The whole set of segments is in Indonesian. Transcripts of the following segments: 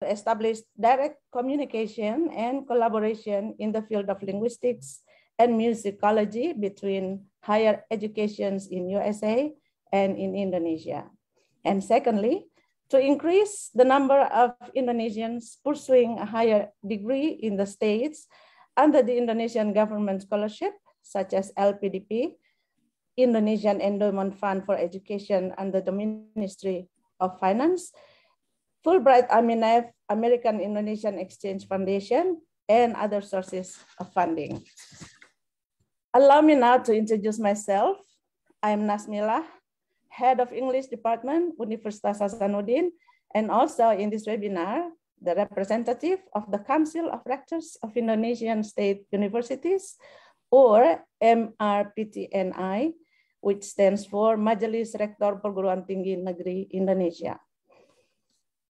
establish direct communication and collaboration in the field of linguistics and musicology between higher educations in USA and in Indonesia. And secondly, to increase the number of Indonesians pursuing a higher degree in the States under the Indonesian government scholarship, such as LPDP, Indonesian Endowment Fund for Education under the Ministry of Finance, Fulbright Aminef, American Indonesian Exchange Foundation, and other sources of funding. Allow me now to introduce myself. I'm Nasmila, Head of English Department, Universitas Hasanuddin, and also in this webinar, the representative of the Council of Rectors of Indonesian State Universities, or MRPTNI, which stands for Majelis Rektor Perguruan Tinggi Negeri Indonesia.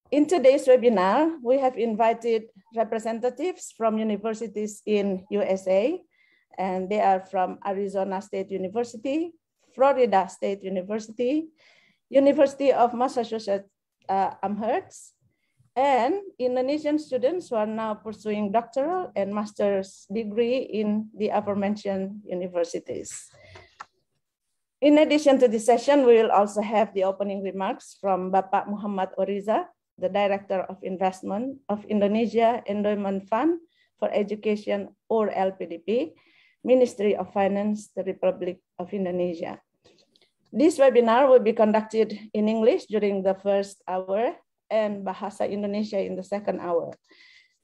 In today's webinar, we have invited representatives from universities in USA, and they are from Arizona State University, Florida State University, University of Massachusetts Amherst, and Indonesian students who are now pursuing doctoral and master's degree in the aforementioned universities. In addition to this session, we will also have the opening remarks from Bapak Muhammad Oriza, the Director of Investment of Indonesia Endowment Fund for Education, or LPDP, Ministry of Finance, the Republic of Indonesia. This webinar will be conducted in English during the first hour and Bahasa Indonesia in the second hour.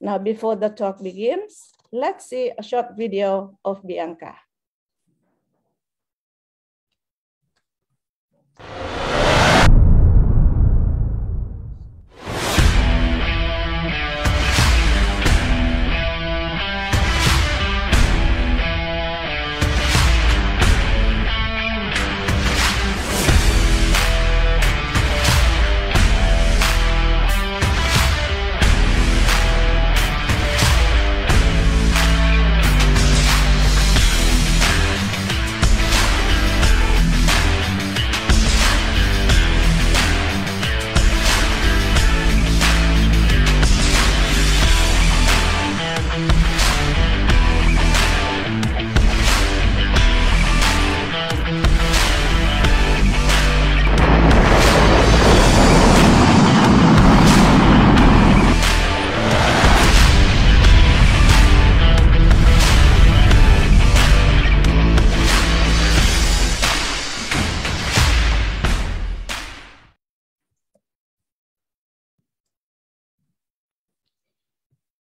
Now, before the talk begins, let's see a short video of Bianca.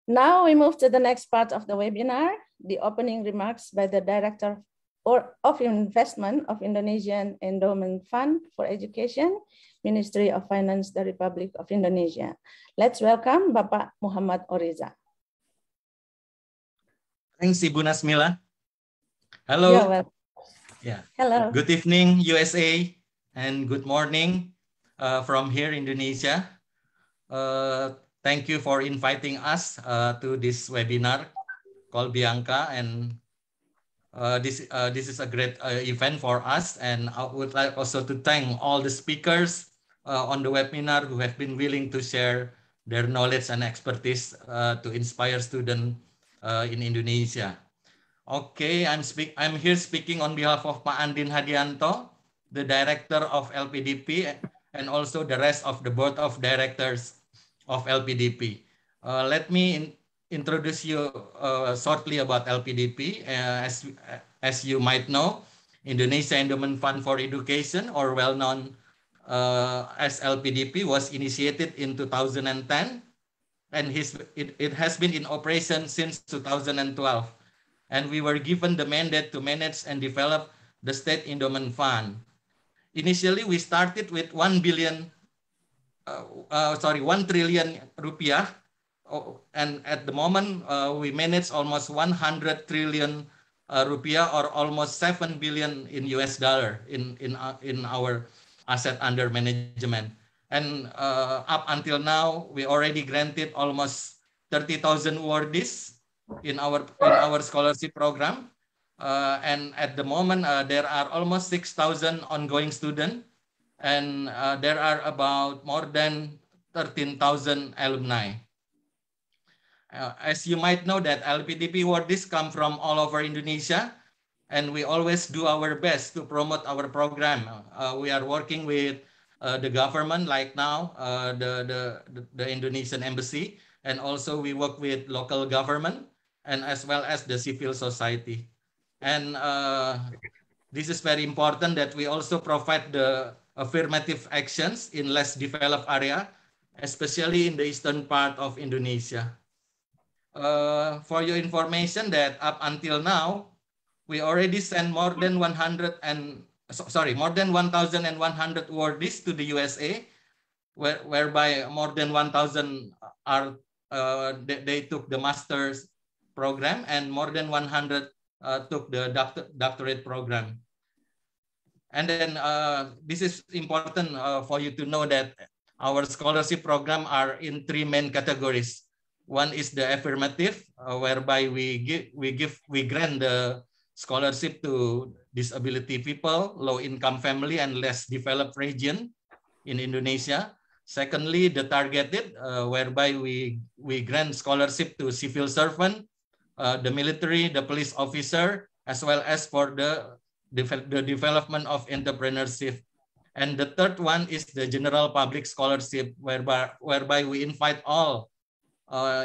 Now we move to the next part of the webinar, the opening remarks by the Director of Investment of Indonesian Endowment Fund for Education, Ministry of Finance, the Republic of Indonesia. Let's welcome Bapak Muhammad Oriza. Thanks, Ibu Nasmila. Hello. You're welcome. Yeah. Hello. Good evening, USA, and good morning from here, Indonesia. Thank you for inviting us to this webinar called Bianca, and this is a great event for us. And I would like also to thank all the speakers on the webinar who have been willing to share their knowledge and expertise to inspire students in Indonesia. Okay, I'm here speaking on behalf of Pak Andin Hadianto, the Director of LPDP, and also the rest of the Board of Directors of LPDP. Let me introduce you shortly about LPDP. As you might know, Indonesia Endowment Fund for Education, or well known as LPDP, was initiated in 2010, and it has been in operation since 2012. And we were given the mandate to manage and develop the State Endowment Fund. Initially, we started with 1 trillion rupiah, and at the moment we manage almost 100 trillion rupiah, or almost 7 billion in US dollar in our asset under management. And up until now, we already granted almost 30,000 awardees in our scholarship program, and at the moment there are almost 6,000 ongoing students. And there are about more than 13,000 alumni. As you might know that LPDP awardees come from all over Indonesia, and we always do our best to promote our program. We are working with the government, like now, the Indonesian embassy, and also we work with local government and as well as the civil society. And this is very important that we also provide the affirmative actions in less developed area, especially in the eastern part of Indonesia. For your information that up until now, we already sent more than 1,100 awardees to the USA, whereby more than 1,000 are they took the master's program, and more than 100 took the doctorate program. And then this is important for you to know that our scholarship program are in 3 main categories. One is the affirmative, whereby we grant the scholarship to disability people, low-income family, and less developed region in Indonesia. Secondly, the targeted, whereby we grant scholarship to civil servant, the military, the police officer, as well as for the development of entrepreneurship. And the third one is the general public scholarship, whereby we invite all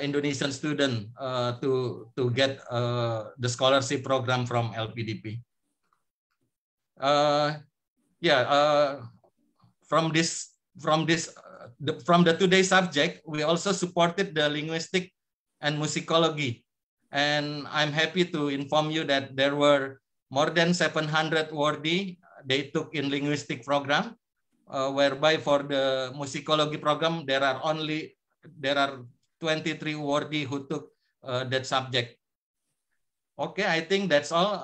Indonesian students to get the scholarship program from LPDP. From the today's subject, we also supported the linguistic and musicology. And I'm happy to inform you that there were more than 700 awardee they took in linguistic program, whereby for the musicology program, there are 23 awardee who took that subject. Okay, I think that's all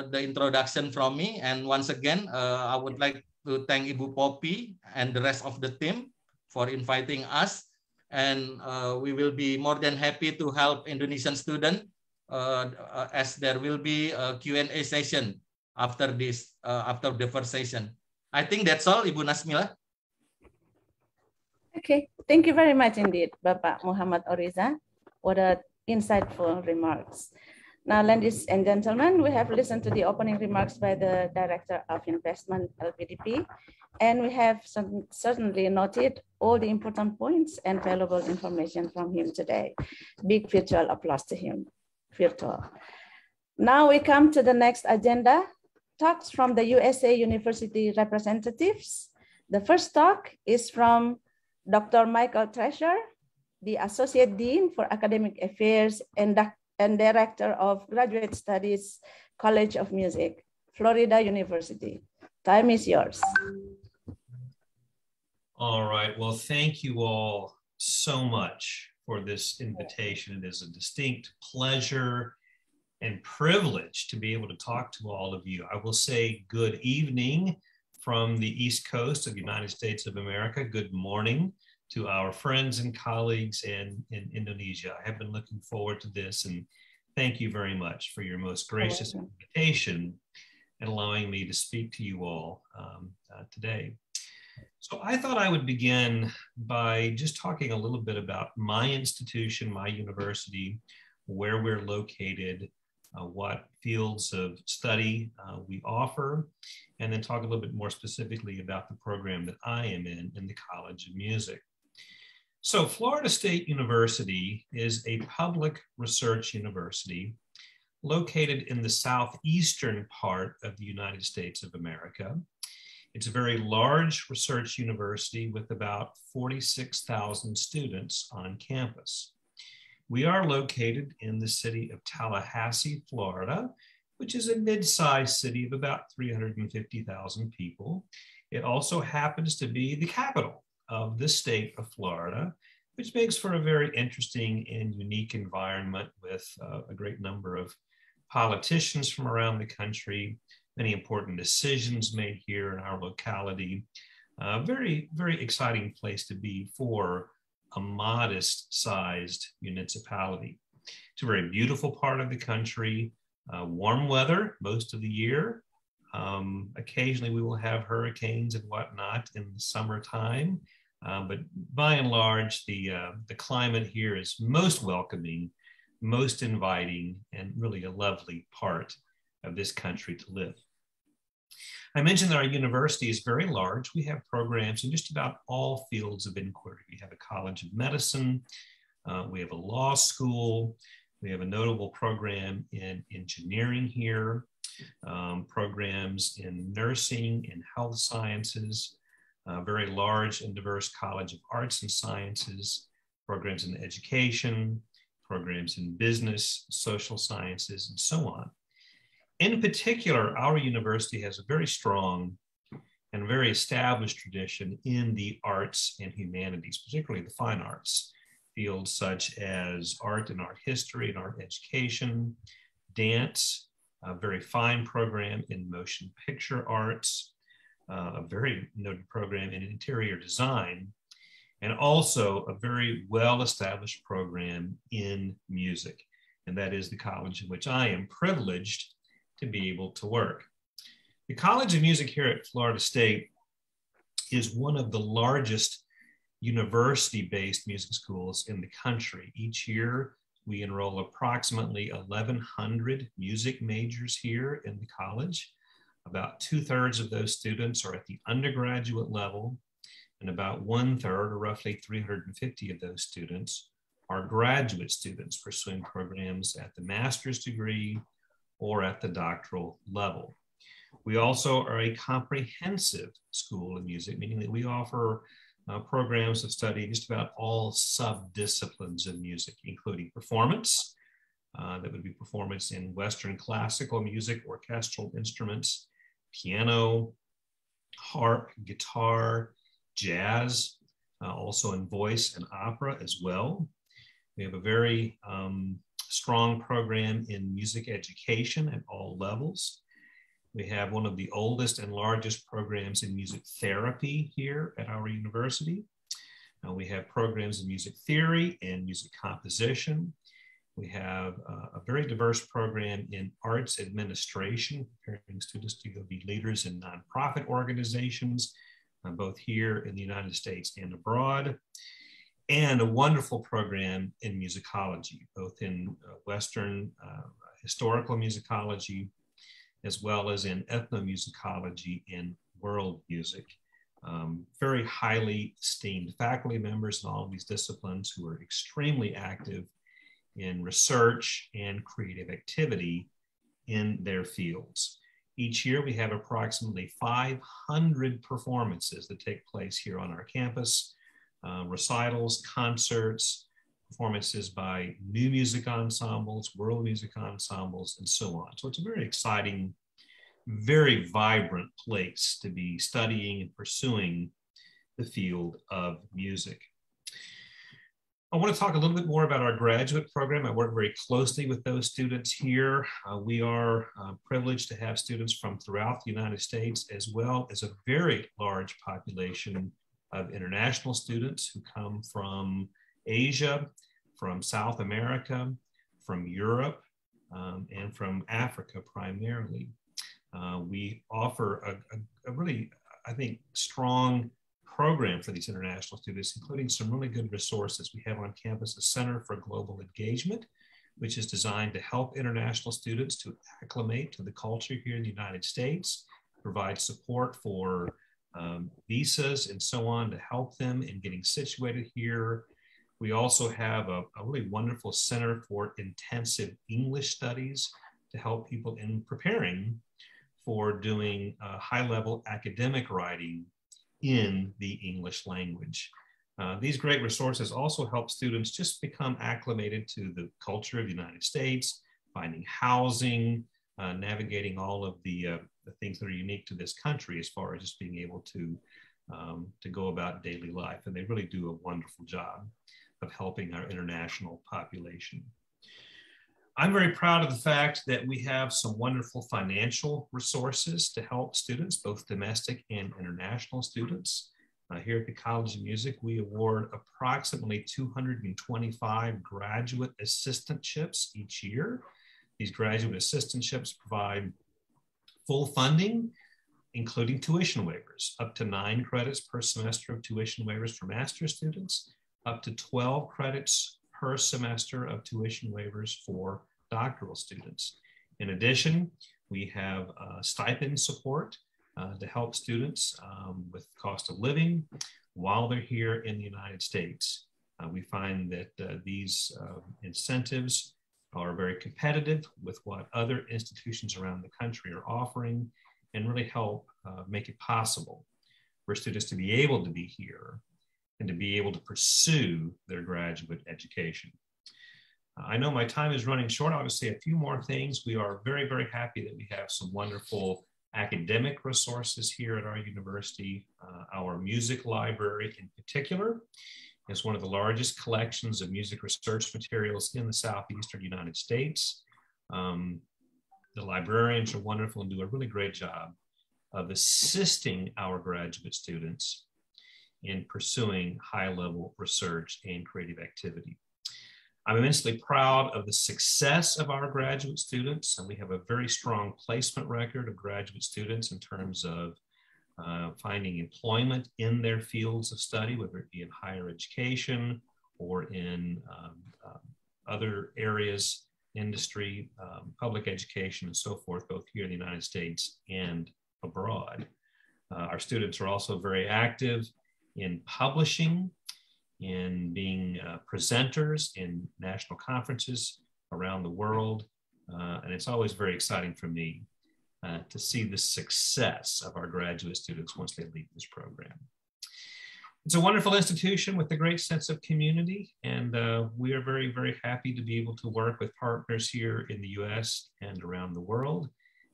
the introduction from me. And once again, I would like to thank Ibu Poppy and the rest of the team for inviting us. And we will be more than happy to help Indonesian students as there will be a Q&A session after this, after the first session. I think that's all, Ibu Nasmila. Okay, thank you very much indeed, Bapak Muhammad Oriza, for the insightful remarks. Now, ladies and gentlemen, we have listened to the opening remarks by the Director of Investment, LPDP, and we have certainly noted all the important points and valuable information from him today. Big virtual applause to him. Virtual. Now we come to the next agenda, talks from the USA University representatives. The first talk is from Dr. Michael Treasure, the Associate Dean for Academic Affairs and Director of Graduate Studies, College of Music, Florida University. Time is yours. All right, well, thank you all so much for this invitation. It is a distinct pleasure and privilege to be able to talk to all of you. I will say good evening from the East Coast of the United States of America. Good morning to our friends and colleagues in Indonesia. I have been looking forward to this, and thank you very much for your most gracious invitation and allowing me to speak to you all today. So I thought I would begin by just talking a little bit about my institution, my university, where we're located, what fields of study we offer, and then talk a little bit more specifically about the program that I am in the College of Music. So Florida State University is a public research university located in the southeastern part of the United States of America. It's a very large research university with about 46,000 students on campus. We are located in the city of Tallahassee, Florida, which is a mid-sized city of about 350,000 people. It also happens to be the capital of the state of Florida, which makes for a very interesting and unique environment with a great number of politicians from around the country, many important decisions made here in our locality. Very, very exciting place to be for a modest-sized municipality. It's a very beautiful part of the country, warm weather most of the year. Occasionally we will have hurricanes and whatnot in the summertime, but by and large, the climate here is most welcoming most inviting, and really a lovely part of this country to live. I mentioned that our university is very large. We have programs in just about all fields of inquiry. We have a College of Medicine, we have a law school, we have a notable program in engineering here, programs in nursing and health sciences, a very large and diverse College of Arts and Sciences, programs in education, programs in business, social sciences, and so on. In particular, our university has a very strong and very established tradition in the arts and humanities, particularly the fine arts, fields such as art and art history and art education, dance, a very fine program in motion picture arts, a very noted program in interior design, and also a very well-established program in music. And that is the college in which I am privileged to be able to work. The College of Music here at Florida State is one of the largest university-based music schools in the country. Each year, we enroll approximately 1,100 music majors here in the college. About 2/3 of those students are at the undergraduate level, and about 1/3, or roughly 350 of those students, are graduate students pursuing programs at the master's degree or at the doctoral level. We also are a comprehensive school of music, meaning that we offer programs of study in just about all sub-disciplines of music, including performance. That would be performance in Western classical music, orchestral instruments, piano, harp, guitar, jazz, also in voice and opera as well. We have a very strong program in music education at all levels. We have one of the oldest and largest programs in music therapy here at our university. We have programs in music theory and music composition. We have a very diverse program in arts administration, preparing students to go be leaders in nonprofit organizations, both here in the United States and abroad. And a wonderful program in musicology, both in Western historical musicology, as well as in ethnomusicology and world music. Very highly esteemed faculty members in all of these disciplines who are extremely active in research and creative activity in their fields. Each year we have approximately 500 performances that take place here on our campus, recitals, concerts, performances by new music ensembles, world music ensembles, and so on. So it's a very exciting, very vibrant place to be studying and pursuing the field of music. I want to talk a little bit more about our graduate program. I work very closely with those students here. We are privileged to have students from throughout the United States, as well as a very large population of international students who come from Asia, from South America, from Europe, and from Africa primarily. We offer a really, I think, strong program for these international students, including some really good resources. We have on campus a Center for Global Engagement, which is designed to help international students to acclimate to the culture here in the United States, provide support for visas and so on to help them in getting situated here. We also have a really wonderful Center for Intensive English Studies to help people in preparing for doing high-level academic writing in the English language. These great resources also help students just become acclimated to the culture of the United States, finding housing, navigating all of the things that are unique to this country as far as just being able to go about daily life. And they really do a wonderful job of helping our international population. I'm very proud of the fact that we have some wonderful financial resources to help students, both domestic and international students. Here at the College of Music, we award approximately 225 graduate assistantships each year. These graduate assistantships provide full funding, including tuition waivers, up to 9 credits per semester of tuition waivers for master's students, up to 12 credits per semester of tuition waivers for doctoral students. In addition, we have stipend support to help students with cost of living while they're here in the United States. We find that these incentives are very competitive with what other institutions around the country are offering and really help make it possible for students to be able to be here and to be able to pursue their graduate education. I know my time is running short. I'll just say a few more things. We are very, very happy that we have some wonderful academic resources here at our university. Our music library in particular is one of the largest collections of music research materials in the Southeastern United States. The librarians are wonderful and do a really great job of assisting our graduate students in pursuing high-level research and creative activity. I'm immensely proud of the success of our graduate students, and we have a very strong placement record of graduate students in terms of finding employment in their fields of study, whether it be in higher education or in other areas, industry, public education, and so forth, both here in the United States and abroad. Our students are also very active in publishing, in being presenters in national conferences around the world. And it's always very exciting for me to see the success of our graduate students once they leave this program. It's a wonderful institution with a great sense of community, and we are very, very happy to be able to work with partners here in the US and around the world.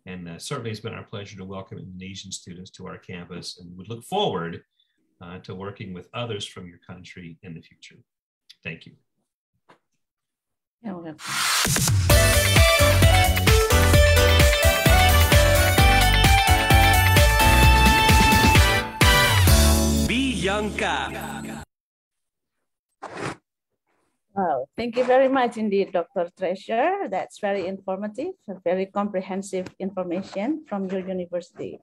And certainly it's been our pleasure to welcome Indonesian students to our campus, and we look forward to working with others from your country in the future. Thank you. You're welcome. Bianca. Wow, thank you very much indeed, Dr. Treasure. That's very informative, very comprehensive information from your university.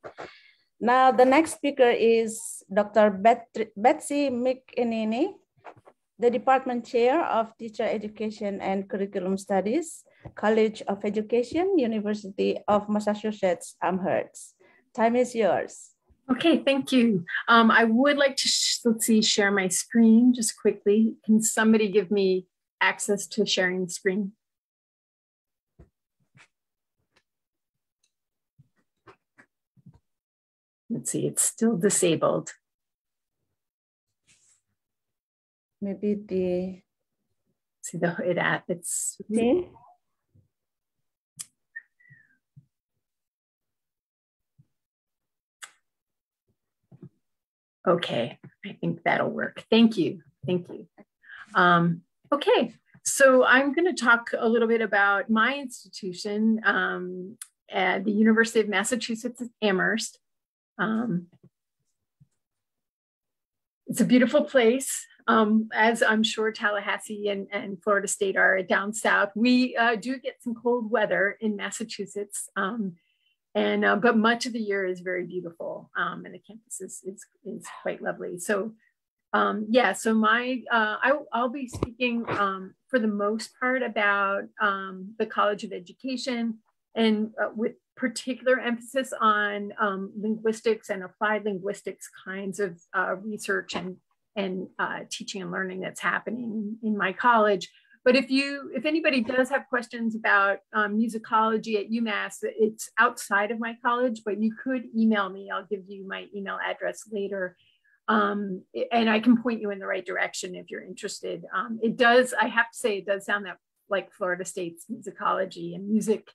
Now, the next speaker is Dr. Betsy McEnany, the Department Chair of Teacher Education and Curriculum Studies, College of Education, University of Massachusetts, Amherst. Time is yours. Okay, thank you. I would like to, let's see, share my screen just quickly. Can somebody give me access to sharing the screen? Let's see, it's still disabled. Maybe the... See the it at it's... Okay. Okay, I think that'll work. Thank you. Thank you. Okay, so I'm going to talk a little bit about my institution at the University of Massachusetts Amherst. It's a beautiful place. As I'm sure Tallahassee and Florida State are down south. We do get some cold weather in Massachusetts. But much of the year is very beautiful, and the campus is quite lovely. So, yeah. So I'll be speaking for the most part about the College of Education, and with particular emphasis on linguistics and applied linguistics kinds of research and teaching and learning that's happening in my college. But if anybody does have questions about musicology at UMass, it's outside of my college, but you could email me. I'll give you my email address later. And I can point you in the right direction if you're interested. It does, I have to say, it does sound like Florida State's musicology and music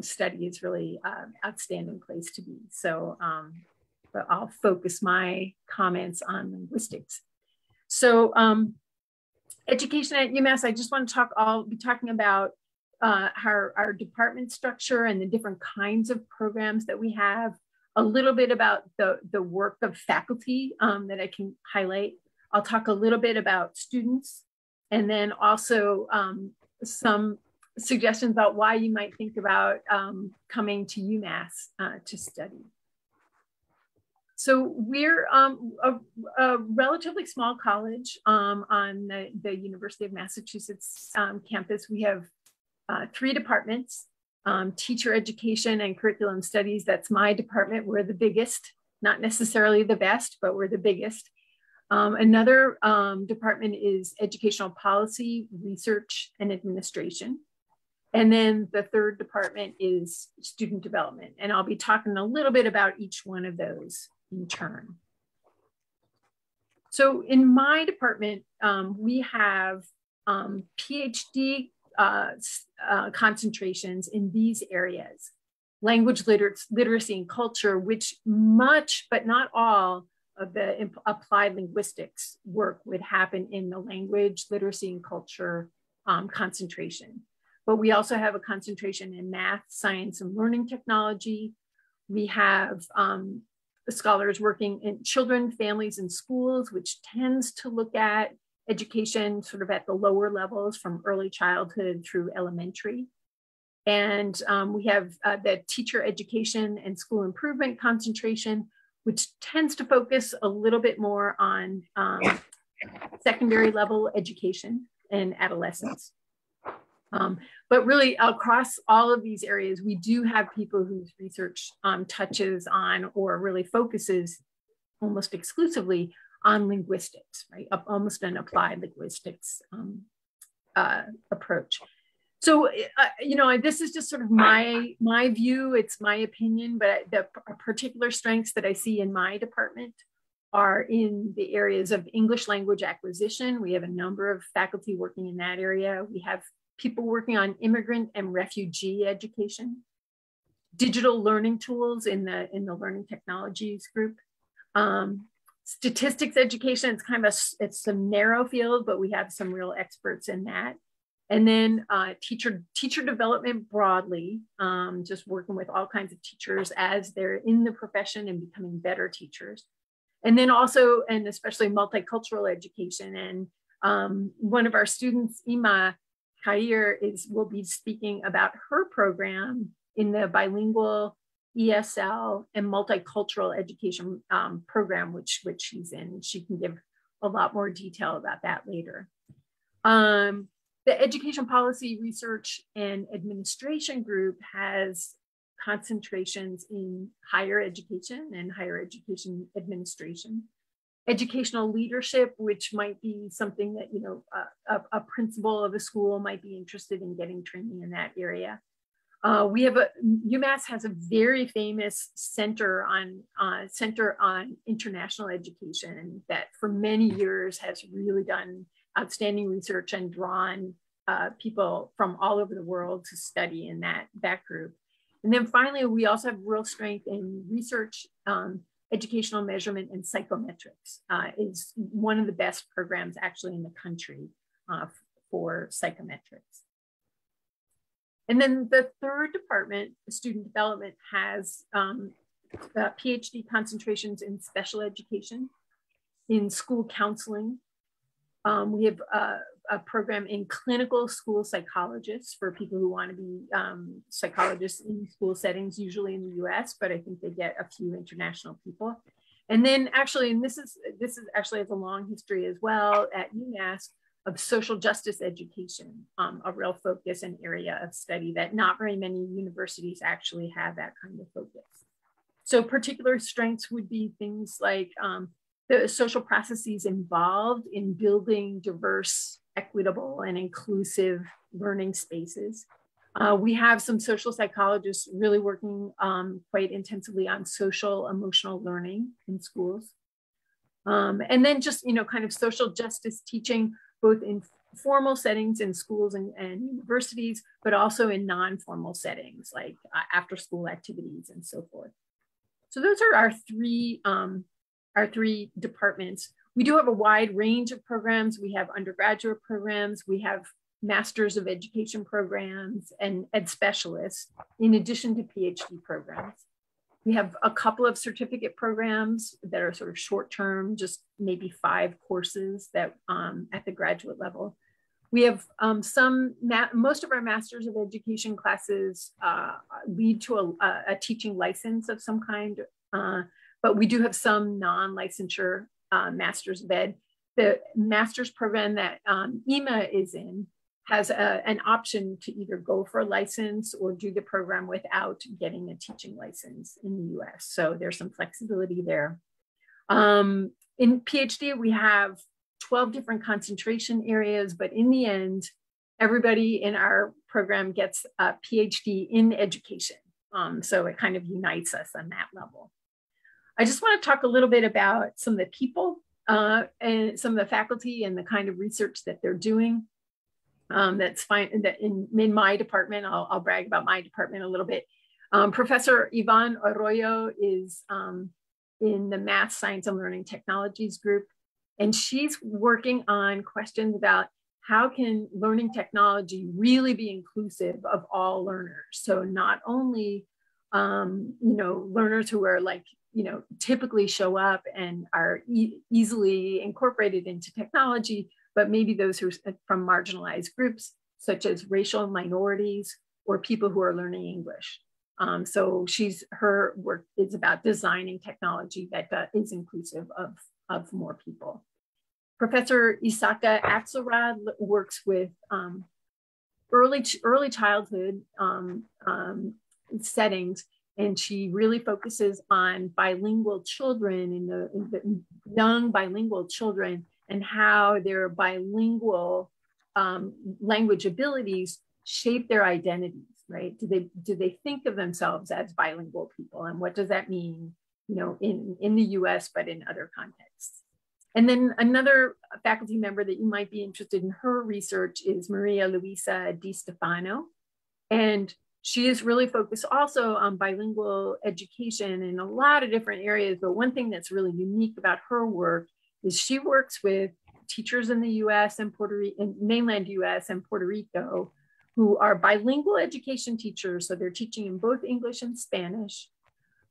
study is really an outstanding place to be. So, but I'll focus my comments on linguistics. So, education at UMass, I just want to I'll be talking about our department structure and the different kinds of programs that we have, a little bit about the work of faculty that I can highlight. I'll talk a little bit about students, and then also some suggestions about why you might think about coming to UMass to study. So we're a relatively small college on the University of Massachusetts campus. We have 3 departments, teacher education and curriculum studies. That's my department. We're the biggest, not necessarily the best, but we're the biggest. Another department is educational policy, research, and administration. And then the third department is student development. And I'll be talking a little bit about each one of those in turn. So in my department, we have PhD concentrations in these areas: language literacy and culture, which much, but not all, of the applied linguistics work would happen in the language literacy and culture concentration. But we also have a concentration in math, science, and learning technology. We have scholars working in children, families, and schools, which tends to look at education sort of at the lower levels from early childhood through elementary. And we have the teacher education and school improvement concentration, which tends to focus a little bit more on secondary level education and adolescence. But really across all of these areas, we do have people whose research touches on or really focuses almost exclusively on linguistics, right? Almost an applied linguistics approach. So, you know, this is just sort of my view, it's my opinion, but the particular strengths that I see in my department are in the areas of English language acquisition. We have a number of faculty working in that area. We have people working on immigrant and refugee education, digital learning tools in the learning technologies group, statistics education. It's kind of it's a narrow field, but we have some real experts in that. And then teacher development broadly, just working with all kinds of teachers as they're in the profession and becoming better teachers. And then also, and especially multicultural education. And one of our students, Ima Khair, will be speaking about her program in the bilingual ESL and multicultural education program, which she's in. She can give a lot more detail about that later. The Education Policy Research and Administration group has concentrations in higher education and higher education administration. Educational leadership, which might be something that, you know, a principal of a school might be interested in getting training in that area. We have UMass has a very famous center on international education that for many years has really done outstanding research and drawn people from all over the world to study in that group. And then finally, we also have real strength in research, educational measurement, and psychometrics. Is one of the best programs actually in the country for psychometrics. And then the third department, student development, has PhD concentrations in special education, in school counseling. We have a program in clinical school psychologists for people who want to be psychologists in school settings, usually in the US, but I think they get a few international people. And then actually, and this is actually has a long history as well at UMass, of social justice education, a real focus and area of study that not very many universities actually have that kind of focus. So particular strengths would be things like the social processes involved in building diverse, equitable, and inclusive learning spaces. We have some social psychologists really working quite intensively on social emotional learning in schools. And then just, you know, kind of social justice teaching, both in formal settings in schools and universities, but also in non-formal settings like after school activities and so forth. So those are our three departments. We do have a wide range of programs. We have undergraduate programs, we have Masters of Education programs and ed specialists, in addition to PhD programs. We have a couple of certificate programs that are sort of short-term, just maybe 5 courses that at the graduate level. We have most of our Masters of Education classes lead to a teaching license of some kind, but we do have some non-licensure Masters of Ed. The master's program that EMA is in has an option to either go for a license or do the program without getting a teaching license in the US. So there's some flexibility there. In PhD, we have 12 different concentration areas, but in the end, everybody in our program gets a PhD in education. So it kind of unites us on that level. I just want to talk a little bit about some of the people and some of the faculty and the kind of research that they're doing. That's fine. That in my department, I'll brag about my department a little bit. Professor Yvonne Arroyo is in the Math, Science, and Learning Technologies group, and she's working on questions about how can learning technology really be inclusive of all learners. So not only learners who are typically show up and are easily incorporated into technology, but maybe those who are from marginalized groups, such as racial minorities or people who are learning English. So her work is about designing technology that is inclusive of more people. Professor Isaka Axelrod works with early childhood settings, and she really focuses on bilingual children in the young bilingual children and how their bilingual language abilities shape their identities, right? Do they think of themselves as bilingual people, and what does that mean, in the US, but in other contexts? And then another faculty member that you might be interested in her research is Maria Luisa Di Stefano. And she is really focused also on bilingual education in a lot of different areas. But one thing that's really unique about her work is she works with teachers in the US and mainland US and Puerto Rico who are bilingual education teachers. So they're teaching in both English and Spanish.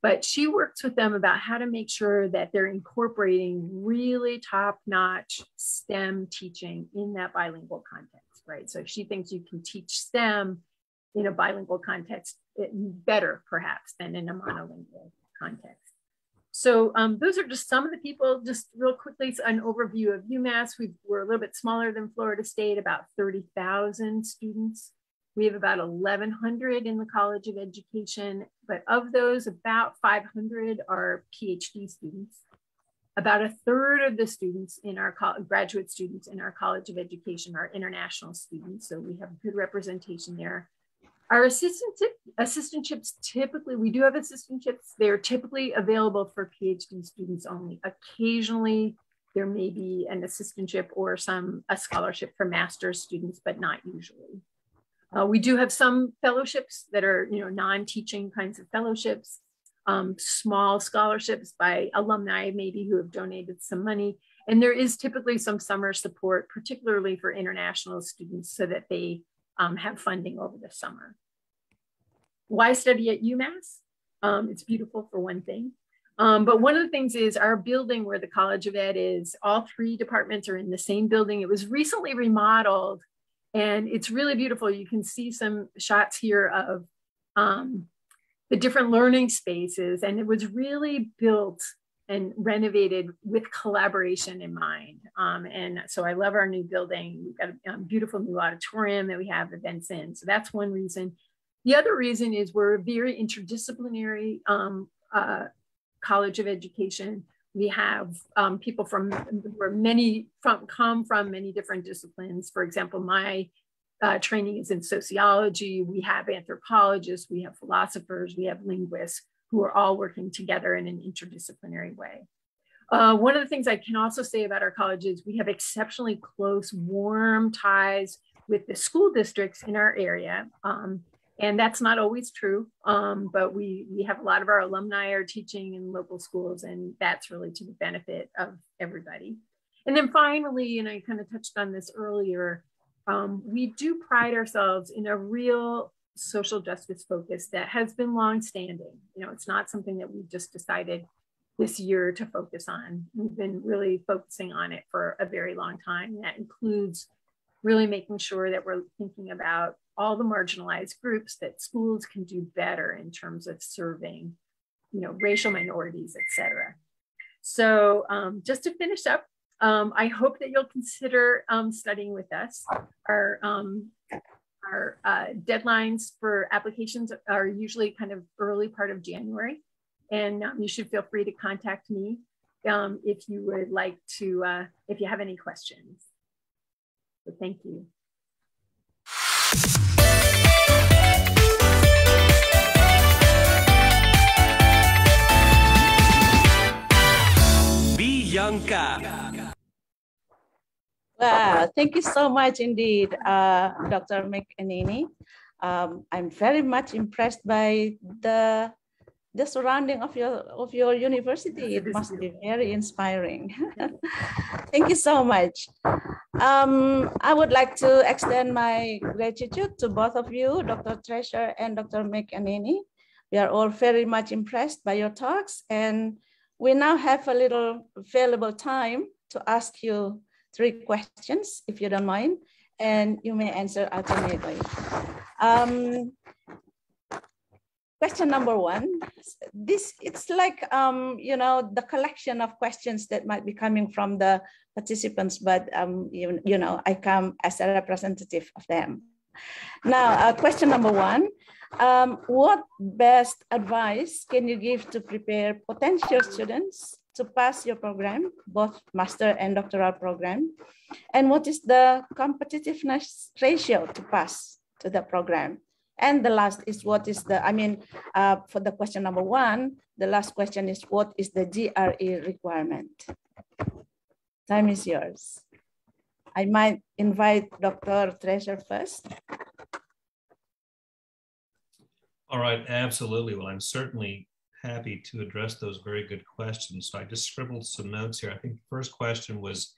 But she works with them about how to make sure that they're incorporating really top-notch STEM teaching in that bilingual context, right? So she thinks you can teach STEM in a bilingual context better, perhaps, than in a monolingual context. So those are just some of the people. Just real quickly, an overview of UMass. We're a little bit smaller than Florida State, about 30,000 students. We have about 1,100 in the College of Education, but of those, about 500 are PhD students. About a third of the students in our graduate students in our College of Education are international students, so we have good representation there. Our assistantships, typically, we do have assistantships. They're typically available for PhD students only. Occasionally, there may be an assistantship or a scholarship for master's students, but not usually. We do have some fellowships that are, non-teaching kinds of fellowships, small scholarships by alumni maybe who have donated some money. And there is typically some summer support, particularly for international students, so that they have funding over the summer. Why study at UMass? It's beautiful for one thing. But one of the things is our building where the College of Ed is, all three departments are in the same building. It was recently remodeled. And it's really beautiful. You can see some shots here of the different learning spaces. And it was really built and renovated with collaboration in mind. And so I love our new building. We've got a beautiful new auditorium that we have events in. So that's one reason. The other reason is we're a very interdisciplinary College of Education. We have people come from many different disciplines. For example, my training is in sociology. We have anthropologists, we have philosophers, we have linguists who are all working together in an interdisciplinary way. One of the things I can also say about our college is we have exceptionally close, warm ties with the school districts in our area. And that's not always true, but we have a lot of our alumni are teaching in local schools, and that's really to the benefit of everybody. And then finally, and I kind of touched on this earlier, we do pride ourselves in a real social justice focus that has been longstanding. It's not something that we've just decided this year to focus on. We've been really focusing on it for a very long time. And that includes really making sure that we're thinking about all the marginalized groups, that schools can do better in terms of serving racial minorities, etc. So just to finish up, I hope that you'll consider studying with us. Our deadlines for applications are usually kind of early part of January, and you should feel free to contact me if you would like to, if you have any questions. So thank you. Bianca. Wow, thank you so much indeed, Dr. McEnany. I'm very much impressed by the surrounding of your university. It must be very inspiring. Thank you so much. I would like to extend my gratitude to both of you, Dr. Treasure and Dr. McEnany. We are all very much impressed by your talks, and we now have a little available time to ask you 3 questions, if you don't mind, and you may answer alternately. Question number 1, it's like, the collection of questions that might be coming from the participants, but I come as a representative of them. Now, question number 1, what best advice can you give to prepare potential students to pass your program, both master and doctoral program? And what is the competitiveness ratio to pass to the program? And the last is what is the, for the question number 1, the last question is what is the GRE requirement? Time is yours. I might invite Dr. Treasure first. All right, absolutely. Well, I'm certainly happy to address those very good questions. So I just scribbled some notes here. I think the first question was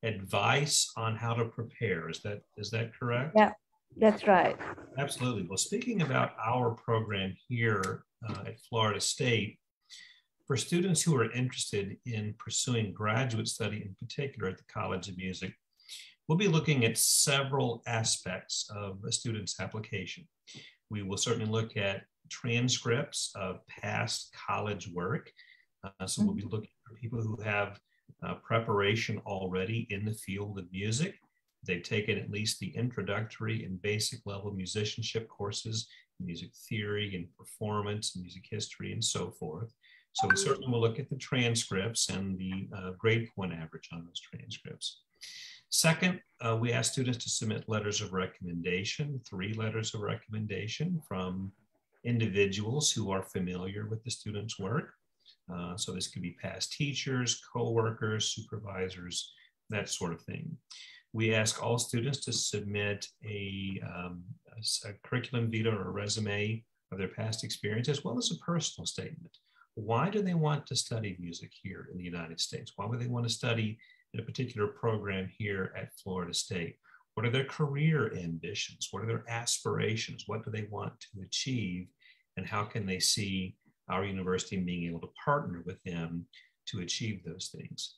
advice on how to prepare. Is that correct? Yeah, that's right. Absolutely. Well, speaking about our program here at Florida State, for students who are interested in pursuing graduate study, in particular at the College of Music, we'll be looking at several aspects of a student's application. We will certainly look at transcripts of past college work. So we'll be looking for people who have preparation already in the field of music. They've taken at least the introductory and basic level musicianship courses, music theory and performance, and music history, and so forth. So we certainly will look at the transcripts and the grade point average on those transcripts. Second, we ask students to submit letters of recommendation, 3 letters of recommendation from individuals who are familiar with the student's work. So this could be past teachers, co-workers, supervisors, that sort of thing. We ask all students to submit a curriculum vitae or a resume of their past experience, as well as a personal statement. Why do they want to study music here in the United States? Why would they want to study in a particular program here at Florida State? What are their career ambitions? What are their aspirations? What do they want to achieve? And how can they see our university being able to partner with them to achieve those things?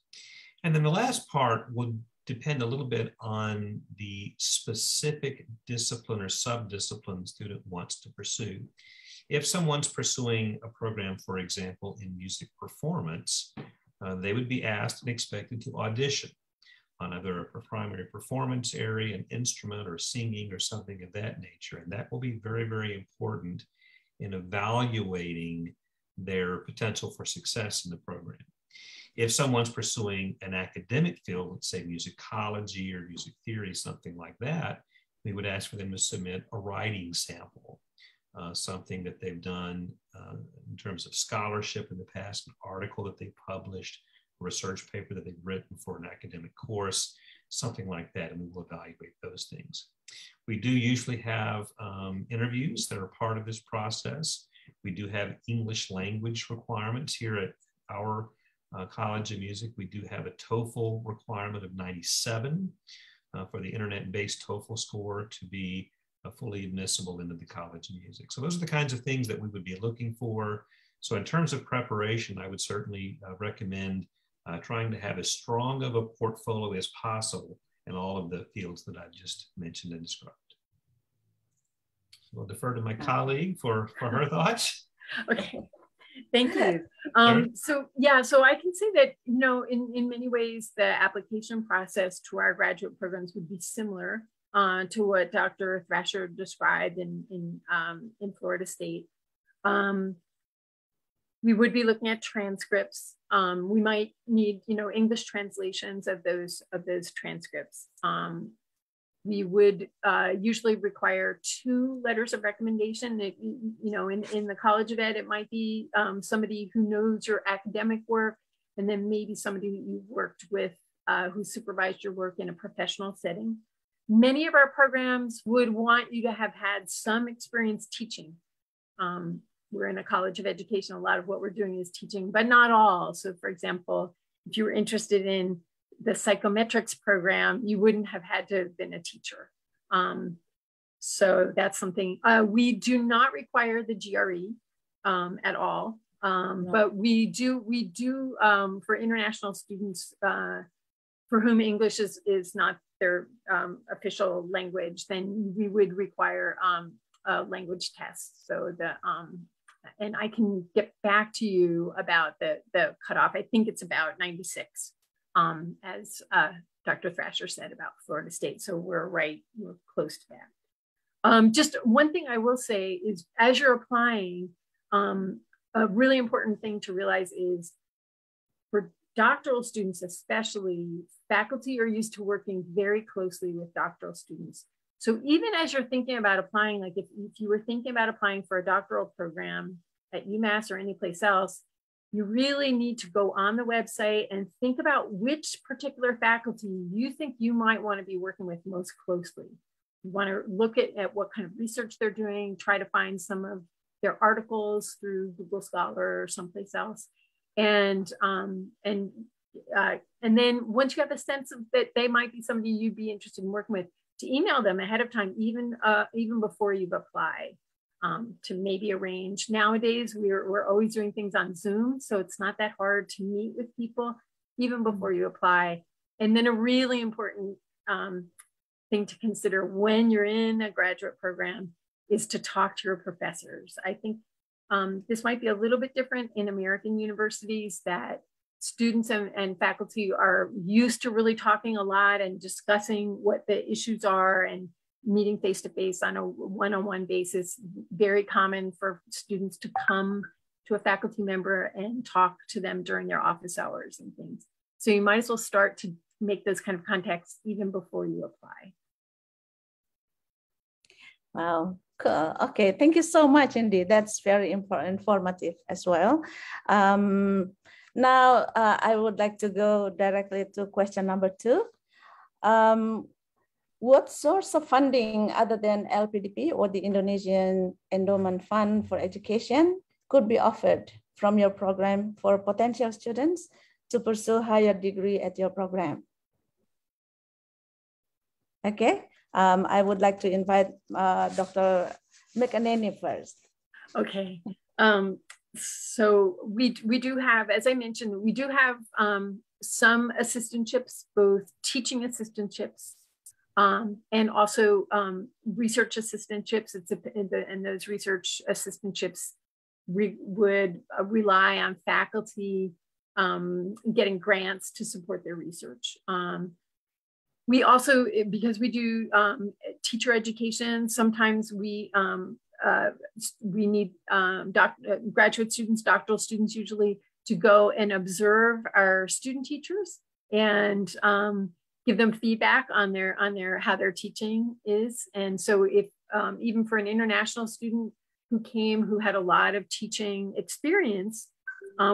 And then the last part would depend a little bit on the specific discipline or sub-discipline the student wants to pursue. If someone's pursuing a program, for example, in music performance, they would be asked and expected to audition on either a primary performance area, an instrument, or singing, or something of that nature. And that will be very, very important in evaluating their potential for success in the program. If someone's pursuing an academic field, let's say musicology or music theory, something like that, we would ask for them to submit a writing sample, something that they've done in terms of scholarship in the past, an article that they published, a research paper that they've written for an academic course, something like that, and we will evaluate those things. We do usually have interviews that are part of this process. We do have English language requirements here at our College of Music. We do have a TOEFL requirement of 97 for the internet-based TOEFL score to be fully admissible into the College of Music. So those are the kinds of things that we would be looking for. So in terms of preparation, I would certainly recommend trying to have as strong of a portfolio as possible in all of the fields that I've just mentioned and described. So I'll defer to my colleague for her thoughts. Okay, Thank you. So I can say that, in many ways, the application process to our graduate programs would be similar to what Dr. Thrasher described in Florida State. We would be looking at transcripts. We might need, English translations of those transcripts. We would usually require 2 letters of recommendation. In the College of Ed, it might be somebody who knows your academic work, and then maybe somebody that you've worked with who supervised your work in a professional setting. Many of our programs would want you to have had some experience teaching. We're in a college of education. A lot of what we're doing is teaching, but not all. So for example, if you were interested in the psychometrics program, you wouldn't have had to have been a teacher. So that's something. We do not require the GRE at all, but we do for international students for whom English is not their official language, then we would require language tests. So and I can get back to you about the cutoff. I think it's about 96, as Dr. Thrasher said about Florida State. So we're close to that. Just one thing I will say is, as you're applying, a really important thing to realize is for doctoral students, especially, faculty are used to working very closely with doctoral students. So even as you're thinking about applying, like if you were thinking about applying for a doctoral program at UMass or any place else, you really need to go on the website and think about which particular faculty you think you might want to be working with most closely. You want to look at what kind of research they're doing, try to find some of their articles through Google Scholar or someplace else. And then once you have a sense of that they might be somebody you'd be interested in working with, to email them ahead of time, even before you've applied, to maybe arrange. Nowadays, we're always doing things on Zoom, so it's not that hard to meet with people even before you apply. And then a really important thing to consider when you're in a graduate program is to talk to your professors. I think this might be a little bit different in American universities, that students and faculty are used to really talking a lot and discussing what the issues are and meeting face-to-face on a one-on-one basis. Very common for students to come to a faculty member and talk to them during their office hours and things. So you might as well start to make those kind of contacts even before you apply. Wow. Cool. Okay, thank you so much indeed. That's very informative as well. Now, I would like to go directly to question number 2. What source of funding other than LPDP or the Indonesian Endowment Fund for Education could be offered from your program for potential students to pursue higher degree at your program? Okay, I would like to invite Dr. McAnany first. Okay. So we do have, as I mentioned, we do have some assistantships, both teaching assistantships and also research assistantships. And those research assistantships would rely on faculty getting grants to support their research. We also, because we do teacher education, sometimes we need graduate students, doctoral students usually, to go and observe our student teachers and give them feedback on how their teaching is. And so if even for an international student who came who had a lot of teaching experience,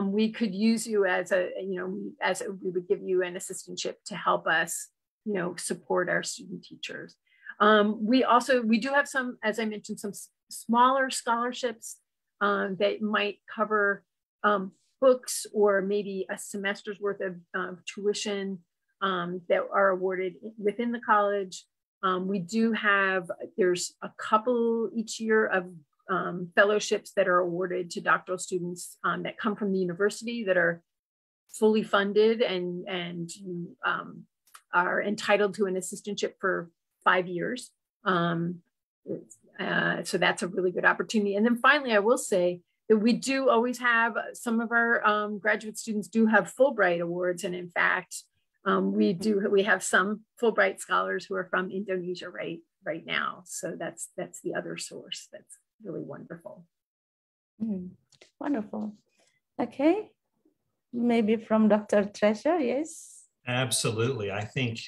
we could use you as we would give you an assistantship to help us support our student teachers. We do have some, as I mentioned, some smaller scholarships that might cover books or maybe a semester's worth of tuition that are awarded within the college. There's a couple each year of fellowships that are awarded to doctoral students that come from the university that are fully funded, and you are entitled to an assistantship for 5 years. So that's a really good opportunity. And then finally, I will say We do always have some of our graduate students do have Fulbright awards, and in fact, we have some Fulbright scholars who are from Indonesia right now. So that's the other source. That's really wonderful. Wonderful. Okay, maybe from Dr. Treasure, yes. Absolutely. I think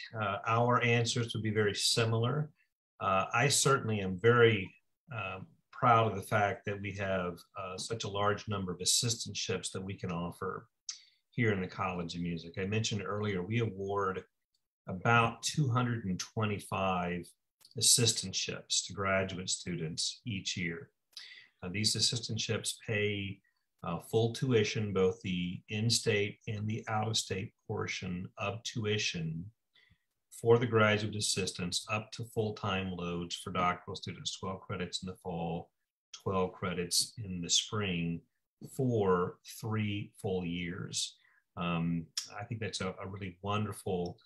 our answers would be very similar. I certainly am very proud of the fact that we have such a large number of assistantships that we can offer here in the College of Music. I mentioned earlier, we award about 225 assistantships to graduate students each year. These assistantships pay full tuition, both the in-state and the out-of-state portion of tuition for the graduate assistants, up to full-time loads for doctoral students, 12 credits in the fall, 12 credits in the spring, for 3 full years. I think that's a really wonderful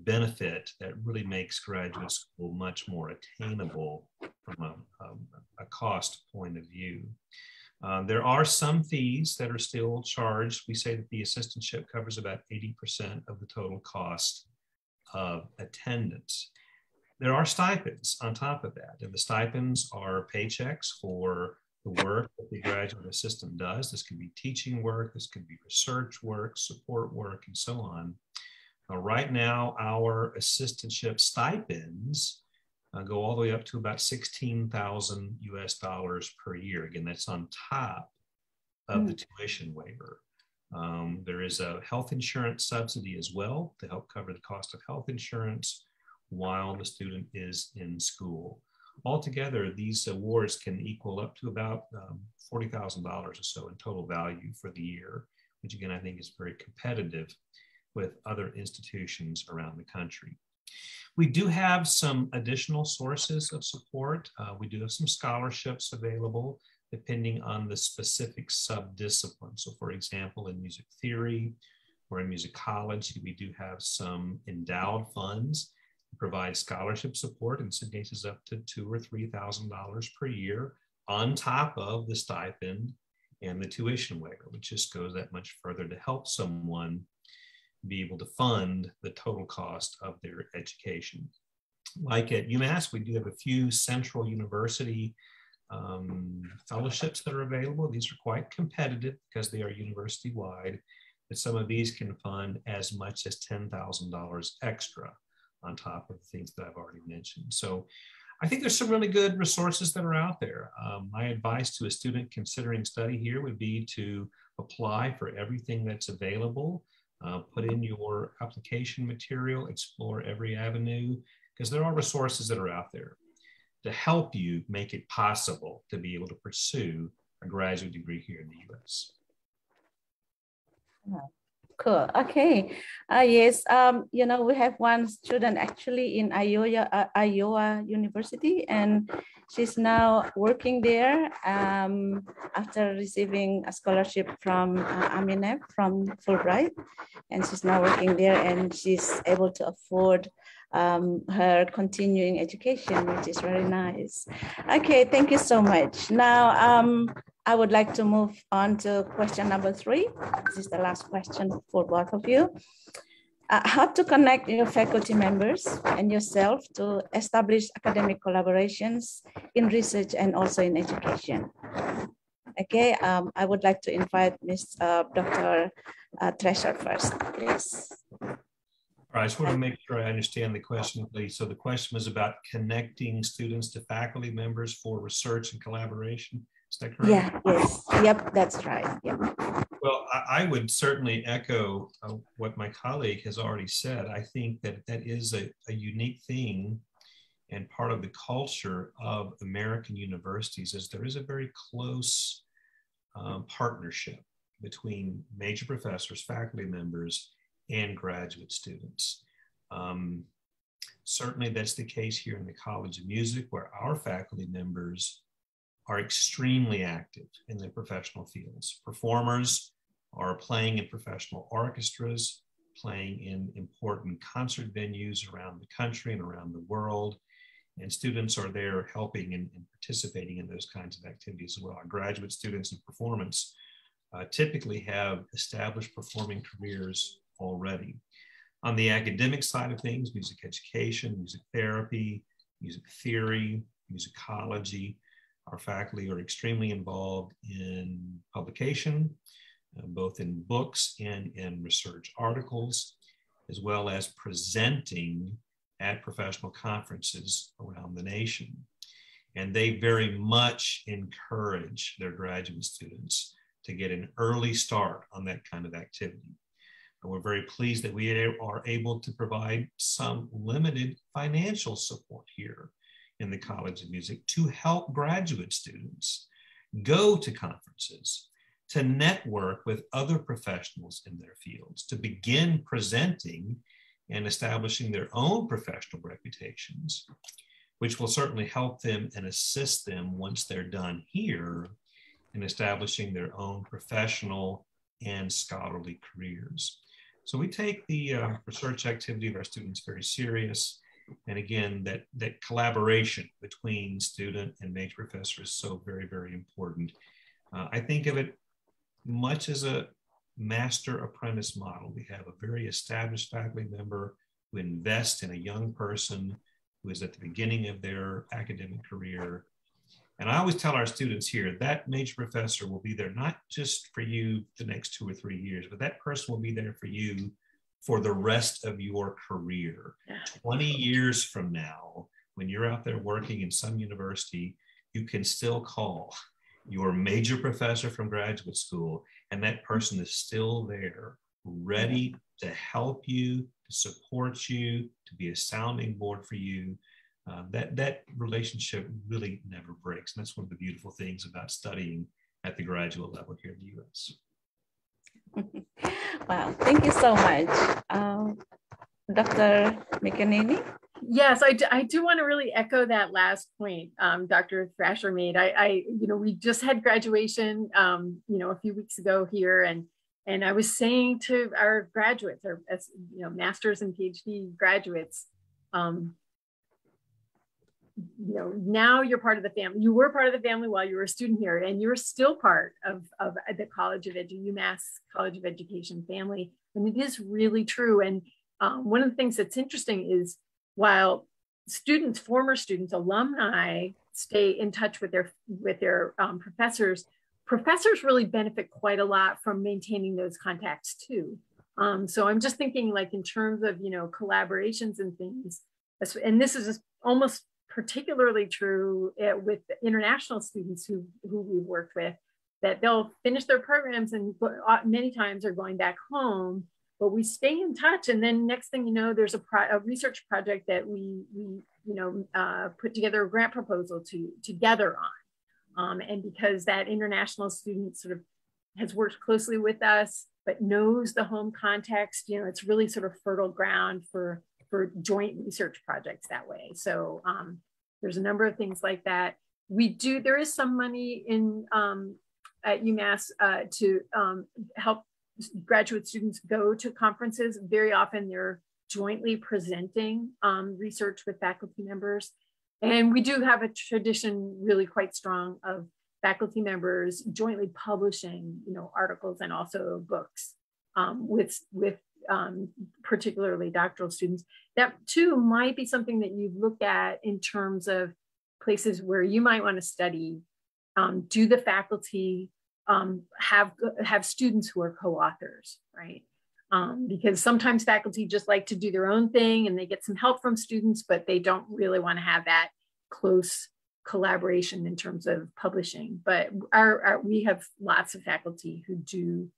benefit that really makes graduate school much more attainable from a cost point of view. There are some fees that are still charged. We say that the assistantship covers about 80% of the total cost of attendance. There are stipends on top of that, and the stipends are paychecks for the work that the graduate assistant does. This could be teaching work, this could be research work, support work, and so on. Right now, our assistantship stipends go all the way up to about $16,000 US per year. Again, that's on top of the tuition waiver. There is a health insurance subsidy as well to help cover the cost of health insurance while the student is in school. Altogether, these awards can equal up to about $40,000 or so in total value for the year, which again, I think is very competitive with other institutions around the country. We do have some additional sources of support. We do have some scholarships available depending on the specific sub-discipline. So for example, in music theory or in musicology, we do have some endowed funds that provide scholarship support, in some cases up to $2,000 or $3,000 per year on top of the stipend and the tuition waiver, which just goes that much further to help someone be able to fund the total cost of their education. Like at UMass, we do have a few Central University fellowships that are available. These are quite competitive because they are university-wide, but some of these can fund as much as $10,000 extra on top of the things that I've already mentioned. So I think there's some really good resources that are out there. My advice to a student considering study here would be to apply for everything that's available. Put in your application material, explore every avenue, because there are resources that are out there to help you make it possible to be able to pursue a graduate degree here in the U.S. Cool. Okay. Yes. You know, we have one student actually in Iowa University, and she's now working there after receiving a scholarship from Aminef from Fulbright, and she's now working there, and she's able to afford her continuing education, which is very nice. Okay, thank you so much. Now, I would like to move on to question number 3. This is the last question for both of you. How to connect your faculty members and yourself to establish academic collaborations in research and also in education. Okay, I would like to invite Ms. Dr. Treasure first, please. All right, I just want to make sure I understand the question, please. So the question was about connecting students to faculty members for research and collaboration. Is that correct? Yeah, yes, yep, that's right, yep. Well, I would certainly echo what my colleague has already said. I think that that is a unique thing, and part of the culture of American universities is there is a very close partnership between major professors, faculty members, and graduate students. Certainly that's the case here in the College of Music, where our faculty members are extremely active in their professional fields. Performers are playing in professional orchestras, playing in important concert venues around the country and around the world. And students are there helping and participating in those kinds of activities as well. Our graduate students in performance typically have established performing careers already. On the academic side of things, music education, music therapy, music theory, musicology, our faculty are extremely involved in publication, both in books and in research articles, as well as presenting at professional conferences around the nation. And they very much encourage their graduate students to get an early start on that kind of activity. And we're very pleased that we are able to provide some limited financial support here in the College of Music to help graduate students go to conferences, to network with other professionals in their fields, to begin presenting and establishing their own professional reputations, which will certainly help them and assist them once they're done here in establishing their own professional and scholarly careers. So we take the research activity of our students very serious. And again, that collaboration between student and major professor is so very, very important. I think of it much as a master apprentice model. We have a very established faculty member who invests in a young person who is at the beginning of their academic career. And I always tell our students here that major professor will be there not just for you the next 2 or 3 years, but that person will be there for you for the rest of your career. 20 years from now, when you're out there working in some university, you can still call your major professor from graduate school, and that person is still there, ready to help you, to support you, to be a sounding board for you. That relationship really never breaks. And that's one of the beautiful things about studying at the graduate level here in the U.S. Wow, thank you so much. Dr. McEnany? Yes, I do want to really echo that last point Dr. Thrasher made. We just had graduation, a few weeks ago here, and I was saying to our graduates, our master's and PhD graduates, now you're part of the family. You were part of the family while you were a student here, and you're still part of the UMass College of Education family. And it is really true. And one of the things that's interesting is while students, former students, alumni stay in touch with their professors, professors really benefit quite a lot from maintaining those contacts too. So I'm just thinking like in terms of, collaborations and things, and this is almost particularly true with international students who we've worked with, that they'll finish their programs and many times are going back home, but we stay in touch. And then next thing you know, there's a research project that we put together a grant proposal together on. And because that international student sort of has worked closely with us, but knows the home context, it's really sort of fertile ground for joint research projects that way. So there's a number of things like that. There is some money at UMass to help graduate students go to conferences. Very often they're jointly presenting research with faculty members. And we do have a tradition really quite strong of faculty members jointly publishing, articles and also books with particularly doctoral students. That too might be something that you look at in terms of places where you might want to study. Do the faculty have students who are co-authors, right? Because sometimes faculty just like to do their own thing and they get some help from students, but they don't really want to have that close collaboration in terms of publishing. But we have lots of faculty who do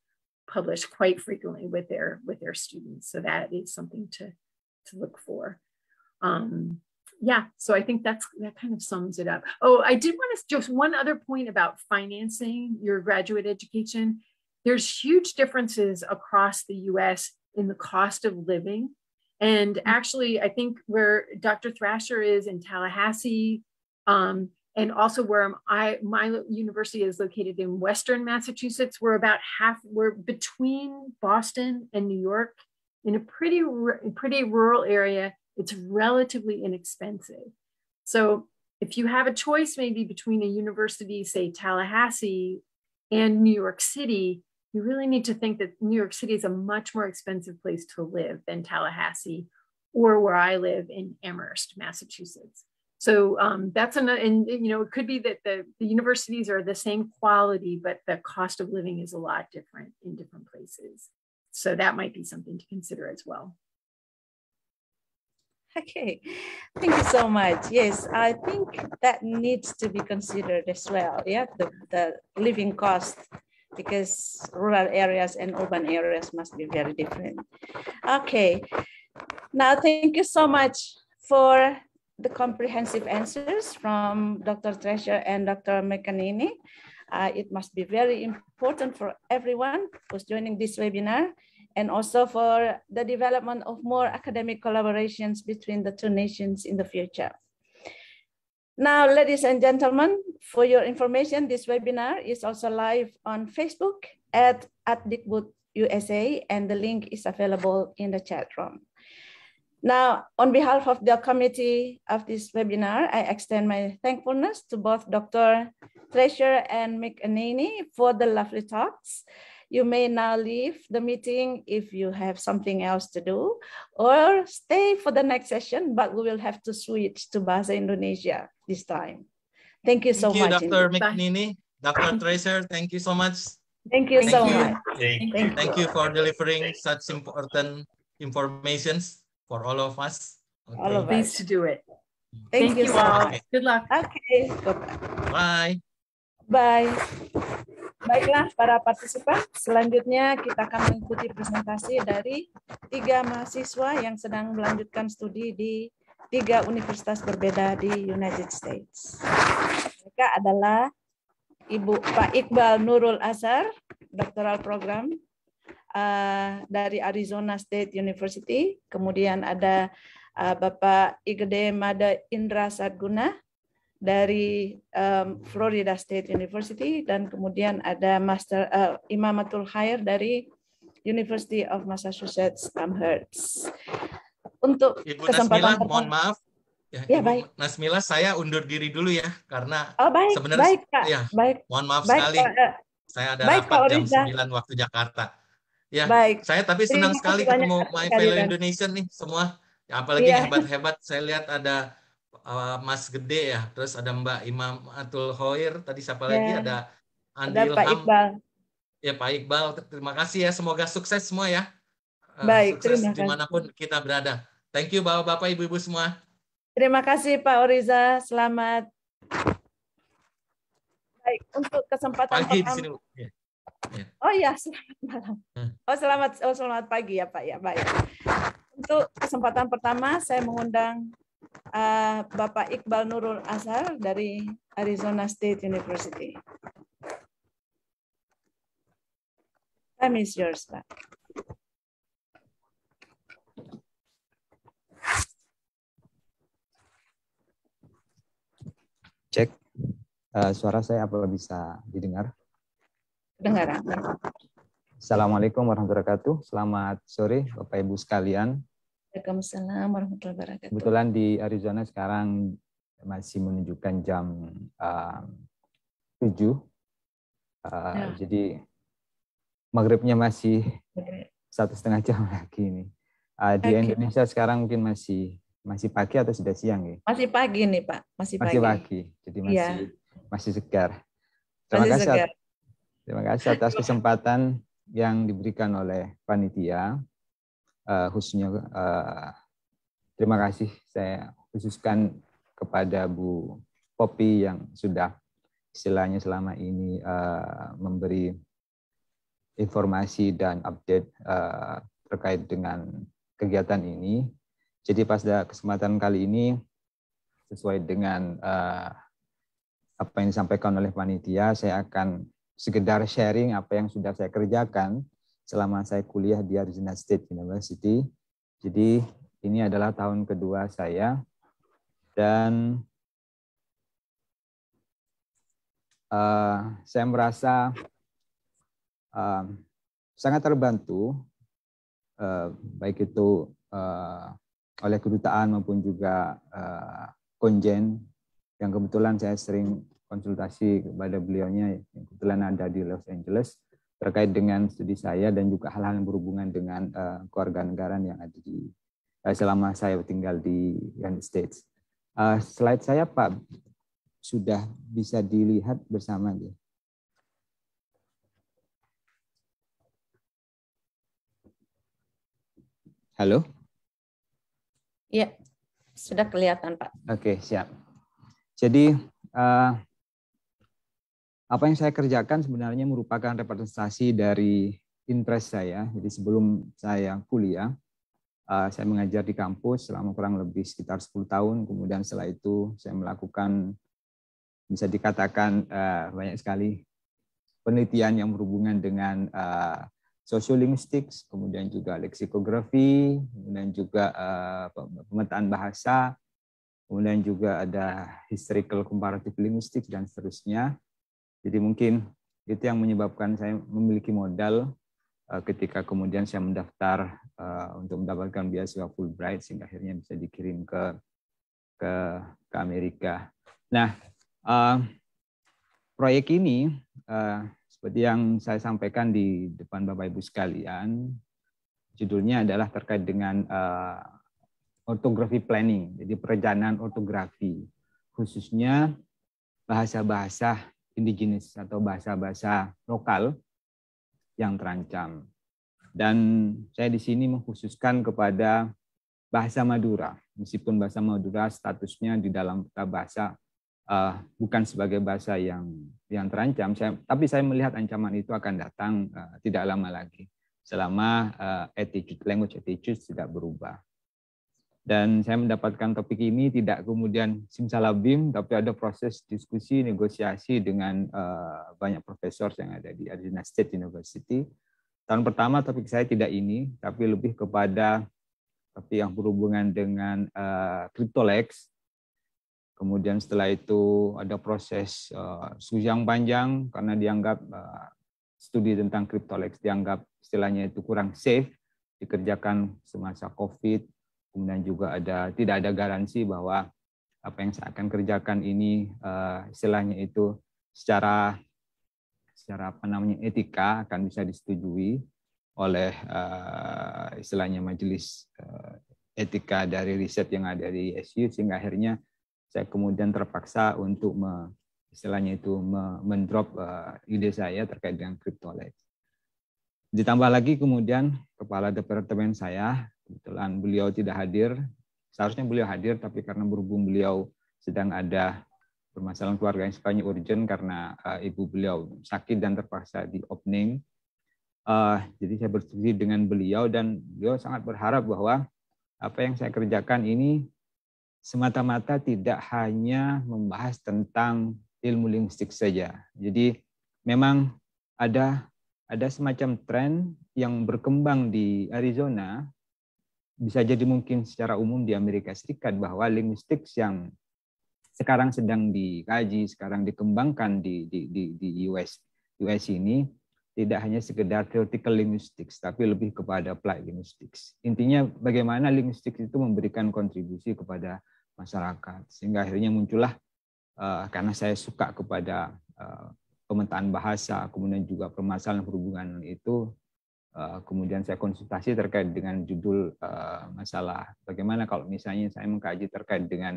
publish quite frequently with their students. So that is something to look for. So I think that kind of sums it up. Oh, I did want to just one other point about financing your graduate education. There's huge differences across the US in the cost of living. And actually, I think where Dr. Thrasher is in Tallahassee, and also where my university is located in Western Massachusetts, we're between Boston and New York in a pretty rural area. It's relatively inexpensive. So if you have a choice maybe between a university, say Tallahassee and New York City, you really need to think that New York City is a much more expensive place to live than Tallahassee or where I live in Amherst, Massachusetts. So that's another, and it could be that the universities are the same quality, but the cost of living is a lot different in different places. So that might be something to consider as well. Okay, thank you so much. Yes, I think that needs to be considered as well. Yeah, the living cost, because rural areas and urban areas must be very different. Okay, now thank you so much for the comprehensive answers from Dr. Treasure and Dr. McEnany. It must be very important for everyone who's joining this webinar, and also for the development of more academic collaborations between the two nations in the future. Now, ladies and gentlemen, for your information, this webinar is also live on Facebook at Digbud USA, and the link is available in the chat room. Now, on behalf of the committee of this webinar, I extend my thankfulness to both Dr. Treasure and McEnany for the lovely talks. You may now leave the meeting if you have something else to do, or stay for the next session, but we will have to switch to Bahasa Indonesia this time. Thank you so much. Thank you, Dr. McEnany. Dr. Treasure, thank you so much. Thank you so much. Thank you for delivering such important informations for all of us. Okay. All of us. Pleased to do it. Thank you so all. much. Good luck. Okay. Bye. Bye. Baiklah para partisipan, selanjutnya kita akan mengikuti presentasi dari 3 mahasiswa yang sedang melanjutkan studi di 3 universitas berbeda di United States. Mereka adalah Pak Iqbal Nurul Azhar, doctoral program dari Arizona State University. Kemudian ada Bapak Igede Mada Indra Sadguna dari Florida State University, dan kemudian ada Master Imamatul Khair dari University of Massachusetts Amherst. Untuk Ibu kesempatan Nasmila, mohon maaf. Ya, Ibu baik. Nasmila, saya undur diri dulu ya, karena baik, sebenarnya baik, Kak. ya, baik. mohon maaf Baik, sekali. Saya ada baik, rapat Kak jam Oriza. 9 waktu Jakarta. Ya, Baik. saya tapi senang sekali ketemu my fellow Indonesian nih semua. Ya, apalagi hebat-hebat. Saya lihat ada Mas Gede ya, terus ada Mbak Imamatul Khair, tadi siapa lagi, ada Andi Pak Ilham. Iqbal. Ya, Pak Iqbal, terima kasih ya, semoga sukses semua ya. Baik, sukses terima kasih. dimanapun kita berada. Thank you Bapak-Bapak, Ibu-Ibu semua. Terima kasih Pak Oriza, selamat. Baik, untuk kesempatan pagi pertama. di sini. Ya. Oh ya, selamat malam. Selamat pagi ya Pak ya, baik. Untuk kesempatan pertama saya mengundang Bapak Iqbal Nurul Azhar dari Arizona State University. Time is yours, Pak. Cek, suara saya apa bisa didengar? Dengar. Assalamualaikum warahmatullahi wabarakatuh. Selamat sore Bapak Ibu sekalian. Waalaikumsalam warahmatullahi wabarakatuh. Kebetulan di Arizona sekarang masih menunjukkan jam 7. Jadi maghribnya masih 1,5 jam lagi ini. Di Indonesia sekarang mungkin masih pagi atau sudah siang ya? Masih pagi nih Pak, masih pagi. Jadi masih segar. Terima kasih atas kesempatan yang diberikan oleh panitia. Khususnya terima kasih saya khususkan kepada Bu Poppy yang sudah istilahnya selama ini memberi informasi dan update terkait dengan kegiatan ini. Jadi pada kesempatan kali ini sesuai dengan apa yang disampaikan oleh panitia, saya akan sekedar sharing apa yang sudah saya kerjakan selama saya kuliah di Arizona State University. Jadi ini adalah tahun kedua saya dan saya merasa sangat terbantu baik itu oleh kedutaan maupun juga Konjen, yang kebetulan saya sering konsultasi kepada beliaunya, yang kebetulan ada di Los Angeles, terkait dengan studi saya dan juga hal-hal yang berhubungan dengan kewarganegaraan yang ada di selama saya tinggal di United States. Slide saya, Pak, sudah bisa dilihat bersama dia. Halo? Ya, sudah kelihatan, Pak. Oke, siap. Jadi, apa yang saya kerjakan sebenarnya merupakan representasi dari interest saya. Jadi sebelum saya kuliah, saya mengajar di kampus selama kurang lebih sekitar 10 tahun. Kemudian setelah itu saya melakukan, bisa dikatakan banyak sekali penelitian yang berhubungan dengan sociolinguistics, kemudian juga leksikografi, kemudian juga pemetaan bahasa, kemudian juga ada historical comparative linguistics dan seterusnya. Jadi mungkin itu yang menyebabkan saya memiliki modal ketika kemudian saya mendaftar untuk mendapatkan beasiswa Fulbright sehingga akhirnya bisa dikirim ke Amerika. Nah, proyek ini seperti yang saya sampaikan di depan Bapak Ibu sekalian, judulnya adalah terkait dengan orthography planning, jadi perencanaan ortografi, khususnya bahasa-bahasa indigenis atau bahasa-bahasa lokal yang terancam. Dan saya di sini mengkhususkan kepada bahasa Madura, meskipun bahasa Madura statusnya di dalam peta bahasa bukan sebagai bahasa yang terancam, tapi saya melihat ancaman itu akan datang tidak lama lagi, selama language attitudes tidak berubah. Dan saya mendapatkan topik ini tidak kemudian simsalabim, tapi ada proses diskusi, negosiasi dengan banyak profesor yang ada di Arizona State University. Tahun pertama topik saya tidak ini, tapi lebih kepada topik yang berhubungan dengan cryptolex. Kemudian setelah itu ada proses studi yang panjang karena dianggap studi tentang cryptolex dianggap istilahnya itu kurang safe, dikerjakan semasa COVID. Kemudian juga tidak ada garansi bahwa apa yang saya akan kerjakan ini istilahnya itu secara etika akan bisa disetujui oleh istilahnya majelis etika dari riset yang ada di SU, sehingga akhirnya saya kemudian terpaksa untuk istilahnya itu mendrop ide saya terkait dengan cryptolex. Ditambah lagi kemudian kepala departemen saya, kebetulan beliau tidak hadir, seharusnya beliau hadir, tapi karena berhubung beliau sedang ada permasalahan keluarga yang sifatnya urgent karena ibu beliau sakit dan terpaksa di opening. Jadi saya berdiskusi dengan beliau dan beliau sangat berharap bahwa apa yang saya kerjakan ini semata-mata tidak hanya membahas tentang ilmu linguistik saja. Jadi memang ada semacam tren yang berkembang di Arizona, bisa jadi mungkin secara umum di Amerika Serikat, bahwa linguistik yang sekarang sedang dikaji, sekarang dikembangkan di US ini tidak hanya sekedar theoretical linguistics, tapi lebih kepada applied linguistics. Intinya bagaimana linguistik itu memberikan kontribusi kepada masyarakat, sehingga akhirnya muncullah karena saya suka kepada pemetaan bahasa, kemudian juga permasalahan berhubungan itu, kemudian saya konsultasi terkait dengan judul masalah bagaimana kalau misalnya saya mengkaji terkait dengan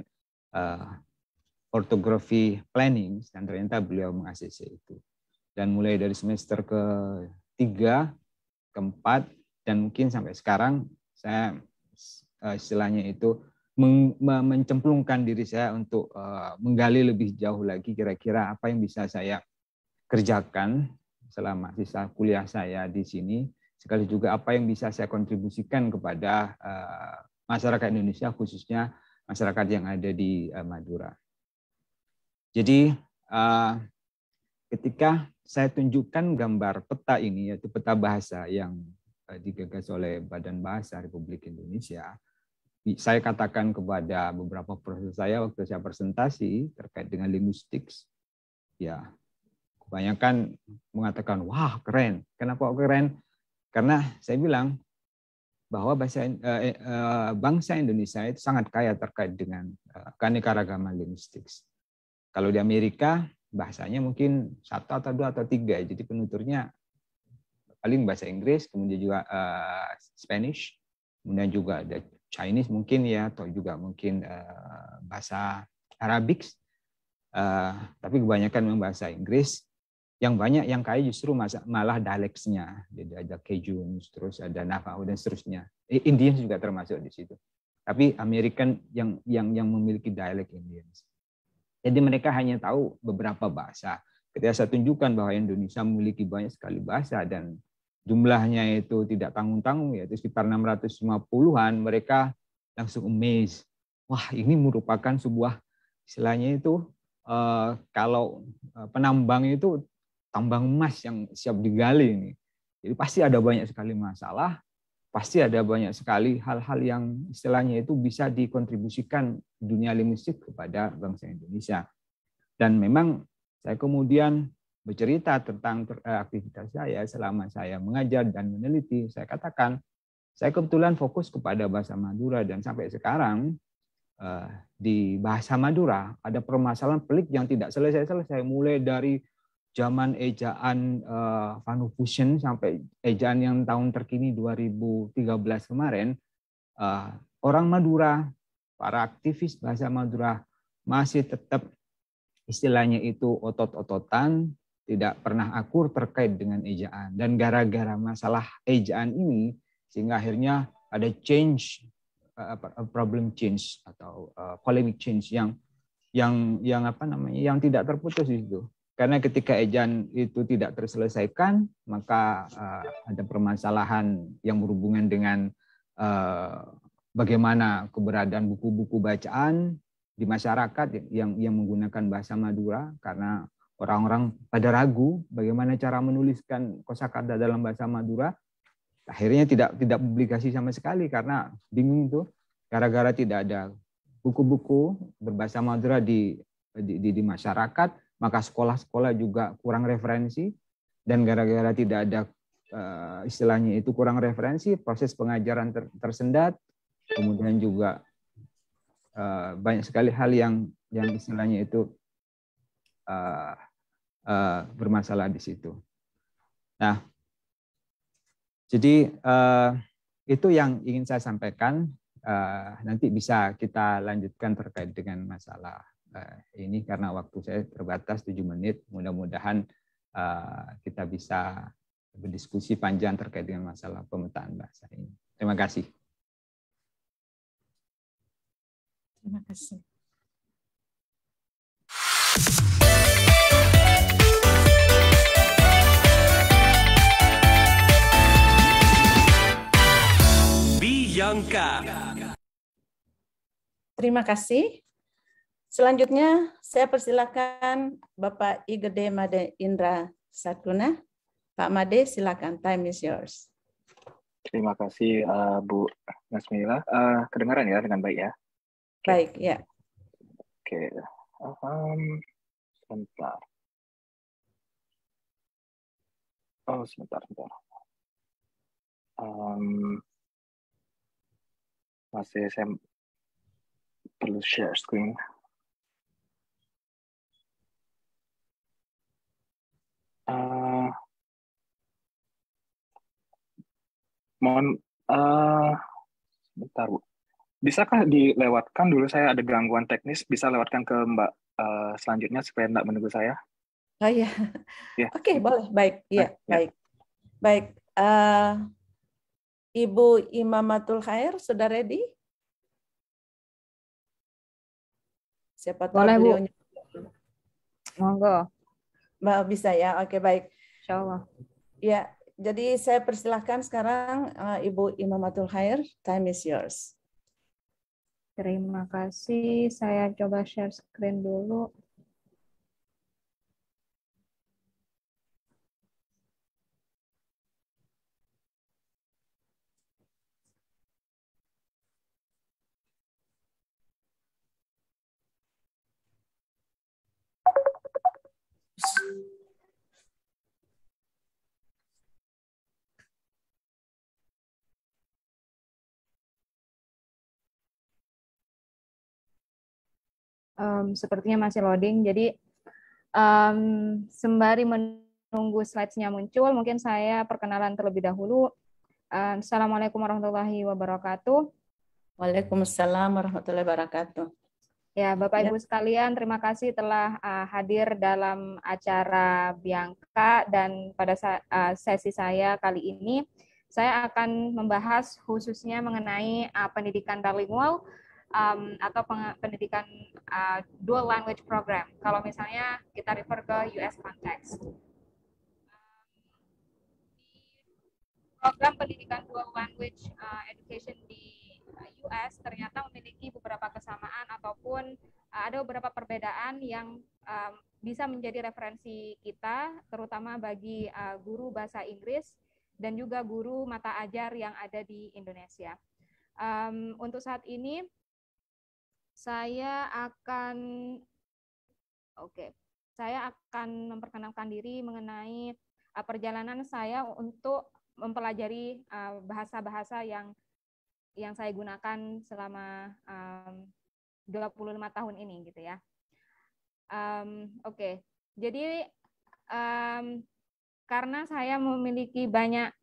orthografi planning, dan ternyata beliau meng-ACC itu. Dan mulai dari semester ke-3, ke-4, dan mungkin sampai sekarang saya istilahnya itu mencemplungkan diri saya untuk menggali lebih jauh lagi kira-kira apa yang bisa saya kerjakan selama sisa kuliah saya di sini, sekali juga apa yang bisa saya kontribusikan kepada masyarakat Indonesia, khususnya masyarakat yang ada di Madura. Jadi ketika saya tunjukkan gambar peta ini, yaitu peta bahasa yang digagas oleh Badan Bahasa Republik Indonesia, saya katakan kepada beberapa profesor saya waktu saya presentasi terkait dengan linguistics, ya kebanyakan mengatakan, wah keren. Kenapa keren? Karena saya bilang, bahwa bangsa Indonesia itu sangat kaya terkait dengan keanekaragaman linguistik. Kalau di Amerika bahasanya mungkin 1 atau 2 atau 3, jadi penuturnya paling bahasa Inggris, kemudian juga Spanish, kemudian juga ada Chinese mungkin ya, atau juga mungkin bahasa Arabic, tapi kebanyakan memang bahasa Inggris. Yang banyak yang kaya justru malah dialeknya, jadi ada Cajun, terus ada Navajo dan seterusnya. Indian juga termasuk di situ. Tapi American yang memiliki dialek Indians. Jadi mereka hanya tahu beberapa bahasa. Ketika saya tunjukkan bahwa Indonesia memiliki banyak sekali bahasa dan jumlahnya itu tidak tanggung-tanggung, yaitu sekitar 650-an, mereka langsung amazed. Wah, ini merupakan sebuah, istilahnya itu, kalau penambang itu tambang emas yang siap digali ini. Jadi pasti ada banyak sekali masalah, pasti ada banyak sekali hal-hal yang istilahnya itu bisa dikontribusikan dunia linguistik kepada bangsa Indonesia. Dan memang saya kemudian bercerita tentang aktivitas saya selama saya mengajar dan meneliti. Saya katakan, saya kebetulan fokus kepada bahasa Madura dan sampai sekarang di bahasa Madura ada permasalahan pelik yang tidak selesai-selesai, mulai dari zaman ejaan Vanufusion sampai ejaan yang tahun terkini 2013 kemarin, orang Madura, para aktivis bahasa Madura masih tetap istilahnya itu otot-ototan, tidak pernah akur terkait dengan ejaan. Dan gara-gara masalah ejaan ini, sehingga akhirnya ada problem change atau polemic change yang tidak terputus di situ. Karena ketika ejaan itu tidak terselesaikan, maka ada permasalahan yang berhubungan dengan bagaimana keberadaan buku-buku bacaan di masyarakat yang menggunakan bahasa Madura, karena orang-orang pada ragu bagaimana cara menuliskan kosakata dalam bahasa Madura. Akhirnya tidak publikasi sama sekali karena bingung tuh, gara-gara tidak ada buku-buku berbahasa Madura di masyarakat. Maka sekolah-sekolah juga kurang referensi, dan gara-gara tidak ada istilahnya itu kurang referensi, proses pengajaran tersendat, kemudian juga banyak sekali hal yang istilahnya itu bermasalah di situ. Nah, jadi itu yang ingin saya sampaikan. Nanti bisa kita lanjutkan terkait dengan masalah ini karena waktu saya terbatas 7 menit. Mudah-mudahan kita bisa berdiskusi panjang terkait dengan masalah pemetaan bahasa ini. Terima kasih. Terima kasih. Bianca. Terima kasih. Selanjutnya, saya persilakan Bapak I Gede Made Indra Satguna. Pak Made, silakan. Time is yours. Terima kasih, Bu Nasmila. Kedengaran ya dengan baik ya? Baik, ya. Oke. Sebentar. Oh, sebentar. Masih saya perlu share screen. Mohon sebentar, Bu. Bisakah dilewatkan dulu, saya ada gangguan teknis, bisa lewatkan ke Mbak selanjutnya supaya tidak menunggu saya? Oh iya. Ya. Oke, boleh. Baik. Iya, Ya. baik. Ibu Imamatul Khair, sudah ready? Siapa tahu Boleh, Bu. beliaunya. Monggo. Mbak bisa ya? Oke, baik. Insya Allah. Ya, jadi saya persilahkan sekarang Ibu Imamatul Khair, time is yours. Terima kasih. Saya coba share screen dulu. Sepertinya masih loading. Jadi sembari menunggu slides-nya muncul, mungkin saya perkenalan terlebih dahulu. Assalamualaikum warahmatullahi wabarakatuh. Waalaikumsalam warahmatullahi wabarakatuh. Ya, Bapak Ibu sekalian, terima kasih telah hadir dalam acara Bianca, dan pada sesi saya kali ini saya akan membahas khususnya mengenai pendidikan bilingual atau pendidikan dual language program. Kalau misalnya kita refer ke US context. Program pendidikan dual language education di US ternyata memiliki beberapa kesamaan ataupun ada beberapa perbedaan yang bisa menjadi referensi kita, terutama bagi guru bahasa Inggris dan juga guru mata ajar yang ada di Indonesia. Untuk saat ini saya akan memperkenalkan diri mengenai perjalanan saya untuk mempelajari bahasa-bahasa yang saya gunakan selama 25 tahun ini gitu ya. Jadi karena saya memiliki banyak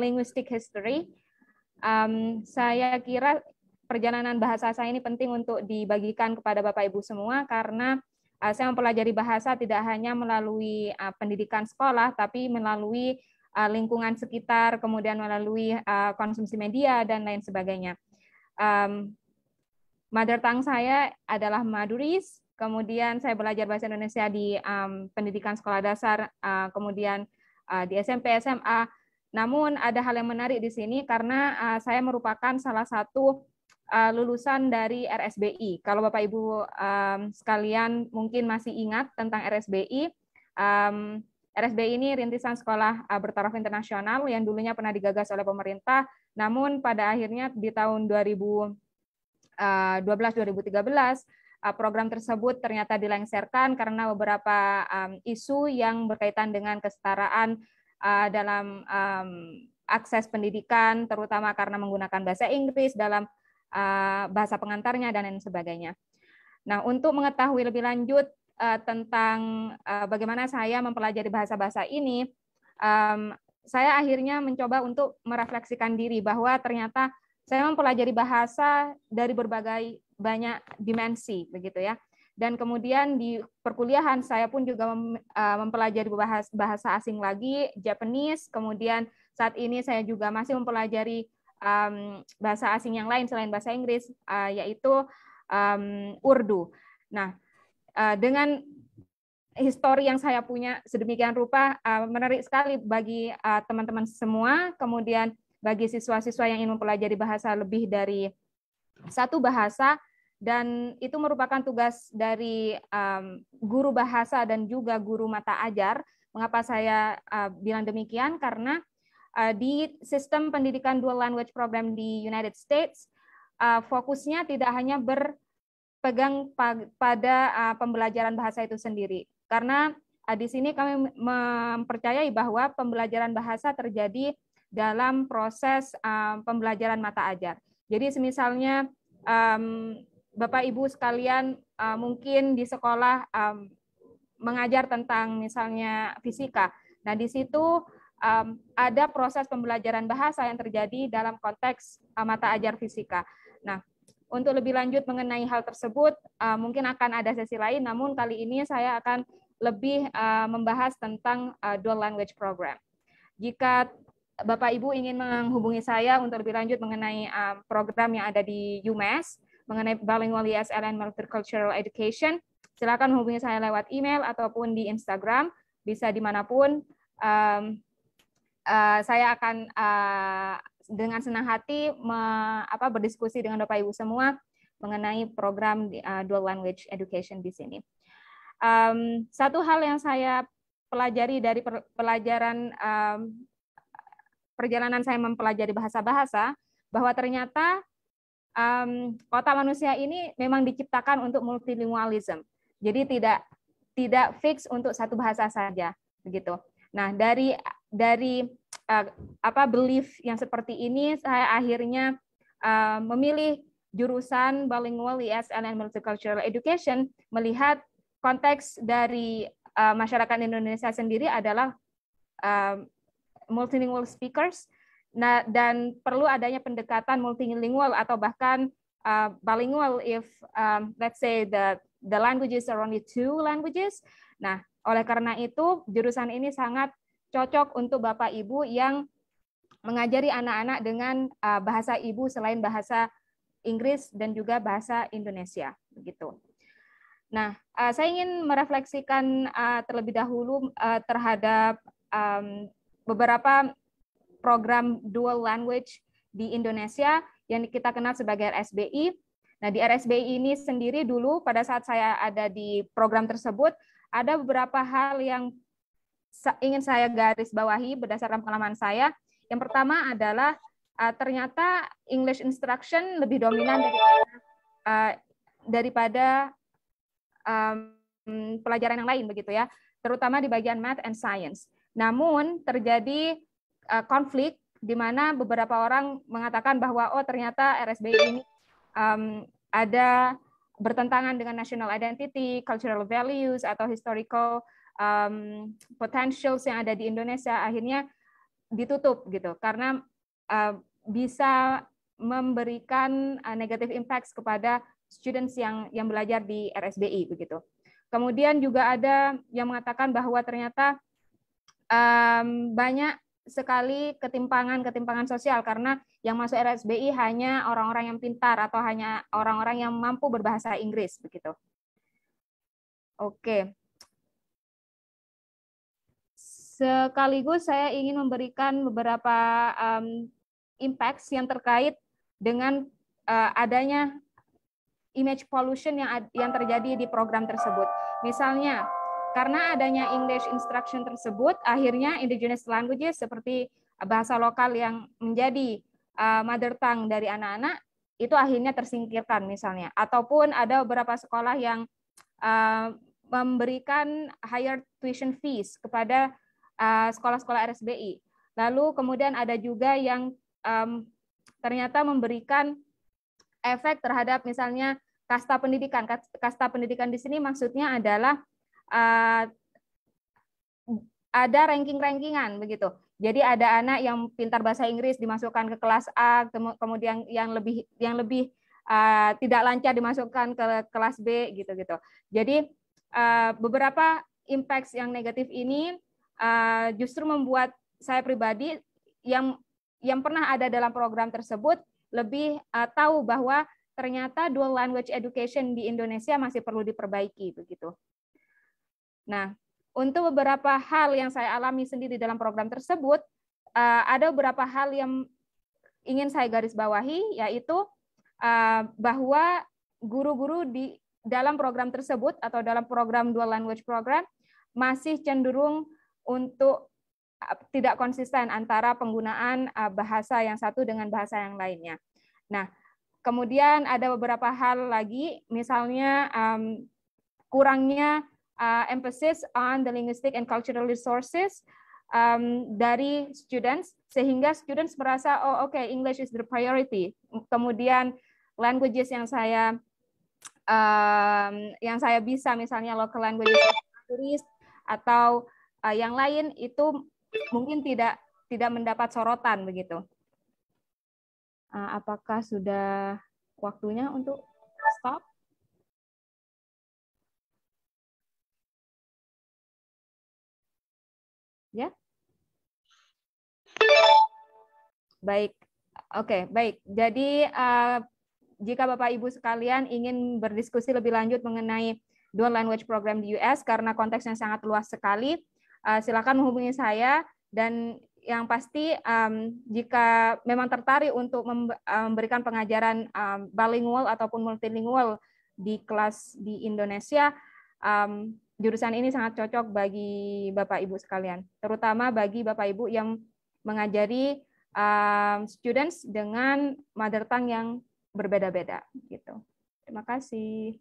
linguistic history, saya kira perjalanan bahasa saya ini penting untuk dibagikan kepada Bapak Ibu semua, karena saya mempelajari bahasa tidak hanya melalui pendidikan sekolah, tapi melalui lingkungan sekitar, kemudian melalui konsumsi media dan lain sebagainya. Mother tongue saya adalah Maduris, kemudian saya belajar bahasa Indonesia di pendidikan sekolah dasar, kemudian di SMP, SMA. Namun ada hal yang menarik di sini karena saya merupakan salah satu lulusan dari RSBI. Kalau Bapak Ibu sekalian mungkin masih ingat tentang RSBI, RSBI ini rintisan sekolah bertaraf internasional yang dulunya pernah digagas oleh pemerintah, namun pada akhirnya di tahun 2012-2013 program tersebut ternyata dilengsarkan karena beberapa isu yang berkaitan dengan kesetaraan dalam akses pendidikan, terutama karena menggunakan bahasa Inggris dalam bahasa pengantarnya dan lain sebagainya. Nah, untuk mengetahui lebih lanjut tentang bagaimana saya mempelajari bahasa-bahasa ini, saya akhirnya mencoba untuk merefleksikan diri bahwa ternyata saya mempelajari bahasa dari berbagai banyak dimensi, begitu ya. Dan kemudian di perkuliahan saya pun juga mempelajari bahasa asing lagi, Japanese. Kemudian saat ini saya juga masih mempelajari bahasa asing yang lain selain bahasa Inggris, yaitu Urdu. Nah, dengan histori yang saya punya sedemikian rupa, menarik sekali bagi teman-teman semua, kemudian bagi siswa-siswa yang ingin mempelajari bahasa lebih dari satu bahasa, dan itu merupakan tugas dari guru bahasa dan juga guru mata ajar. Mengapa saya bilang demikian? Karena di sistem pendidikan dual language program di United States, fokusnya tidak hanya berpegang pada pembelajaran bahasa itu sendiri. Karena di sini kami mempercayai bahwa pembelajaran bahasa terjadi dalam proses pembelajaran mata ajar. Jadi misalnya Bapak Ibu sekalian mungkin di sekolah mengajar tentang misalnya fisika. Nah, di situ ada proses pembelajaran bahasa yang terjadi dalam konteks mata ajar fisika. Nah, untuk lebih lanjut mengenai hal tersebut, mungkin akan ada sesi lain, namun kali ini saya akan lebih membahas tentang dual language program. Jika Bapak Ibu ingin menghubungi saya untuk lebih lanjut mengenai program yang ada di UMass, mengenai bilingual ESL and multicultural education, silakan hubungi saya lewat email ataupun di Instagram, bisa dimanapun. Saya akan dengan senang hati berdiskusi dengan Bapak Ibu semua mengenai program dual language education di sini. Satu hal yang saya pelajari dari perjalanan saya mempelajari bahasa-bahasa, bahwa ternyata otak manusia ini memang diciptakan untuk multilingualism. Jadi tidak fix untuk satu bahasa saja, begitu. Nah, dari belief yang seperti ini, saya akhirnya memilih jurusan Bilingual ESL and Multicultural Education melihat konteks dari masyarakat Indonesia sendiri adalah multilingual speakers, dan perlu adanya pendekatan multilingual atau bahkan bilingual if let's say the languages are only 2 languages. Nah, oleh karena itu jurusan ini sangat cocok untuk Bapak Ibu yang mengajari anak-anak dengan bahasa ibu selain bahasa Inggris dan juga bahasa Indonesia, begitu. Nah, saya ingin merefleksikan terlebih dahulu terhadap beberapa program dual language di Indonesia yang kita kenal sebagai RSBI. Nah, di RSBI ini sendiri dulu pada saat saya ada di program tersebut, ada beberapa hal yang ingin saya garis bawahi berdasarkan pengalaman saya. Yang pertama adalah ternyata English instruction lebih dominan daripada pelajaran yang lain, begitu ya, terutama di bagian math and science. Namun terjadi konflik di mana beberapa orang mengatakan bahwa ternyata RSBI ini ada bertentangan dengan national identity, cultural values atau historical potentials yang ada di Indonesia, akhirnya ditutup gitu karena bisa memberikan negative impacts kepada students yang belajar di RSBI begitu. Kemudian juga ada yang mengatakan bahwa ternyata banyak sekali ketimpangan sosial karena yang masuk RSBI hanya orang-orang yang pintar atau hanya orang-orang yang mampu berbahasa Inggris begitu. Oke. Sekaligus saya ingin memberikan beberapa impacts yang terkait dengan adanya image pollution yang terjadi di program tersebut. Misalnya, karena adanya English instruction tersebut, akhirnya indigenous languages seperti bahasa lokal yang menjadi mother tongue dari anak-anak, itu akhirnya tersingkirkan misalnya. Ataupun ada beberapa sekolah yang memberikan higher tuition fees kepada sekolah-sekolah RSBI. Lalu kemudian ada juga yang ternyata memberikan efek terhadap misalnya kasta pendidikan. Kasta pendidikan di sini maksudnya adalah ada ranking-rankingan begitu. Jadi ada anak yang pintar bahasa Inggris dimasukkan ke kelas A, kemudian yang lebih tidak lancar dimasukkan ke kelas B gitu-gitu. Jadi beberapa impacts yang negatif ini justru membuat saya pribadi yang pernah ada dalam program tersebut lebih tahu bahwa ternyata dual language education di Indonesia masih perlu diperbaiki begitu. Nah, untuk beberapa hal yang saya alami sendiri dalam program tersebut, ada beberapa hal yang ingin saya garis bawahi, yaitu bahwa guru-guru di dalam program tersebut atau dalam program dual language program masih cenderung untuk tidak konsisten antara penggunaan bahasa yang satu dengan bahasa yang lainnya. Nah, kemudian ada beberapa hal lagi, misalnya kurangnya emphasis on the linguistic and cultural resources dari students, sehingga students merasa English is the priority. Kemudian languages yang saya bisa, misalnya local languages atau yang lain itu mungkin tidak mendapat sorotan begitu. Apakah sudah waktunya untuk stop? Ya. Baik. Oke, baik. Jadi jika Bapak Ibu sekalian ingin berdiskusi lebih lanjut mengenai dual language program di US karena konteksnya sangat luas sekali, silakan menghubungi saya, dan yang pasti jika memang tertarik untuk memberikan pengajaran bilingual ataupun multilingual di kelas di Indonesia, jurusan ini sangat cocok bagi Bapak Ibu sekalian, terutama bagi Bapak Ibu yang mengajari students dengan mother tongue yang berbeda-beda gitu. Terima kasih.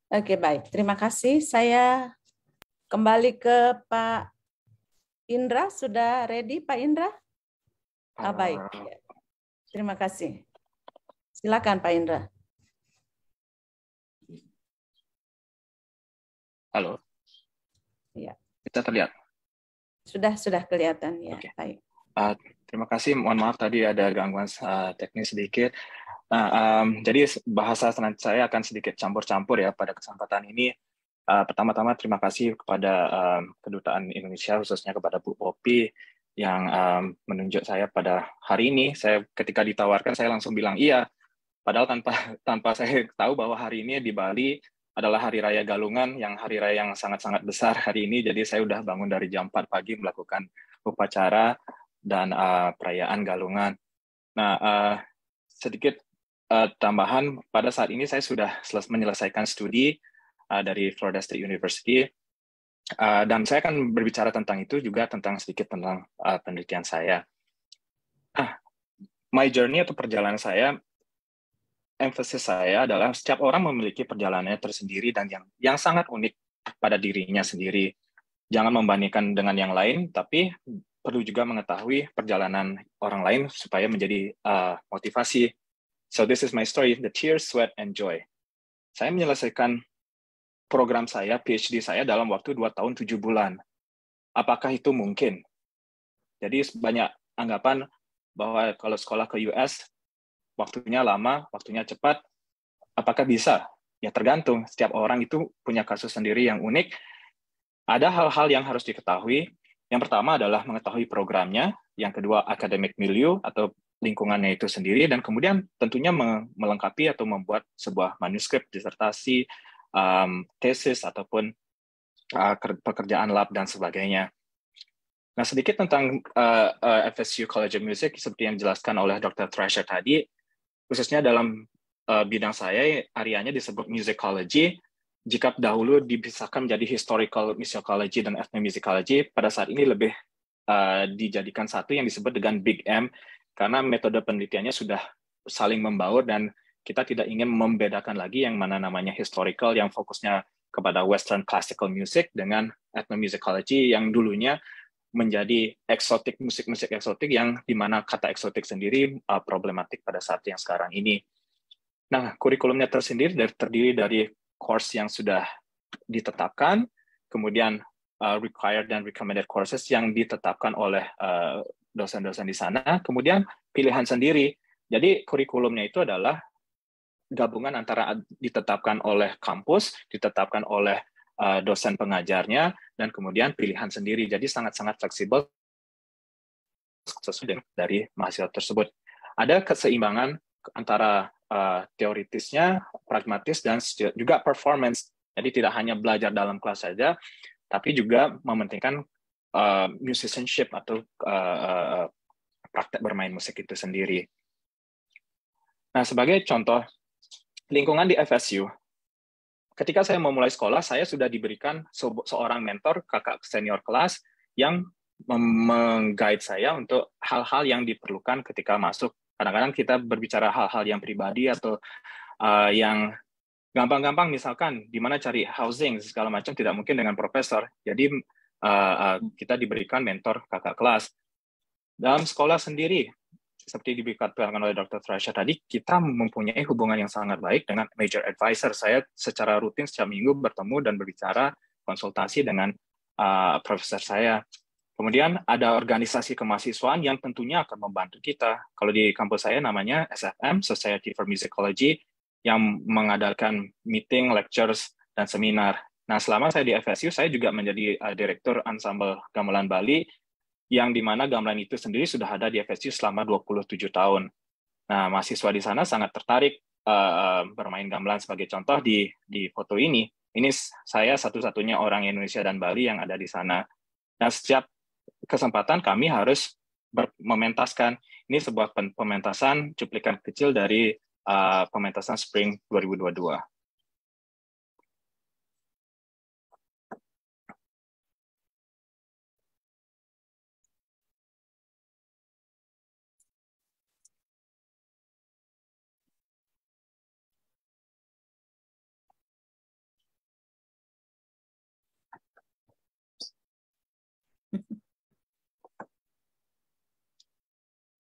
Oke, baik. Terima kasih. Saya kembali ke Pak Indra. Sudah ready, Pak Indra? Baik. Ya. Terima kasih. Silakan, Pak Indra. Halo. Ya. Kita terlihat? Sudah kelihatan. Ya, Oke. baik. Terima kasih. Mohon maaf tadi ada gangguan teknis sedikit. Nah, jadi bahasa saya akan sedikit campur-campur ya pada kesempatan ini. Pertama-tama terima kasih kepada Kedutaan Indonesia, khususnya kepada Bu Popi yang menunjuk saya pada hari ini. Saya ketika ditawarkan saya langsung bilang iya. Padahal tanpa saya tahu bahwa hari ini di Bali adalah Hari Raya Galungan, yang hari raya yang sangat-sangat besar hari ini. Jadi saya udah bangun dari jam 4 pagi melakukan upacara dan perayaan Galungan. Nah, sedikit tambahan, pada saat ini saya sudah menyelesaikan studi dari Florida State University, dan saya akan berbicara tentang itu juga, sedikit tentang penelitian saya. My journey atau perjalanan saya, emphasis saya adalah setiap orang memiliki perjalanannya tersendiri dan yang sangat unik pada dirinya sendiri. Jangan membandingkan dengan yang lain, tapi perlu juga mengetahui perjalanan orang lain supaya menjadi motivasi. So this is my story, the tears, sweat, and joy. Saya menyelesaikan program saya, PhD saya dalam waktu 2 tahun 7 bulan. Apakah itu mungkin? Jadi banyak anggapan bahwa kalau sekolah ke US, waktunya lama, waktunya cepat. Apakah bisa? Ya tergantung, setiap orang itu punya kasus sendiri yang unik. Ada hal-hal yang harus diketahui. Yang pertama adalah mengetahui programnya, yang kedua academic milieu atau lingkungannya itu sendiri, dan kemudian tentunya melengkapi atau membuat sebuah manuskrip, disertasi, tesis, ataupun pekerjaan lab, dan sebagainya. Nah, sedikit tentang FSU College of Music, seperti yang dijelaskan oleh Dr. Thrasher tadi, khususnya dalam bidang saya, areanya disebut musicology. Jika dahulu dipisahkan menjadi historical musicology dan ethnomusicology, pada saat ini lebih dijadikan satu yang disebut dengan Big M, karena metode penelitiannya sudah saling membaur dan kita tidak ingin membedakan lagi yang mana namanya historical yang fokusnya kepada Western classical music dengan ethnomusicology yang dulunya menjadi eksotik, musik-musik eksotik yang dimana kata eksotik sendiri problematik pada saat yang sekarang ini. Nah, kurikulumnya terdiri dari course yang sudah ditetapkan, kemudian required dan recommended courses yang ditetapkan oleh dosen-dosen di sana, kemudian pilihan sendiri. Jadi kurikulumnya itu adalah gabungan antara ditetapkan oleh kampus, ditetapkan oleh dosen pengajarnya, dan kemudian pilihan sendiri. Jadi sangat-sangat fleksibel sesuai dari mahasiswa tersebut. Ada keseimbangan antara teoritisnya, pragmatis, dan juga performance. Jadi tidak hanya belajar dalam kelas saja, tapi juga mementingkan musicianship atau praktek bermain musik itu sendiri. Nah, sebagai contoh, lingkungan di FSU, ketika saya memulai sekolah, saya sudah diberikan seorang mentor, kakak senior kelas, yang meng-guide saya untuk hal-hal yang diperlukan ketika masuk. Kadang-kadang kita berbicara hal-hal yang pribadi atau yang gampang-gampang, misalkan di mana cari housing, segala macam, tidak mungkin dengan profesor. Jadi kita diberikan mentor kakak kelas. Dalam sekolah sendiri, seperti dikatakan oleh Dr. Thrasher tadi, kita mempunyai hubungan yang sangat baik dengan major advisor. Saya secara rutin setiap minggu bertemu dan berbicara, konsultasi dengan profesor saya. Kemudian ada organisasi kemahasiswaan yang tentunya akan membantu kita. Kalau di kampus saya namanya SFM, Society for Musicology, yang mengadakan meeting, lectures, dan seminar. Nah, selama saya di FSU, saya juga menjadi direktur Ensemble Gamelan Bali, yang dimana gamelan itu sendiri sudah ada di FSU selama 27 tahun. Nah, mahasiswa di sana sangat tertarik bermain gamelan. Sebagai contoh di foto ini saya satu-satunya orang Indonesia dan Bali yang ada di sana. Nah, setiap kesempatan kami harus mementaskan. Ini sebuah pementasan cuplikan kecil dari pementasan Spring 2022.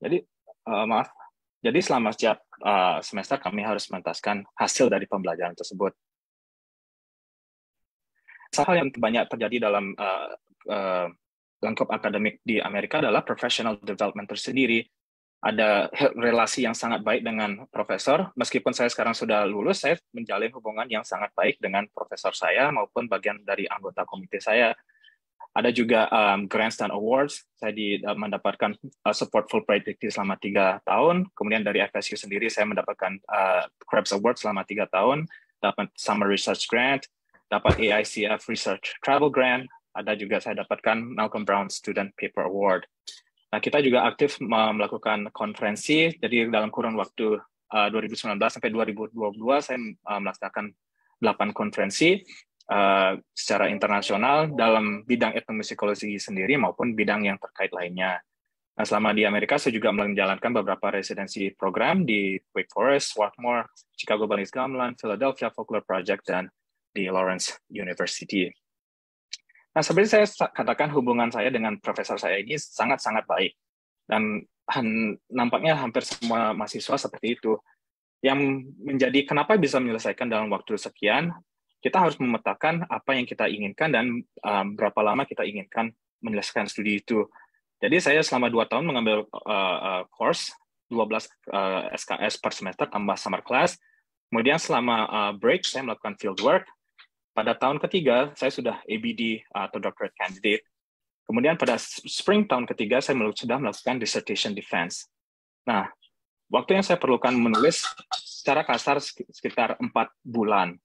Jadi maaf. Jadi selama setiap semester kami harus menuntaskan hasil dari pembelajaran tersebut. Hal yang banyak terjadi dalam lingkup akademik di Amerika adalah professional development tersendiri. Ada relasi yang sangat baik dengan profesor. Meskipun saya sekarang sudah lulus, saya menjalin hubungan yang sangat baik dengan profesor saya maupun bagian dari anggota komite saya. Ada juga grants dan awards. Saya mendapatkan support Fulbright selama 3 tahun. Kemudian dari FSU sendiri saya mendapatkan Krebs Award selama 3 tahun. Dapat Summer Research Grant, dapat AICF Research Travel Grant. Ada juga saya dapatkan Malcolm Brown Student Paper Award. Nah, kita juga aktif melakukan konferensi. Jadi dalam kurun waktu 2019 sampai 2022 saya melaksanakan 8 konferensi secara internasional dalam bidang etnomusikologi sendiri maupun bidang yang terkait lainnya. Nah, selama di Amerika saya juga menjalankan beberapa residensi program di Wake Forest, Swarthmore, Chicago Balinese Gamelan, Philadelphia Folklore Project, dan di Lawrence University. Nah, seperti saya katakan, hubungan saya dengan profesor saya ini sangat-sangat baik. Dan nampaknya hampir semua mahasiswa seperti itu. Yang menjadi kenapa bisa menyelesaikan dalam waktu sekian, kita harus memetakan apa yang kita inginkan dan berapa lama kita inginkan menyelesaikan studi itu. Jadi saya selama 2 tahun mengambil course, 12 SKS per semester tambah summer class. Kemudian selama break, saya melakukan field work. Pada tahun ketiga, saya sudah ABD atau doctorate candidate. Kemudian pada spring tahun ketiga, saya sudah melakukan dissertation defense. Nah, waktu yang saya perlukan menulis secara kasar sekitar 4 bulan.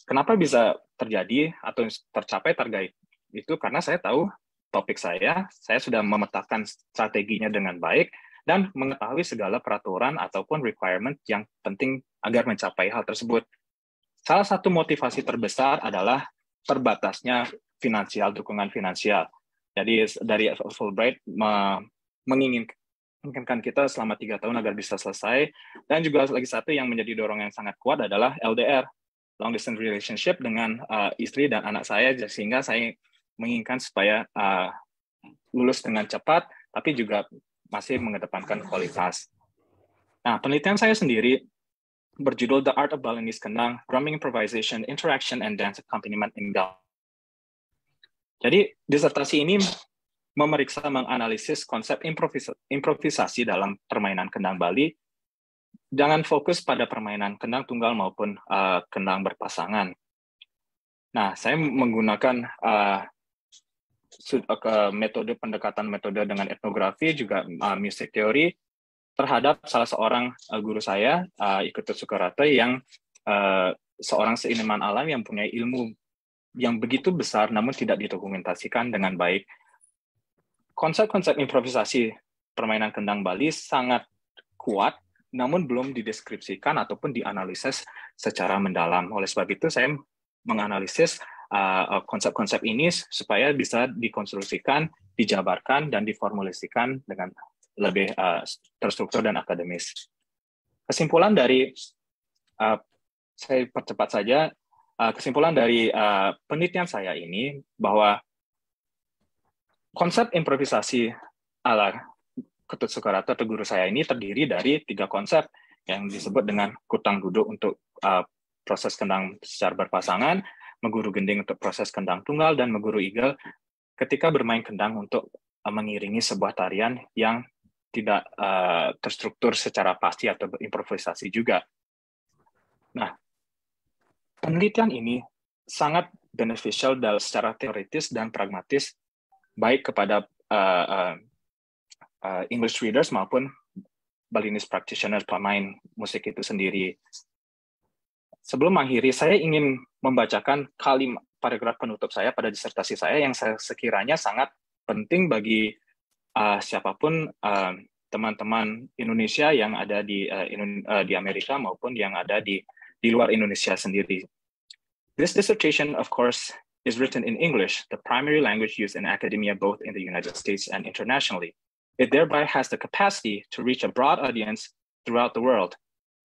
Kenapa bisa terjadi atau tercapai target itu? Karena saya tahu topik saya sudah memetakan strateginya dengan baik, dan mengetahui segala peraturan ataupun requirement yang penting agar mencapai hal tersebut. Salah satu motivasi terbesar adalah terbatasnya dukungan finansial. Jadi dari Fulbright menginginkan kita selama 3 tahun agar bisa selesai. Dan juga lagi satu yang menjadi dorongan yang sangat kuat adalah LDR, long distance relationship dengan istri dan anak saya, sehingga saya menginginkan supaya lulus dengan cepat, tapi juga masih mengedepankan kualitas. Nah, penelitian saya sendiri berjudul The Art of Balinese Kendang, Drumming Improvisation, Interaction, and Dance Accompaniment in Gamelan. Jadi, disertasi ini menganalisis konsep improvisasi dalam permainan kendang Bali, jangan fokus pada permainan kendang tunggal maupun kendang berpasangan. Nah, saya menggunakan metode dengan etnografi, juga music theory, terhadap salah seorang guru saya, Ikutu Sukarata, yang seorang seniman alam yang punya ilmu yang begitu besar namun tidak didokumentasikan dengan baik. Konsep-konsep improvisasi permainan kendang Bali sangat kuat, namun belum dideskripsikan ataupun dianalisis secara mendalam. Oleh sebab itu, saya menganalisis konsep-konsep ini supaya bisa dikonstruksikan, dijabarkan, dan diformulasikan dengan lebih terstruktur dan akademis. Kesimpulan dari, saya percepat saja, kesimpulan dari penelitian saya ini bahwa konsep improvisasi ala Ketut Sukarata atau guru saya ini terdiri dari 3 konsep yang disebut dengan kutang duduk untuk proses kendang secara berpasangan, meguru gending untuk proses kendang tunggal, dan meguru igel ketika bermain kendang untuk mengiringi sebuah tarian yang tidak terstruktur secara pasti atau improvisasi juga. Nah, penelitian ini sangat beneficial secara teoritis dan pragmatis, baik kepada English readers maupun Balinese practitioners, pemain musik itu sendiri. Sebelum mengakhiri, saya ingin membacakan paragraf penutup saya pada disertasi saya yang sekiranya sangat penting bagi siapapun teman-teman Indonesia yang ada di Amerika maupun yang ada di luar Indonesia sendiri. This dissertation, of course, is written in English, the primary language used in academia both in the United States and internationally. It thereby has the capacity to reach a broad audience throughout the world.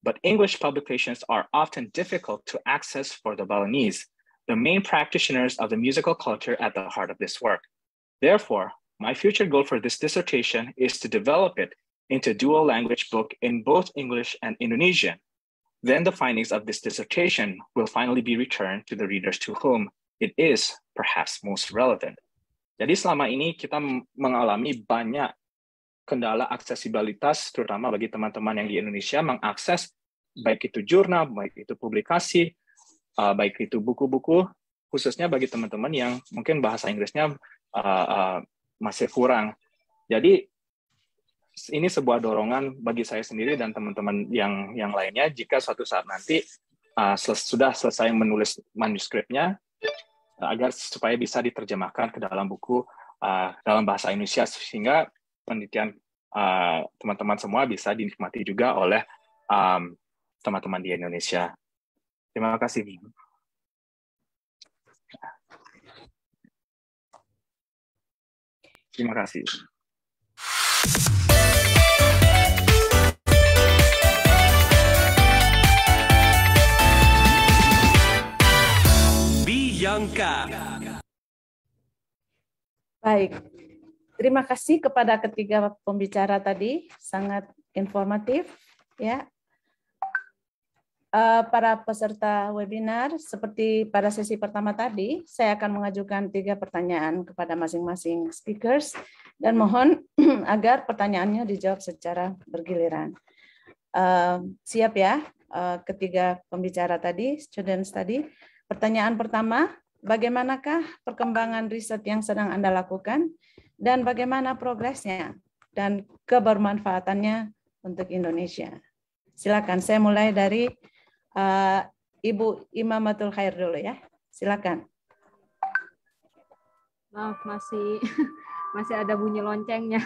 But English publications are often difficult to access for the Balinese, the main practitioners of the musical culture at the heart of this work. Therefore, my future goal for this dissertation is to develop it into dual language book in both English and Indonesian. Then the findings of this dissertation will finally be returned to the readers to whom it is perhaps most relevant. Jadi selama ini kita mengalami banyak kendala aksesibilitas, terutama bagi teman-teman yang di Indonesia mengakses baik itu jurnal, baik itu publikasi, baik itu buku-buku, khususnya bagi teman-teman yang mungkin bahasa Inggrisnya masih kurang. Jadi ini sebuah dorongan bagi saya sendiri dan teman-teman yang lainnya jika suatu saat nanti sudah selesai menulis manuskripnya agar supaya bisa diterjemahkan ke dalam buku dalam bahasa Indonesia sehingga penelitian teman-teman semua bisa dinikmati juga oleh teman-teman di Indonesia. Terima kasih. Terima kasih. Bianca. Baik, terima kasih kepada ketiga pembicara tadi, sangat informatif ya. Para peserta webinar, seperti pada sesi pertama tadi, saya akan mengajukan 3 pertanyaan kepada masing-masing speakers dan mohon agar pertanyaannya dijawab secara bergiliran. Siap ya, ketiga pembicara tadi, students tadi. Pertanyaan pertama, bagaimanakah perkembangan riset yang sedang Anda lakukan dan bagaimana progresnya dan kebermanfaatannya untuk Indonesia? Silakan, saya mulai dari Ibu Imamatul Khair dulu ya. Silakan. Maaf, masih ada bunyi loncengnya.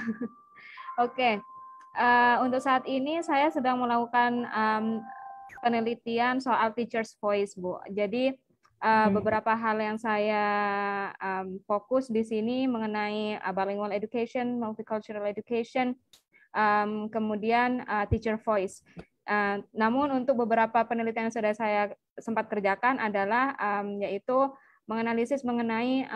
Oke. Untuk saat ini saya sedang melakukan penelitian soal teacher's voice, Bu. Jadi beberapa hal yang saya fokus di sini mengenai bilingual education, multicultural education, kemudian teacher voice. Namun untuk beberapa penelitian yang sudah saya sempat kerjakan adalah yaitu menganalisis mengenai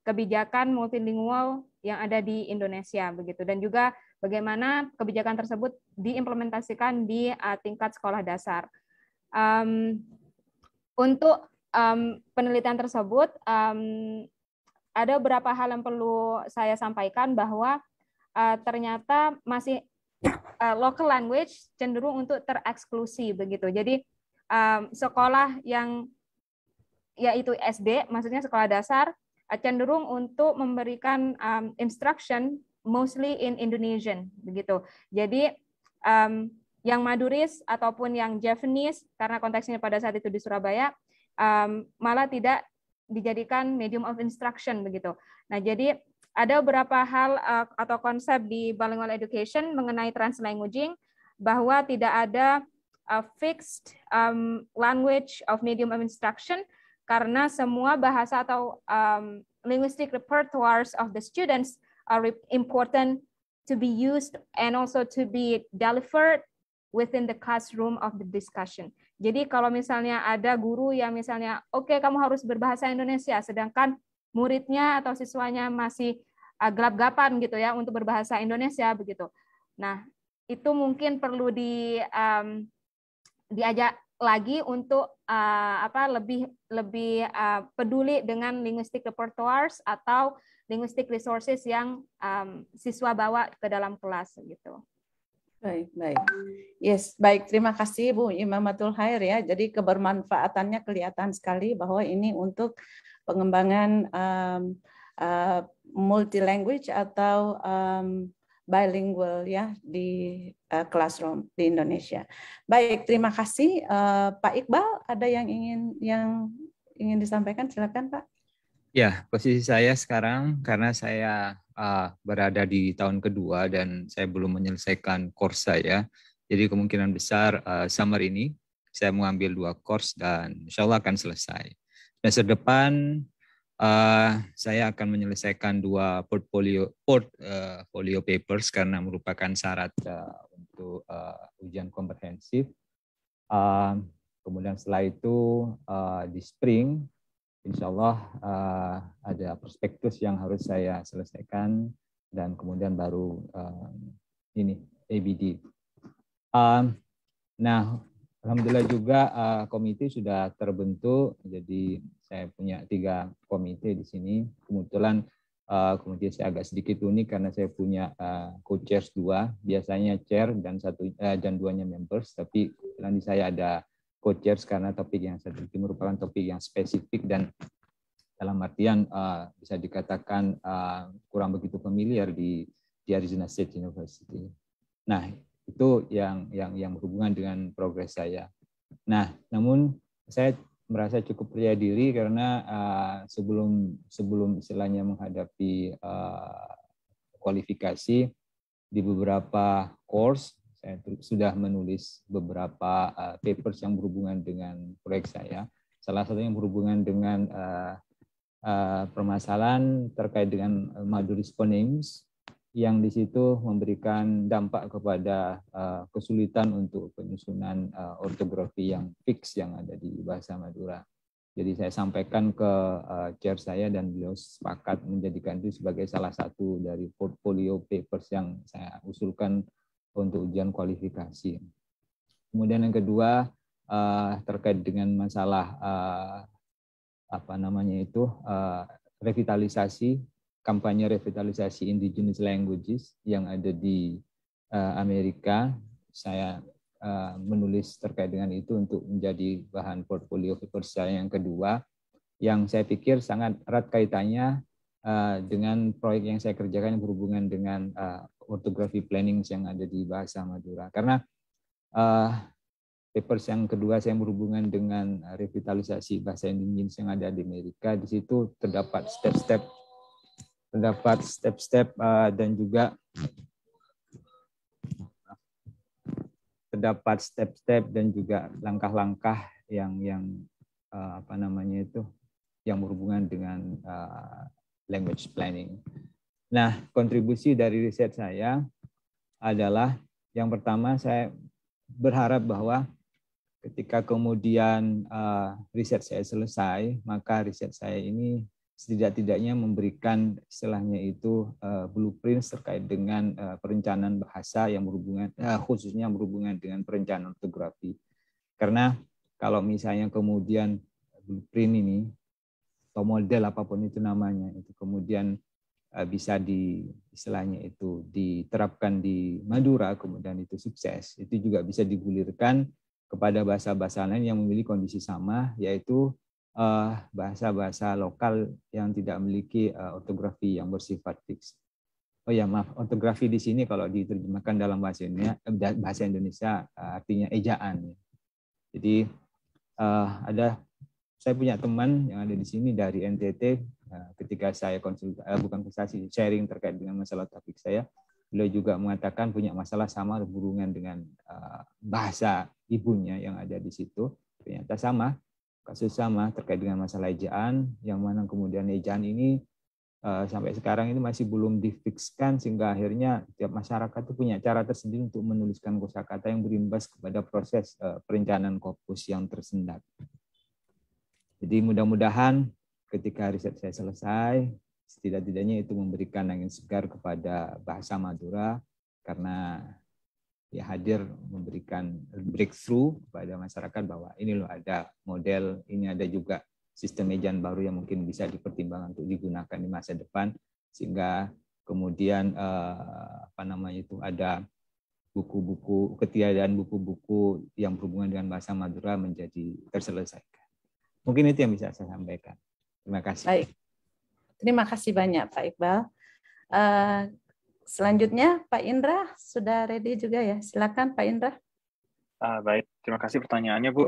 kebijakan multilingual yang ada di Indonesia begitu, dan juga bagaimana kebijakan tersebut diimplementasikan di tingkat sekolah dasar. Untuk penelitian tersebut ada beberapa hal yang perlu saya sampaikan bahwa ternyata masih local language cenderung untuk tereksklusi begitu. Jadi sekolah yang yaitu SD, maksudnya sekolah dasar, cenderung untuk memberikan instruction mostly in Indonesian begitu. Jadi yang Maduris ataupun yang Javanese, karena konteksnya pada saat itu di Surabaya, malah tidak dijadikan medium of instruction begitu. Nah, jadi ada beberapa hal atau konsep di bilingual education mengenai translanguaging, bahwa tidak ada fixed language of medium of instruction, karena semua bahasa atau linguistic repertoires of the students are important to be used and also to be delivered within the classroom of the discussion. Jadi kalau misalnya ada guru yang misalnya, oke, kamu harus berbahasa Indonesia, sedangkan muridnya atau siswanya masih gelap-gelapan gitu ya untuk berbahasa Indonesia begitu. Nah, itu mungkin perlu diajak lagi untuk lebih peduli dengan linguistic repertoires atau linguistic resources yang siswa bawa ke dalam kelas gitu. Baik. Yes, baik. Terima kasih Bu Imamatul Khair ya. Jadi kebermanfaatannya kelihatan sekali bahwa ini untuk pengembangan multi language atau bilingual ya di classroom di Indonesia. Baik, terima kasih. Pak Iqbal, ada yang ingin disampaikan? Silakan Pak. Ya, posisi saya sekarang karena saya berada di tahun kedua dan saya belum menyelesaikan course saya. Jadi kemungkinan besar summer ini saya mengambil 2 course dan insya Allah akan selesai. Semester depan saya akan menyelesaikan 2 portfolio papers karena merupakan syarat untuk ujian komprehensif. Kemudian setelah itu di spring, insya Allah ada prospektus yang harus saya selesaikan dan kemudian baru ini ABD. Nah, alhamdulillah juga komite sudah terbentuk. Jadi saya punya 3 komite di sini. Kebetulan komite saya agak sedikit unik karena saya punya co-chairs 2. Biasanya chair dan 2-nya members. Tapi di saya ada co-chairs karena topik yang saya pilih merupakan topik yang spesifik dan dalam artian bisa dikatakan kurang begitu familiar di Arizona State University. Nah, itu yang berhubungan dengan progres saya. Nah, namun saya merasa cukup percaya diri karena sebelum istilahnya menghadapi kualifikasi di beberapa course, saya sudah menulis beberapa papers yang berhubungan dengan proyek saya. Salah satu yang berhubungan dengan permasalahan terkait dengan Madur's Phonemes, yang di situ memberikan dampak kepada kesulitan untuk penyusunan ortografi yang fix yang ada di bahasa Madura. Jadi saya sampaikan ke chair saya dan beliau sepakat menjadikan itu sebagai salah satu dari portfolio papers yang saya usulkan untuk ujian kualifikasi. Kemudian yang kedua terkait dengan masalah revitalisasi, kampanye revitalisasi indigenous languages yang ada di Amerika. Saya menulis terkait dengan itu untuk menjadi bahan portfolio paper saya yang kedua, yang saya pikir sangat erat kaitannya dengan proyek yang saya kerjakan yang berhubungan dengan orthography planning yang ada di bahasa Madura. Karena papers yang kedua saya berhubungan dengan revitalisasi bahasa indigenous yang ada di Amerika. Di situ terdapat step-step dan juga terdapat step-step dan juga langkah-langkah yang yang berhubungan dengan language planning. Nah, kontribusi dari riset saya adalah yang pertama, saya berharap bahwa ketika kemudian riset saya selesai, maka riset saya ini setidak-tidaknya memberikan istilahnya itu blueprint terkait dengan perencanaan bahasa yang berhubungan khususnya berhubungan dengan perencanaan ortografi. Karena kalau misalnya kemudian blueprint ini atau model apapun itu namanya itu kemudian bisa istilahnya itu diterapkan di Madura kemudian itu sukses, itu juga bisa digulirkan kepada bahasa-bahasa lain yang memiliki kondisi sama, yaitu bahasa-bahasa lokal yang tidak memiliki ortografi yang bersifat fix. Oh ya, maaf, ortografi di sini kalau diterjemahkan dalam bahasa Indonesia artinya ejaan. Jadi saya punya teman yang ada di sini dari NTT. Ketika saya konsultasi sharing terkait dengan masalah topik saya, beliau juga mengatakan punya masalah sama berhubungan dengan bahasa ibunya yang ada di situ. Ternyata kasus sama terkait dengan masalah ejaan, yang mana kemudian ejaan ini sampai sekarang ini masih belum difikskan, sehingga akhirnya tiap masyarakat itu punya cara tersendiri untuk menuliskan kosakata yang berimbas kepada proses perencanaan korpus yang tersendat. Jadi mudah-mudahan ketika riset saya selesai, setidak-tidaknya itu memberikan angin segar kepada bahasa Madura, karena ya hadir memberikan breakthrough kepada masyarakat bahwa ini loh ada model, ini ada juga sistem ejaan baru yang mungkin bisa dipertimbangkan untuk digunakan di masa depan, sehingga kemudian ada buku-buku, ketiadaan buku-buku yang berhubungan dengan bahasa Madura menjadi terselesaikan. Mungkin itu yang bisa saya sampaikan. Terima kasih. Baik. Terima kasih banyak Pak Iqbal. Selanjutnya Pak Indra sudah ready juga ya. Silakan Pak Indra. Baik, terima kasih pertanyaannya Bu.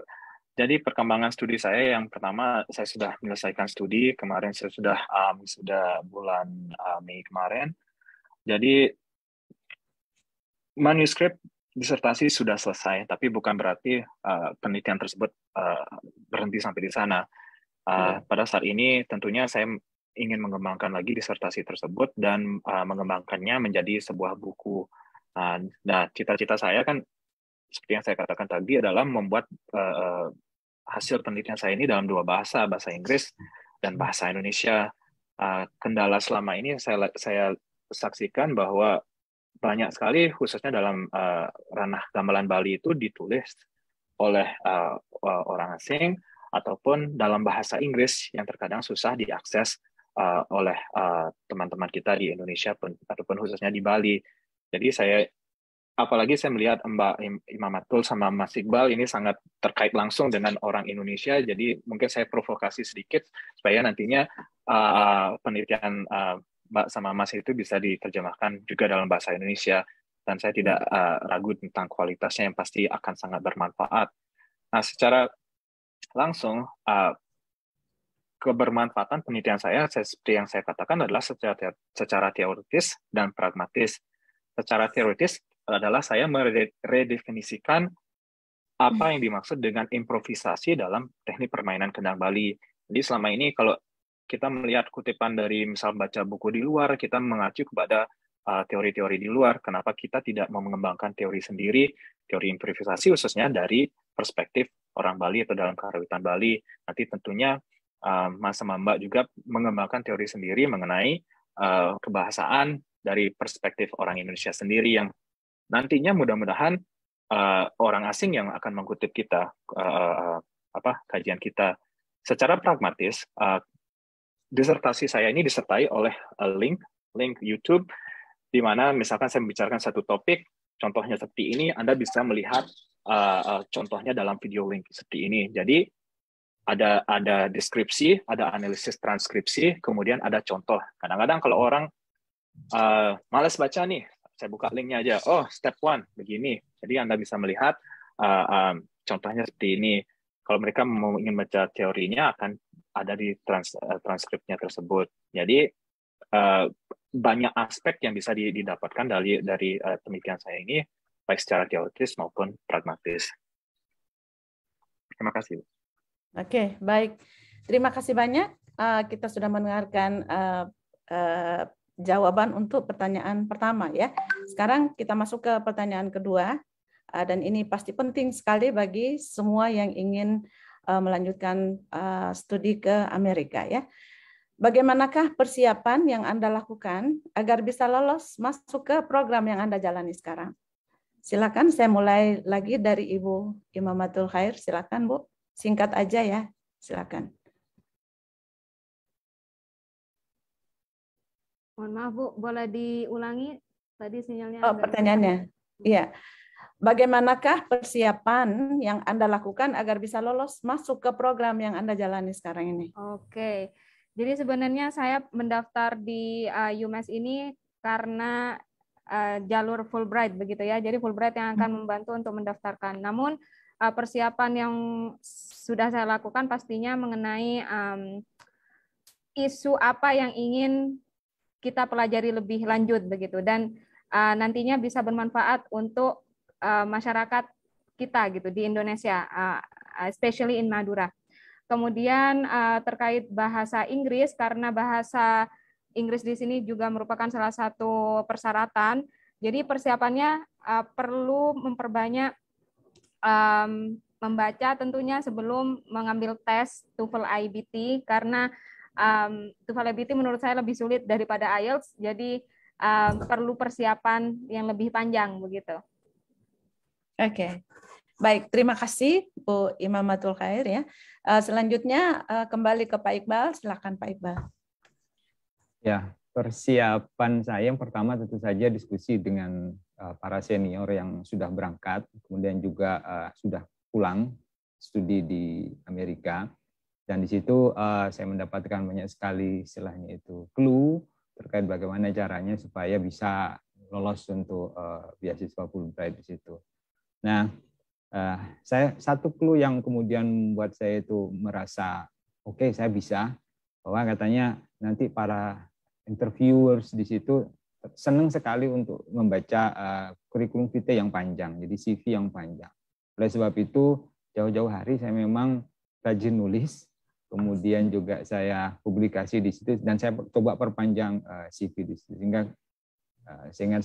Jadi perkembangan studi saya yang pertama, saya sudah menyelesaikan studi kemarin, saya sudah bulan Mei kemarin. Jadi manuskrip disertasi sudah selesai, tapi bukan berarti penelitian tersebut berhenti sampai di sana. Pada saat ini tentunya saya ingin mengembangkan lagi disertasi tersebut dan mengembangkannya menjadi sebuah buku. Nah, cita-cita saya kan seperti yang saya katakan tadi adalah membuat hasil penelitian saya ini dalam 2 bahasa, bahasa Inggris dan bahasa Indonesia. Kendala selama ini saya saksikan bahwa banyak sekali, khususnya dalam ranah gamelan Bali itu ditulis oleh orang asing ataupun dalam bahasa Inggris yang terkadang susah diakses oleh teman-teman kita di Indonesia ataupun khususnya di Bali. Jadi apalagi saya melihat Mbak Imamatul sama Mas Iqbal ini sangat terkait langsung dengan orang Indonesia. Jadi mungkin saya provokasi sedikit supaya nantinya penelitian Mbak sama Mas itu bisa diterjemahkan juga dalam bahasa Indonesia. Dan saya tidak ragu tentang kualitasnya yang pasti akan sangat bermanfaat. Nah, secara langsung, kebermanfaatan penelitian saya, seperti yang saya katakan, adalah secara teoritis dan pragmatis. Secara teoritis adalah saya meredefinisikan apa yang dimaksud dengan improvisasi dalam teknik permainan kendang Bali. Jadi selama ini kalau kita melihat kutipan dari misal baca buku di luar, kita mengacu kepada teori-teori di luar. Kenapa kita tidak mau mengembangkan teori sendiri, teori improvisasi khususnya dari perspektif orang Bali atau dalam karawitan Bali. Nanti tentunya Mas sama Mbak juga mengembangkan teori sendiri mengenai kebahasaan dari perspektif orang Indonesia sendiri yang nantinya mudah-mudahan orang asing yang akan mengutip kita kajian kita secara pragmatis. Disertasi saya ini disertai oleh link YouTube di mana misalkan saya membicarakan satu topik, contohnya seperti ini, Anda bisa melihat contohnya dalam video link seperti ini. Jadi ada deskripsi, ada analisis transkripsi, kemudian ada contoh. Kadang-kadang kalau orang malas baca nih, saya buka linknya aja. Oh, step 1 begini. Jadi Anda bisa melihat contohnya seperti ini. Kalau mereka mau ingin baca teorinya akan ada di transkripnya tersebut. Jadi banyak aspek yang bisa didapatkan dari penelitian saya ini, baik secara teoritis maupun pragmatis. Terima kasih. Oke, baik. Terima kasih banyak. Kita sudah mendengarkan jawaban untuk pertanyaan pertama ya. Sekarang kita masuk ke pertanyaan kedua. Dan ini pasti penting sekali bagi semua yang ingin melanjutkan studi ke Amerika ya. Bagaimanakah persiapan yang Anda lakukan agar bisa lolos masuk ke program yang Anda jalani sekarang? Silakan, saya mulai lagi dari Ibu Imamatul Khair. Silakan Bu, singkat aja ya. Silakan. Mohon maaf Bu, boleh diulangi tadi sinyalnya? Oh, pertanyaannya. Iya. Bagaimanakah persiapan yang Anda lakukan agar bisa lolos masuk ke program yang Anda jalani sekarang ini? Oke, jadi sebenarnya saya mendaftar di UMass ini karena jalur Fulbright begitu ya. Jadi Fulbright yang akan membantu untuk mendaftarkan. Namun persiapan yang sudah saya lakukan pastinya mengenai isu apa yang ingin kita pelajari lebih lanjut begitu, dan nantinya bisa bermanfaat untuk masyarakat kita gitu di Indonesia, especially in Madura. Kemudian terkait bahasa Inggris, karena bahasa Inggris di sini juga merupakan salah satu persyaratan. Jadi persiapannya perlu memperbanyak membaca tentunya sebelum mengambil tes TOEFL IBT, karena TOEFL IBT menurut saya lebih sulit daripada IELTS. Jadi perlu persiapan yang lebih panjang begitu. Oke, baik. Terima kasih Bu Imamatul Khair ya. Selanjutnya kembali ke Pak Iqbal. Silakan Pak Iqbal. Ya, persiapan saya yang pertama tentu saja diskusi dengan para senior yang sudah berangkat, kemudian juga sudah pulang studi di Amerika. Dan di situ saya mendapatkan banyak sekali istilahnya itu clue terkait bagaimana caranya supaya bisa lolos untuk beasiswa Fulbright di situ. Nah, satu clue yang kemudian membuat saya itu merasa oke, saya bisa, bahwa katanya nanti para interviewers di situ senang sekali untuk membaca kurikulum vitae yang panjang, jadi CV yang panjang. Oleh sebab itu, jauh-jauh hari saya memang rajin nulis, kemudian juga saya publikasi di situ, dan saya coba perpanjang CV di situ, sehingga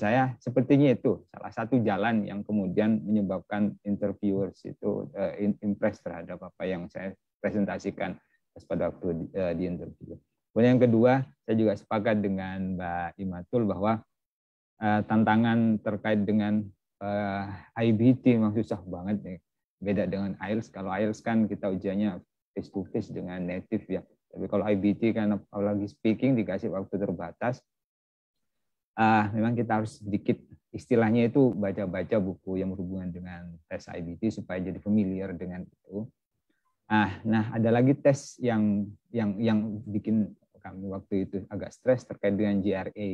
saya sepertinya itu salah satu jalan yang kemudian menyebabkan interviewers itu impress terhadap apa yang saya presentasikan pada waktu di interview. Kemudian yang kedua, saya juga sepakat dengan Mbak Imatul bahwa tantangan terkait dengan IBT memang susah banget nih. Beda dengan IELTS. Kalau IELTS kan kita ujiannya face to face dengan native ya. Tapi kalau IBT kan apalagi speaking dikasih waktu terbatas. Memang kita harus sedikit istilahnya itu baca-baca buku yang berhubungan dengan tes IBT supaya jadi familiar dengan itu. Nah, ada lagi tes yang bikin kami waktu itu agak stres terkait dengan GRE.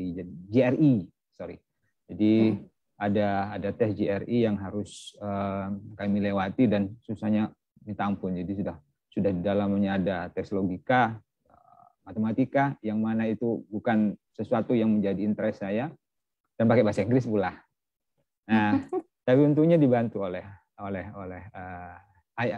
Jadi ada tes GRE yang harus kami lewati dan susahnya minta ampun. Jadi sudah di dalamnya ada tes logika, matematika, yang mana itu bukan sesuatu yang menjadi interest saya, dan pakai bahasa Inggris pula. Nah, tapi untungnya dibantu oleh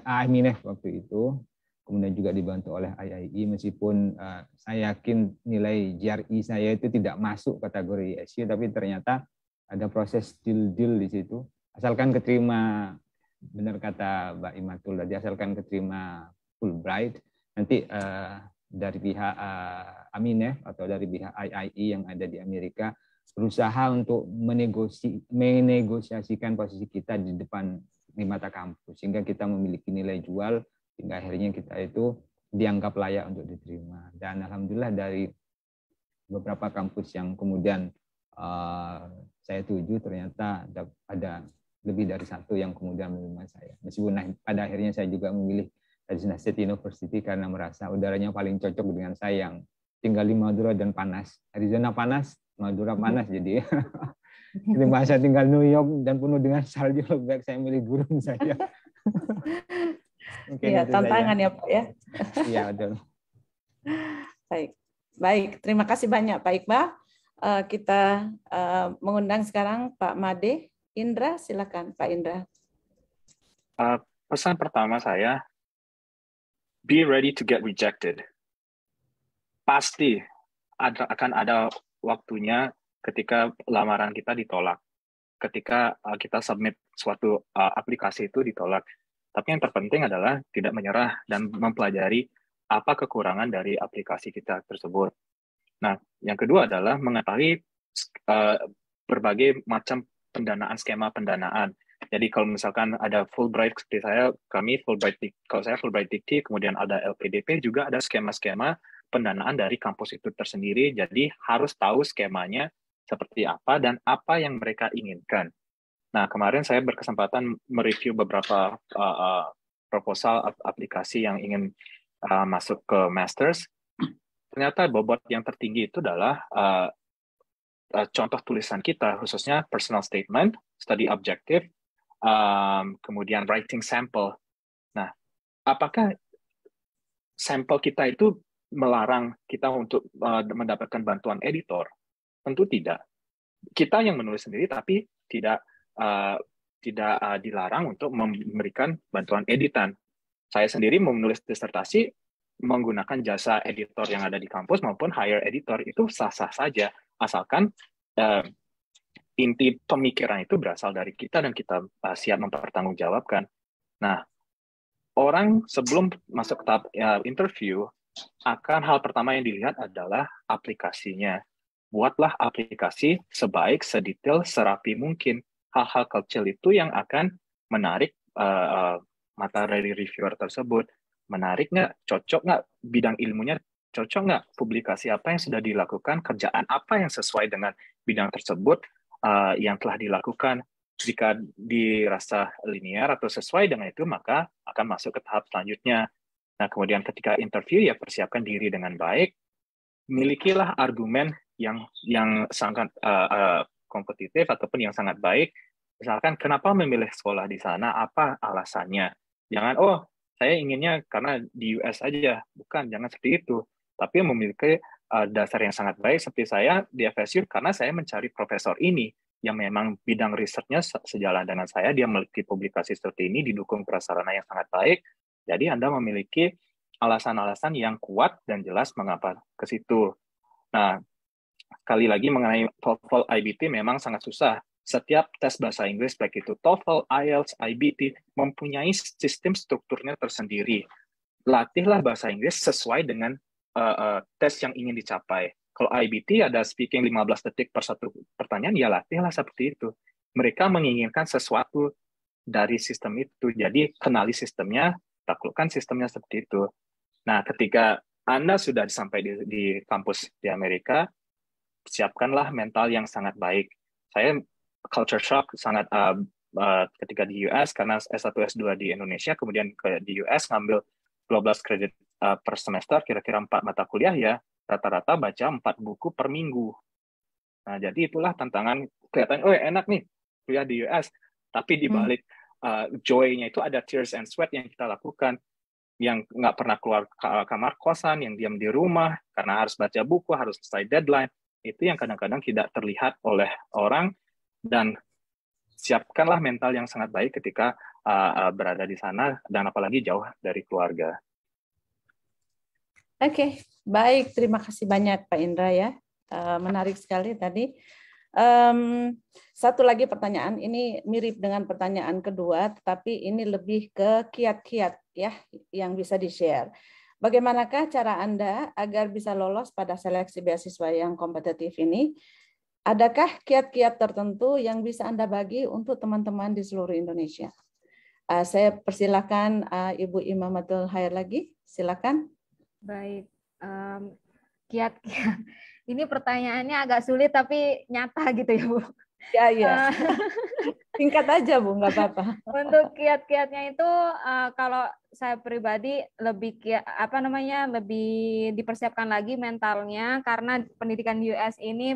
IMINEF waktu itu, kemudian juga dibantu oleh IIE, meskipun saya yakin nilai GRE saya itu tidak masuk kategori SU, tapi ternyata ada proses deal di situ. Asalkan keterima, benar kata Mbak Imatul tadi, asalkan keterima Fulbright, nanti dari pihak IMINEF atau dari pihak IIE yang ada di Amerika berusaha untuk menegosiasikan posisi kita di depan di mata kampus, sehingga kita memiliki nilai jual, hingga akhirnya kita itu dianggap layak untuk diterima. Dan alhamdulillah dari beberapa kampus yang kemudian saya tuju, ternyata ada lebih dari satu yang kemudian menerima saya. Meskipun pada akhirnya saya juga memilih Arizona State University karena merasa udaranya paling cocok dengan saya yang tinggal di Madura dan panas. Arizona panas, Madura panas, jadi ketimbang saya tinggal New York dan penuh dengan salju, lebih baik saya milih gurun saja. Iya, tantangan ya Pak ya. Iya, betul. Baik, terima kasih banyak Pak Iqbal. Kita mengundang sekarang Pak Made Indra, silakan Pak Indra. Pesan pertama saya, be ready to get rejected. Pasti akan ada waktunya ketika lamaran kita ditolak, ketika kita submit suatu aplikasi itu ditolak. Tapi yang terpenting adalah tidak menyerah dan mempelajari apa kekurangan dari aplikasi kita tersebut. Nah, yang kedua adalah mengetahui berbagai macam pendanaan, skema pendanaan. Jadi kalau misalkan ada Fulbright seperti saya, kalau saya Fulbright Dikti, kemudian ada LPDP, juga ada skema-skema pendanaan dari kampus itu tersendiri. Jadi harus tahu skemanya seperti apa dan apa yang mereka inginkan. Nah, kemarin saya berkesempatan mereview beberapa proposal aplikasi yang ingin masuk ke Masters. Ternyata bobot yang tertinggi itu adalah contoh tulisan kita, khususnya personal statement, study objective, kemudian writing sample. Nah, apakah sampel kita itu melarang kita untuk mendapatkan bantuan editor? Tentu tidak. Kita yang menulis sendiri, tapi tidak dilarang untuk memberikan bantuan editan. Saya sendiri menulis disertasi menggunakan jasa editor yang ada di kampus maupun hire editor, itu sah-sah saja, asalkan inti pemikiran itu berasal dari kita dan kita siap mempertanggungjawabkan. Nah, orang sebelum masuk ke tahap interview, hal pertama yang dilihat adalah aplikasinya. Buatlah aplikasi sebaik, sedetail, serapi mungkin. Hal-hal kecil itu yang akan menarik mata dari reviewer tersebut. Menarik nggak? Cocok nggak? Bidang ilmunya cocok nggak? Publikasi apa yang sudah dilakukan? Kerjaan apa yang sesuai dengan bidang tersebut yang telah dilakukan? Jika dirasa linear atau sesuai dengan itu, maka akan masuk ke tahap selanjutnya. Nah, kemudian ketika interview, ya persiapkan diri dengan baik. Milikilah argumen yang sangat kompetitif ataupun yang sangat baik. Misalkan, kenapa memilih sekolah di sana? Apa alasannya? Jangan, saya inginnya karena di US aja. Bukan, jangan seperti itu. Tapi memiliki dasar yang sangat baik seperti saya di FSU karena saya mencari profesor ini yang memang bidang risetnya sejalan dengan saya, dia memiliki publikasi seperti ini, didukung prasarana yang sangat baik. Jadi Anda memiliki alasan-alasan yang kuat dan jelas mengapa ke situ. Nah, sekali lagi mengenai TOEFL IBT memang sangat susah. Setiap tes bahasa Inggris, baik itu TOEFL, IELTS, IBT, mempunyai sistem strukturnya tersendiri. Latihlah bahasa Inggris sesuai dengan tes yang ingin dicapai. Kalau IBT ada speaking 15 detik per satu pertanyaan, ya latihlah seperti itu. Mereka menginginkan sesuatu dari sistem itu. Jadi kenali sistemnya, taklukkan sistemnya seperti itu. Nah, ketika Anda sudah sampai di kampus di Amerika, siapkanlah mental yang sangat baik. Saya culture shock sangat ketika di US, karena S1, S2 di Indonesia, kemudian di US ngambil 12 kredit per semester, kira-kira 4 mata kuliah, ya rata-rata baca 4 buku per minggu. Nah, jadi itulah tantangan. Kelihatannya, oh enak nih kuliah di US, tapi di balik joy-nya itu ada tears and sweat yang kita lakukan, yang nggak pernah keluar kamar kosan, yang diam di rumah karena harus baca buku, harus selesai deadline. Itu yang kadang-kadang tidak terlihat oleh orang, dan siapkanlah mental yang sangat baik ketika berada di sana, dan apalagi jauh dari keluarga. Oke, baik. Terima kasih banyak Pak Indra ya. Menarik sekali tadi. Satu lagi pertanyaan, ini mirip dengan pertanyaan kedua, tetapi ini lebih ke kiat-kiat ya yang bisa di-share. Bagaimanakah cara Anda agar bisa lolos pada seleksi beasiswa yang kompetitif ini? Adakah kiat-kiat tertentu yang bisa Anda bagi untuk teman-teman di seluruh Indonesia? Saya persilakan Ibu Imamatul Khair lagi, silakan. Baik, kiat-kiat. Ini pertanyaannya agak sulit tapi nyata gitu ya Bu. Ya. Singkat aja Bu, nggak apa-apa. Untuk kiat-kiatnya itu kalau saya pribadi lebih lebih dipersiapkan lagi mentalnya, karena pendidikan di US ini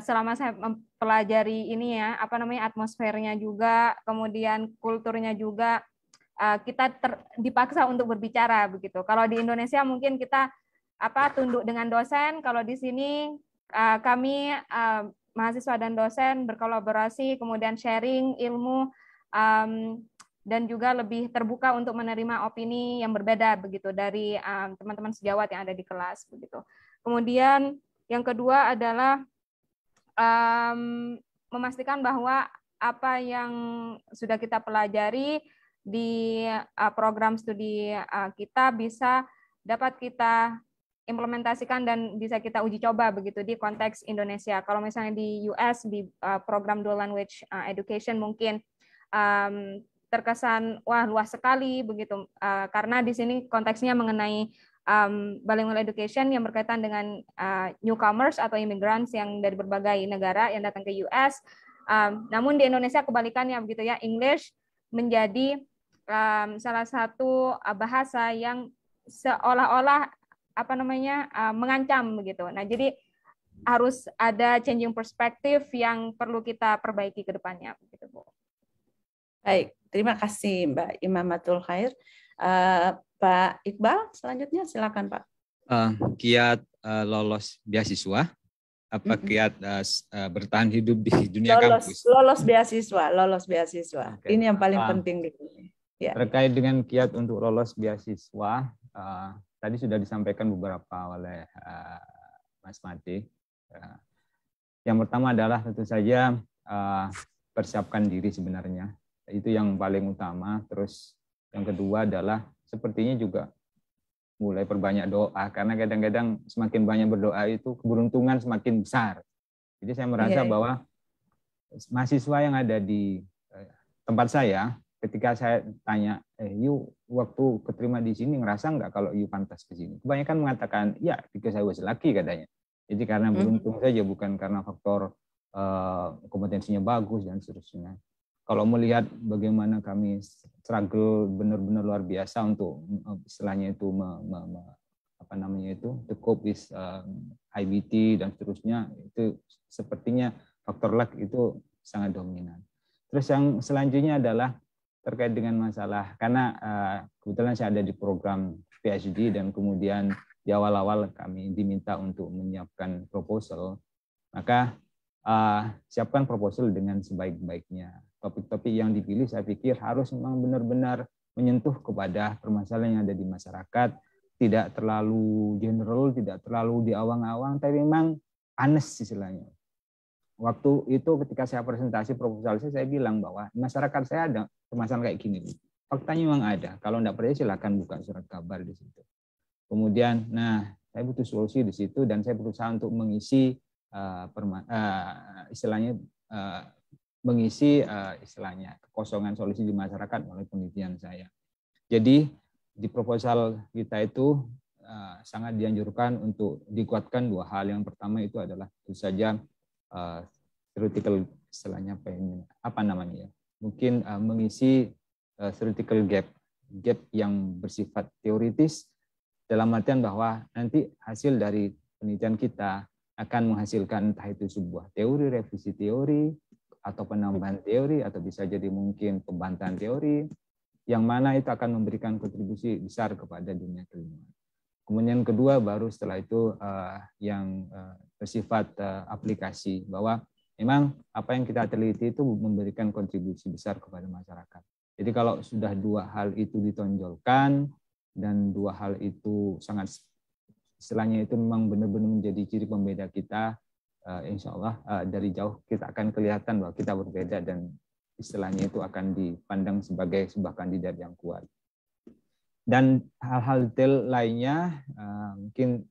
selama saya mempelajari ini ya, atmosfernya juga, kemudian kulturnya juga, kita dipaksa untuk berbicara begitu. Kalau di Indonesia mungkin kita tunduk dengan dosen, kalau di sini kami mahasiswa dan dosen berkolaborasi, kemudian sharing ilmu, dan juga lebih terbuka untuk menerima opini yang berbeda begitu dari teman-teman sejawat yang ada di kelas begitu. Kemudian yang kedua adalah memastikan bahwa apa yang sudah kita pelajari di program studi kita bisa dapat kita implementasikan dan bisa kita uji coba begitu di konteks Indonesia. Kalau misalnya di US di program dual language education mungkin terkesan wah luas sekali begitu, karena di sini konteksnya mengenai bilingual education yang berkaitan dengan newcomers atau immigrants yang dari berbagai negara yang datang ke US. Namun di Indonesia kebalikannya begitu ya, English menjadi salah satu bahasa yang seolah-olah mengancam begitu. Nah, jadi harus ada changing perspective yang perlu kita perbaiki ke depannya begitu, Bu. Baik, terima kasih Mbak Imamatul Khair. Pak Iqbal, selanjutnya silakan Pak. Kiat lolos beasiswa, kiat bertahan hidup di dunia kampus? Lolos beasiswa. Okay. Ini yang paling penting di sini. Ya. Terkait dengan kiat untuk lolos beasiswa, tadi sudah disampaikan beberapa oleh Mas Made. Yang pertama adalah tentu saja persiapkan diri sebenarnya. Itu yang paling utama. Terus yang kedua adalah sepertinya juga mulai perbanyak doa, karena kadang-kadang semakin banyak berdoa itu keberuntungan semakin besar. Jadi saya merasa bahwa mahasiswa yang ada di tempat saya, ketika saya tanya, you waktu keterima di sini ngerasa nggak kalau you pantas ke sini? Kebanyakan mengatakan, ya, because I was lucky katanya. Jadi karena beruntung saja, bukan karena faktor kompetensinya bagus dan seterusnya. Kalau melihat bagaimana kami struggle benar-benar luar biasa untuk istilahnya itu to cope with IBT dan seterusnya, itu sepertinya faktor luck itu sangat dominan. Terus yang selanjutnya adalah terkait dengan masalah, karena kebetulan saya ada di program PhD dan kemudian di awal-awal kami diminta untuk menyiapkan proposal, maka siapkan proposal dengan sebaik-baiknya. Topik-topik yang dipilih saya pikir harus memang benar-benar menyentuh kepada permasalahan yang ada di masyarakat, tidak terlalu general, tidak terlalu diawang-awang, tapi memang honest istilahnya. Waktu itu ketika saya presentasi proposal saya bilang bahwa masyarakat saya ada permasalahan kayak gini. Faktanya memang ada. Kalau tidak percaya silakan buka surat kabar di situ. Kemudian, Saya butuh solusi di situ dan saya berusaha untuk mengisi istilahnya kekosongan solusi di masyarakat melalui penelitian saya. Jadi di proposal kita itu sangat dianjurkan untuk dikuatkan dua hal. Yang pertama itu adalah tentu saja theoretical istilahnya mungkin mengisi theoretical gap yang bersifat teoritis, dalam artian bahwa nanti hasil dari penelitian kita akan menghasilkan entah itu sebuah teori, revisi teori, atau penambahan teori, atau bisa jadi mungkin pembantahan teori, yang mana itu akan memberikan kontribusi besar kepada dunia keilmuan. Kemudian kedua, baru setelah itu yang bersifat aplikasi, bahwa memang apa yang kita teliti itu memberikan kontribusi besar kepada masyarakat. Jadi kalau sudah dua hal itu ditonjolkan, dan dua hal itu sangat istilahnya itu memang benar-benar menjadi ciri pembeda kita, insya Allah dari jauh kita akan kelihatan bahwa kita berbeda dan istilahnya itu akan dipandang sebagai sebuah kandidat yang kuat. Dan hal-hal detail lainnya mungkin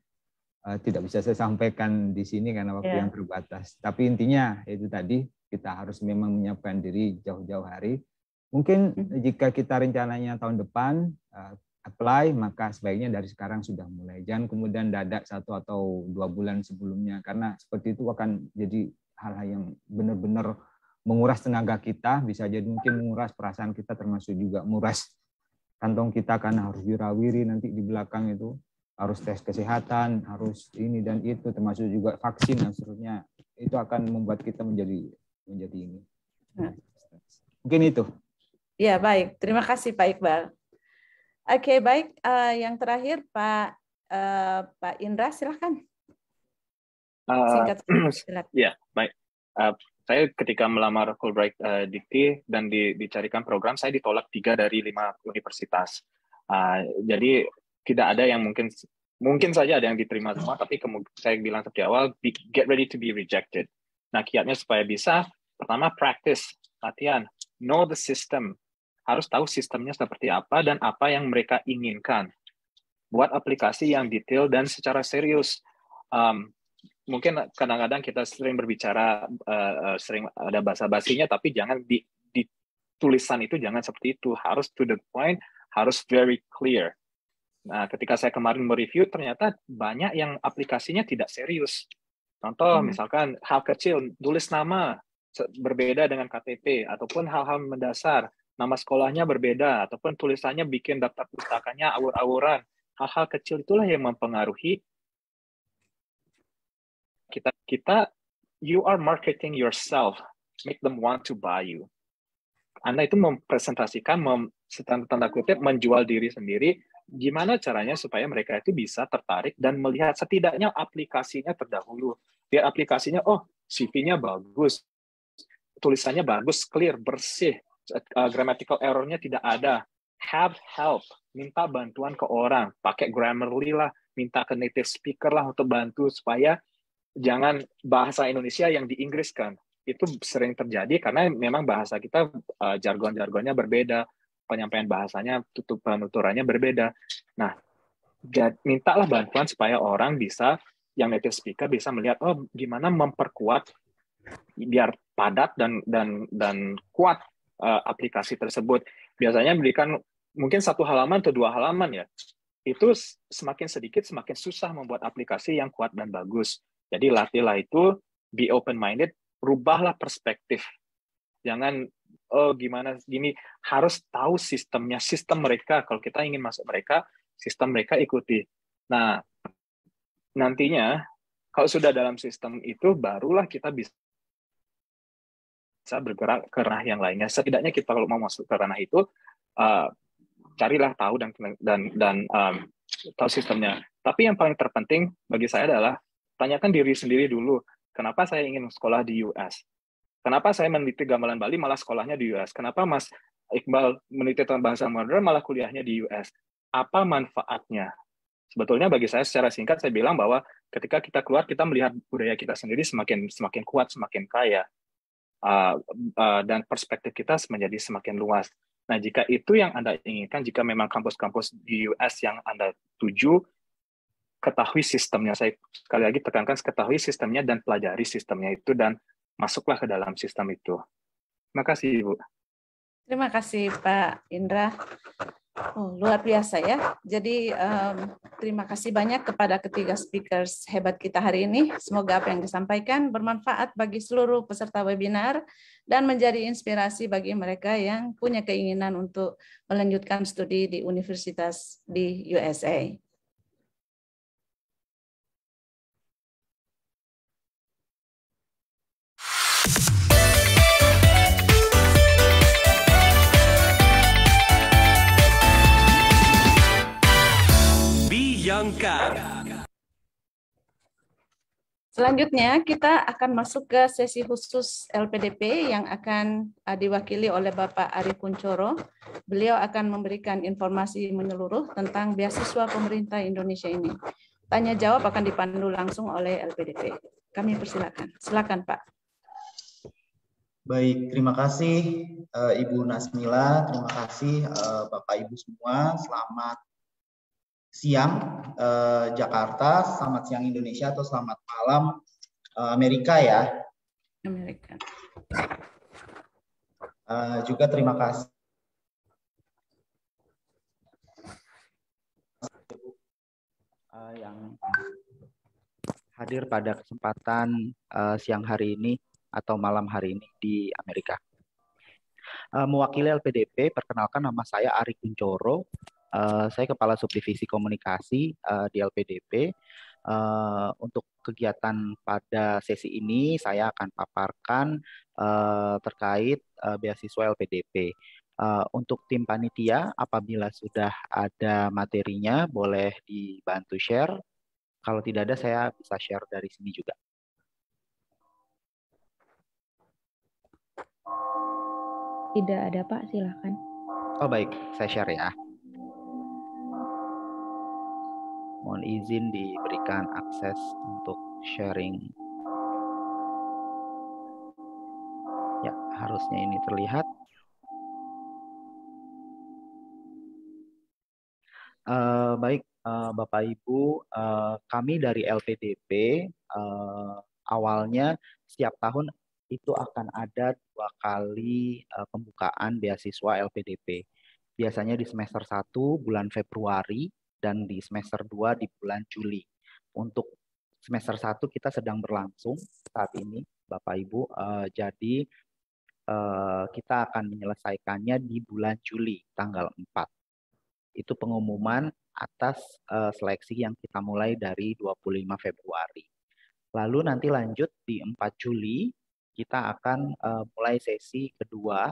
tidak bisa saya sampaikan di sini karena waktu yang terbatas. Tapi intinya itu tadi, kita harus memang menyiapkan diri jauh-jauh hari. Mungkin jika kita rencananya tahun depan apply, maka sebaiknya dari sekarang sudah mulai. Jangan kemudian dadak 1 atau 2 bulan sebelumnya, karena seperti itu akan jadi hal-hal yang benar-benar menguras tenaga kita, bisa jadi mungkin menguras perasaan kita, termasuk juga menguras kantong kita, karena harus wirawiri nanti di belakang itu, harus tes kesehatan, harus ini dan itu, termasuk juga vaksin dan seterusnya. Itu akan membuat kita menjadi ini. Mungkin itu. Ya, baik. Terima kasih Pak Iqbal. Oke, baik. Yang terakhir Pak Indra, silahkan. Singkat. Ya, baik. Saya ketika melamar Fulbright Dikti dan dicarikan program, saya ditolak 3 dari 5 universitas. Jadi tidak ada yang mungkin saja ada yang diterima semua, tapi saya bilang seperti awal, get ready to be rejected. Nah, kiatnya supaya bisa, pertama practice, latihan, know the system. Harus tahu sistemnya seperti apa dan apa yang mereka inginkan. Buat aplikasi yang detail dan secara serius. Mungkin kadang-kadang kita sering berbicara, sering ada basa-basinya, tapi jangan di tulisan itu jangan seperti itu. Harus to the point, harus very clear. Nah, ketika saya kemarin mereview, ternyata banyak yang aplikasinya tidak serius. Contoh, misalkan hal kecil, tulis nama berbeda dengan KTP, ataupun hal-hal mendasar, nama sekolahnya berbeda, ataupun tulisannya bikin daftar pustakanya awur-awuran. Hal-hal kecil itulah yang mempengaruhi kita. You are marketing yourself, make them want to buy you. Anda itu mempresentasikan, tanda kutip, menjual diri sendiri. Gimana caranya supaya mereka itu bisa tertarik dan melihat setidaknya aplikasinya terdahulu. Lihat aplikasinya, oh CV-nya bagus, tulisannya bagus, clear, bersih, grammatical error-nya tidak ada. Have help, minta bantuan ke orang, pakai Grammarly lah, minta ke native speaker lah untuk bantu supaya jangan bahasa Indonesia yang diinggriskan. Itu sering terjadi karena memang bahasa kita jargon-jargonnya berbeda, penyampaian bahasanya, penuturannya berbeda. Nah, mintalah bantuan supaya orang bisa, yang native speaker bisa melihat, oh gimana memperkuat biar padat dan kuat aplikasi tersebut. Biasanya berikan mungkin 1 halaman atau 2 halaman ya. Itu semakin sedikit semakin susah membuat aplikasi yang kuat dan bagus. Jadi latihlah itu, be open-minded, rubahlah perspektif. Jangan, oh gimana gini, harus tahu sistemnya, sistem mereka. Kalau kita ingin masuk mereka, sistem mereka ikuti. Nah, nantinya kalau sudah dalam sistem itu, barulah kita bisa bergerak ke ranah yang lainnya. Setidaknya kita kalau mau masuk ke ranah itu, carilah tahu dan tahu sistemnya. Tapi yang paling terpenting bagi saya adalah tanyakan diri sendiri dulu, kenapa saya ingin sekolah di US? Kenapa saya meneliti gamelan Bali malah sekolahnya di US? Kenapa Mas Iqbal meneliti tentang bahasa modern malah kuliahnya di US? Apa manfaatnya? Sebetulnya bagi saya secara singkat saya bilang bahwa ketika kita keluar kita melihat budaya kita sendiri semakin kuat, semakin kaya, dan perspektif kita menjadi semakin luas. Nah, jika itu yang Anda inginkan, jika memang kampus-kampus di US yang Anda tuju, ketahui sistemnya. Saya sekali lagi tekankan ketahui sistemnya dan pelajari sistemnya itu dan masuklah ke dalam sistem itu. Terima kasih, Ibu. Terima kasih Pak Indra. Oh, luar biasa ya. Jadi terima kasih banyak kepada ketiga speakers hebat kita hari ini. Semoga apa yang disampaikan bermanfaat bagi seluruh peserta webinar dan menjadi inspirasi bagi mereka yang punya keinginan untuk melanjutkan studi di universitas di USA. Bianca. Selanjutnya kita akan masuk ke sesi khusus LPDP yang akan diwakili oleh Bapak Ari Kuncoro. Beliau akan memberikan informasi menyeluruh tentang beasiswa pemerintah Indonesia ini. Tanya jawab akan dipandu langsung oleh LPDP. Kami persilakan. Silakan Pak. Baik, terima kasih Ibu Nasmila, terima kasih Bapak Ibu semua. Selamat siang Jakarta, selamat siang Indonesia, atau selamat malam Amerika ya. Amerika. Juga terima kasih yang hadir pada kesempatan siang hari ini atau malam hari ini di Amerika. Mewakili LPDP, perkenalkan nama saya Ari Kuncoro. Saya Kepala Subdivisi Komunikasi di LPDP. Untuk kegiatan pada sesi ini, saya akan paparkan terkait beasiswa LPDP. Untuk tim panitia, apabila sudah ada materinya, boleh dibantu share. Kalau tidak ada, saya bisa share dari sini juga. Tidak ada Pak, silakan. Oh baik, saya share ya. Mohon izin diberikan akses untuk sharing. Ya, harusnya ini terlihat. Baik, Bapak Ibu, kami dari LPDP awalnya setiap tahun itu akan ada 2 kali pembukaan beasiswa LPDP. Biasanya di semester 1 bulan Februari dan di semester 2 di bulan Juli. Untuk semester 1 kita sedang berlangsung saat ini, Bapak Ibu. Jadi kita akan menyelesaikannya di bulan Juli, tanggal 4. Itu pengumuman atas seleksi yang kita mulai dari 25 Februari. Lalu nanti lanjut di 4 Juli, kita akan mulai sesi kedua,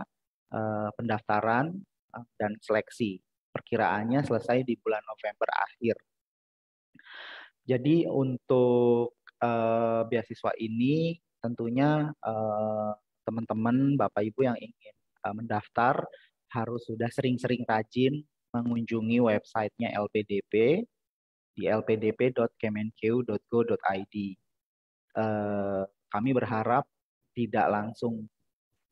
pendaftaran dan seleksi. Perkiraannya selesai di bulan November akhir. Jadi untuk beasiswa ini tentunya teman-teman Bapak Ibu yang ingin mendaftar harus sudah sering-sering rajin mengunjungi websitenya LPDP di lpdp.kemenkeu.go.id. Kami berharap tidak langsung,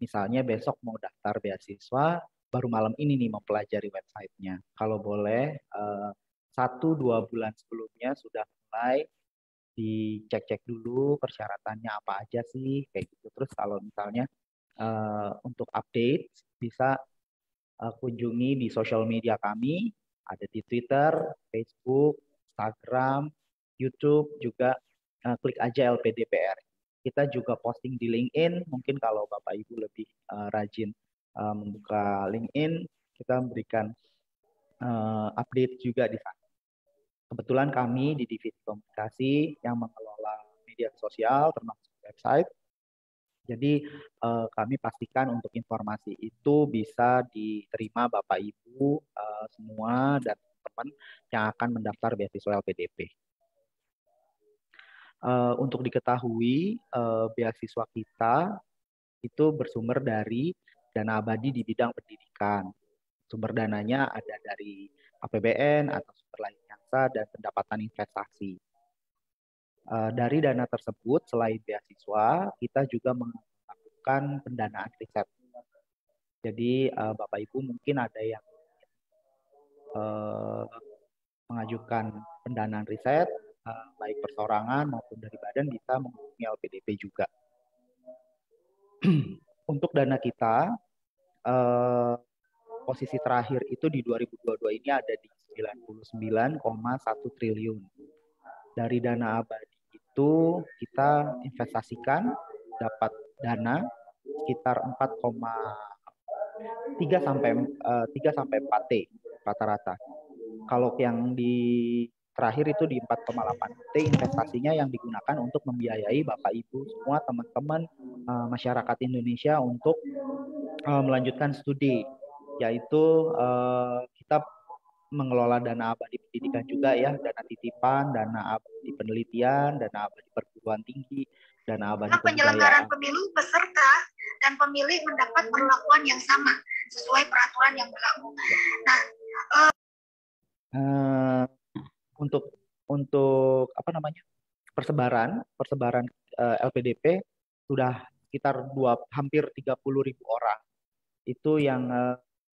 misalnya besok mau daftar beasiswa, baru malam ini nih mempelajari websitenya. Kalau boleh 1-2 bulan sebelumnya sudah mulai dicek-cek dulu persyaratannya apa aja sih, kayak gitu. Terus kalau misalnya untuk update bisa kunjungi di sosial media kami, ada di Twitter, Facebook, Instagram, YouTube, juga klik aja LPDPR. Kita juga posting di LinkedIn, mungkin kalau Bapak Ibu lebih rajin membuka LinkedIn, kita memberikan update juga di sana. Kebetulan kami di divisi komunikasi yang mengelola media sosial termasuk website. Jadi kami pastikan untuk informasi itu bisa diterima Bapak Ibu semua dan teman-teman yang akan mendaftar beasiswa LPDP. Untuk diketahui beasiswa kita itu bersumber dari dana abadi di bidang pendidikan. Sumber dananya ada dari APBN atau sumber lain dan pendapatan investasi. Dari dana tersebut, selain beasiswa, kita juga melakukan pendanaan riset. Jadi Bapak Ibu mungkin ada yang mengajukan pendanaan riset, baik persorangan maupun dari badan bisa menghubungi LPDP juga. Untuk dana kita, posisi terakhir itu di 2022 ini ada di 99,1 triliun. Dari dana abadi itu kita investasikan dapat dana sekitar 4,3 sampai 4 T rata-rata. Kalau yang di terakhir itu di 4,8 T investasinya yang digunakan untuk membiayai Bapak Ibu semua teman-teman masyarakat Indonesia untuk melanjutkan studi, yaitu kita mengelola dana abadi pendidikan juga ya, dana titipan, dana abadi penelitian, dana abadi perguruan tinggi, dana abadi penyelenggaraan pemilu peserta dan pemilih mendapat perlakuan yang sama sesuai peraturan yang berlaku. Nah, untuk apa namanya persebaran LPDP sudah sekitar hampir 30.000 orang itu yang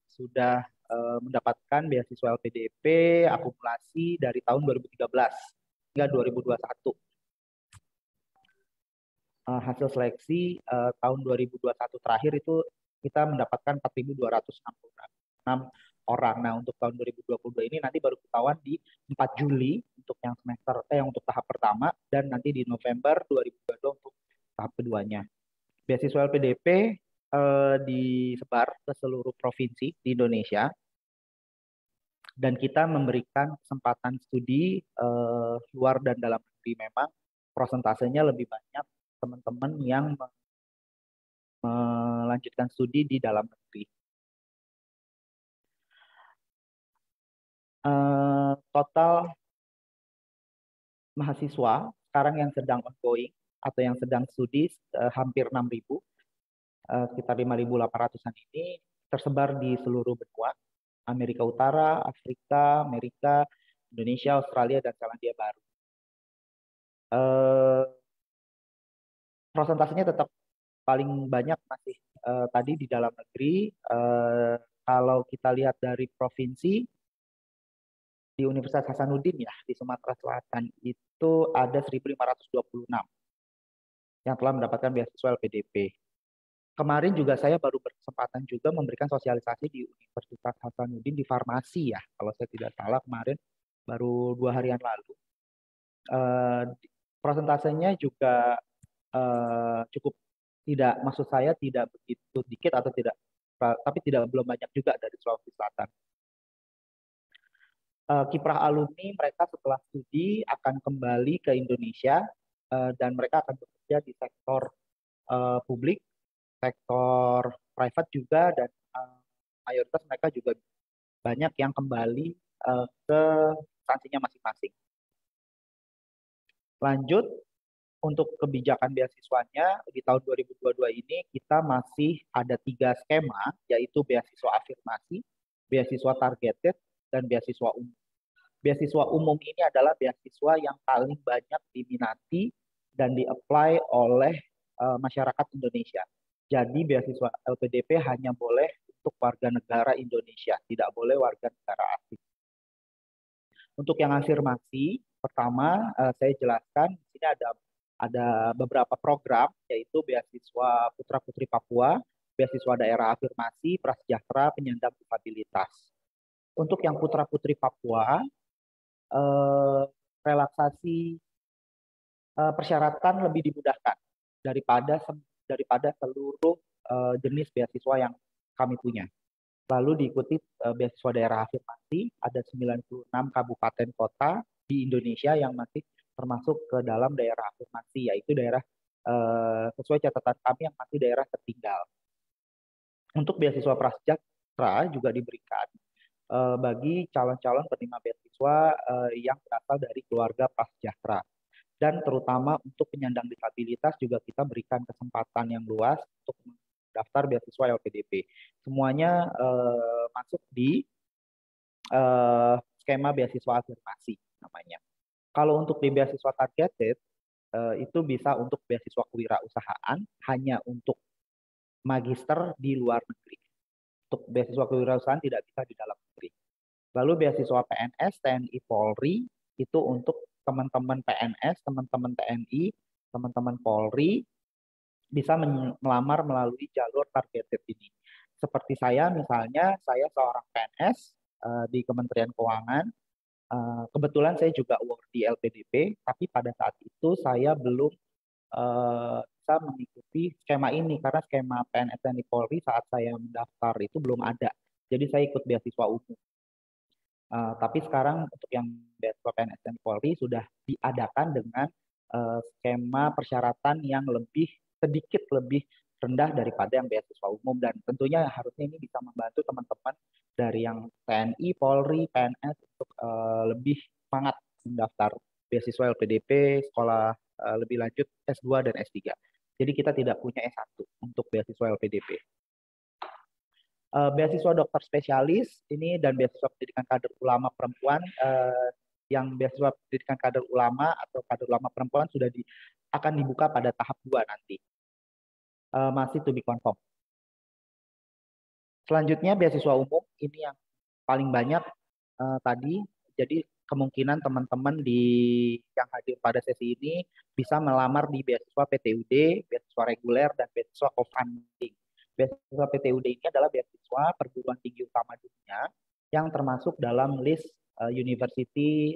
sudah mendapatkan beasiswa LPDP akumulasi dari tahun 2013 hingga 2021. Hasil seleksi tahun 2021 terakhir itu kita mendapatkan 4.266 orang. Nah, untuk tahun 2022 ini nanti baru ketahuan di 4 Juli untuk yang untuk tahap pertama, dan nanti di November 2022 untuk tahap keduanya. Beasiswa LPDP disebar ke seluruh provinsi di Indonesia, dan kita memberikan kesempatan studi luar dan dalam negeri. Memang prosentasenya lebih banyak teman-teman yang melanjutkan studi di dalam negeri. Total mahasiswa sekarang yang sedang ongoing atau yang sedang studi hampir 6.000, sekitar 5.800-an ini tersebar di seluruh benua, Amerika Utara, Afrika, Amerika, Indonesia, Australia, dan Selandia Baru. Prosentasenya tetap paling banyak masih tadi di dalam negeri. Kalau kita lihat dari provinsi, di Universitas Hasanuddin ya di Sumatera Selatan itu ada 1.526 yang telah mendapatkan beasiswa LPDP. Kemarin juga saya baru berkesempatan juga memberikan sosialisasi di Universitas Hasanuddin di farmasi ya, kalau saya tidak salah kemarin baru 2 harian lalu. Prosentasenya juga cukup tidak, maksud saya tidak begitu dikit atau tidak, tapi belum banyak juga dari Sulawesi Selatan. Kiprah alumni mereka setelah studi akan kembali ke Indonesia dan mereka akan bekerja di sektor publik, sektor private juga, dan mayoritas mereka juga banyak yang kembali ke instansinya masing-masing. Lanjut, untuk kebijakan beasiswanya di tahun 2022 ini kita masih ada 3 skema, yaitu beasiswa afirmasi, beasiswa targeted, dan beasiswa umum. Beasiswa umum ini adalah beasiswa yang paling banyak diminati dan di-apply oleh masyarakat Indonesia. Jadi beasiswa LPDP hanya boleh untuk warga negara Indonesia, tidak boleh warga negara asing. Untuk yang afirmasi, pertama saya jelaskan di sini ada beberapa program, yaitu beasiswa Putra-Putri Papua, beasiswa daerah afirmasi, prasejahtera, penyandang disabilitas. Untuk yang Putra-Putri Papua, relaksasi persyaratan lebih dimudahkan daripada seluruh jenis beasiswa yang kami punya. Lalu diikuti beasiswa daerah afirmasi, ada 96 kabupaten kota di Indonesia yang masih termasuk ke dalam daerah afirmasi, yaitu daerah sesuai catatan kami yang masih daerah tertinggal. Untuk beasiswa prasejahtera juga diberikan bagi calon-calon penerima beasiswa yang berasal dari keluarga prasejahtera. Dan terutama untuk penyandang disabilitas juga kita berikan kesempatan yang luas untuk daftar beasiswa LPDP. Semuanya masuk di skema beasiswa afirmasi namanya. Kalau untuk di beasiswa targeted, itu bisa untuk beasiswa kewirausahaan hanya untuk magister di luar negeri. Untuk beasiswa kewirausahaan tidak bisa di dalam negeri. Lalu beasiswa PNS, TNI, Polri itu untuk teman-teman PNS, teman-teman TNI, teman-teman Polri bisa melamar melalui jalur targeted ini. Seperti saya misalnya, saya seorang PNS di Kementerian Keuangan. Kebetulan saya juga work di LPDP, tapi pada saat itu saya belum bisa mengikuti skema ini karena skema PNS TNI Polri saat saya mendaftar itu belum ada. Jadi saya ikut beasiswa umum. Tapi sekarang untuk yang beasiswa PNS TNI Polri sudah diadakan dengan skema persyaratan yang sedikit lebih rendah daripada yang beasiswa umum, dan tentunya harusnya ini bisa membantu teman-teman dari yang TNI, Polri, PNS untuk lebih semangat mendaftar beasiswa LPDP, sekolah lebih lanjut S2 dan S3. Jadi kita tidak punya S1 untuk beasiswa LPDP. Beasiswa dokter spesialis ini dan beasiswa pendidikan kader ulama perempuan, yang beasiswa pendidikan kader ulama atau kader ulama perempuan sudah akan dibuka pada tahap 2 nanti. Masih to be confirmed. Selanjutnya beasiswa umum ini yang paling banyak tadi. Jadi kemungkinan teman-teman yang hadir pada sesi ini bisa melamar di beasiswa PTUD, beasiswa reguler, dan beasiswa co-funding. Beasiswa PTUD ini adalah beasiswa perguruan tinggi utama dunia yang termasuk dalam list University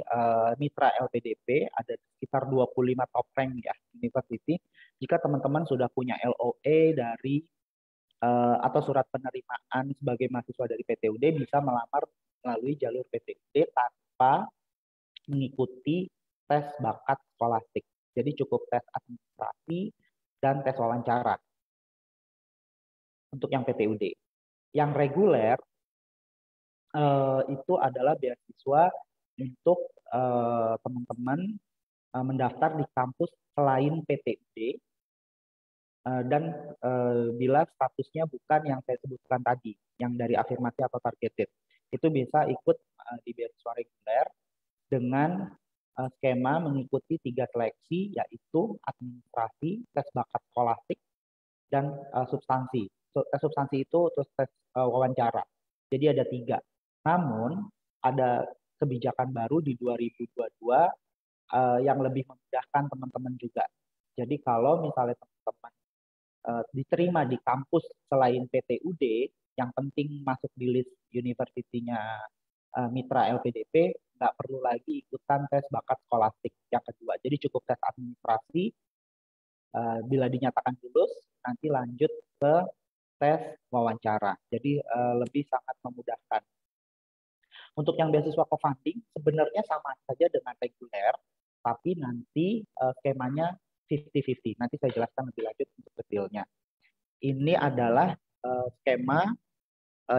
Mitra LPDP, ada sekitar 25 top rank ya university. Jika teman-teman sudah punya LOE dari atau surat penerimaan sebagai mahasiswa dari PTUD, bisa melamar melalui jalur PTUD tanpa mengikuti tes bakat skolastik. Jadi cukup tes administrasi dan tes wawancara untuk yang PTUD. Yang reguler itu adalah beasiswa untuk teman-teman mendaftar di kampus selain PTUD dan bila statusnya bukan yang saya sebutkan tadi, yang dari afirmasi atau targeted, itu bisa ikut di beasiswa reguler dengan skema mengikuti 3 seleksi, yaitu administrasi, tes bakat skolastik, dan substansi. Tes substansi itu terus tes wawancara. Jadi ada 3. Namun ada kebijakan baru di 2022 yang lebih memudahkan teman-teman juga. Jadi kalau misalnya teman-teman diterima di kampus selain PTUD, yang penting masuk di list universitinya Mitra LPDP, nggak perlu lagi ikutan tes bakat skolastik yang kedua. Jadi cukup tes administrasi, bila dinyatakan lulus, nanti lanjut ke tes wawancara. Jadi lebih sangat memudahkan. Untuk yang beasiswa co-funding sebenarnya sama saja dengan reguler, tapi nanti skemanya 50-50. Nanti saya jelaskan lebih lanjut untuk detailnya. Ini adalah skema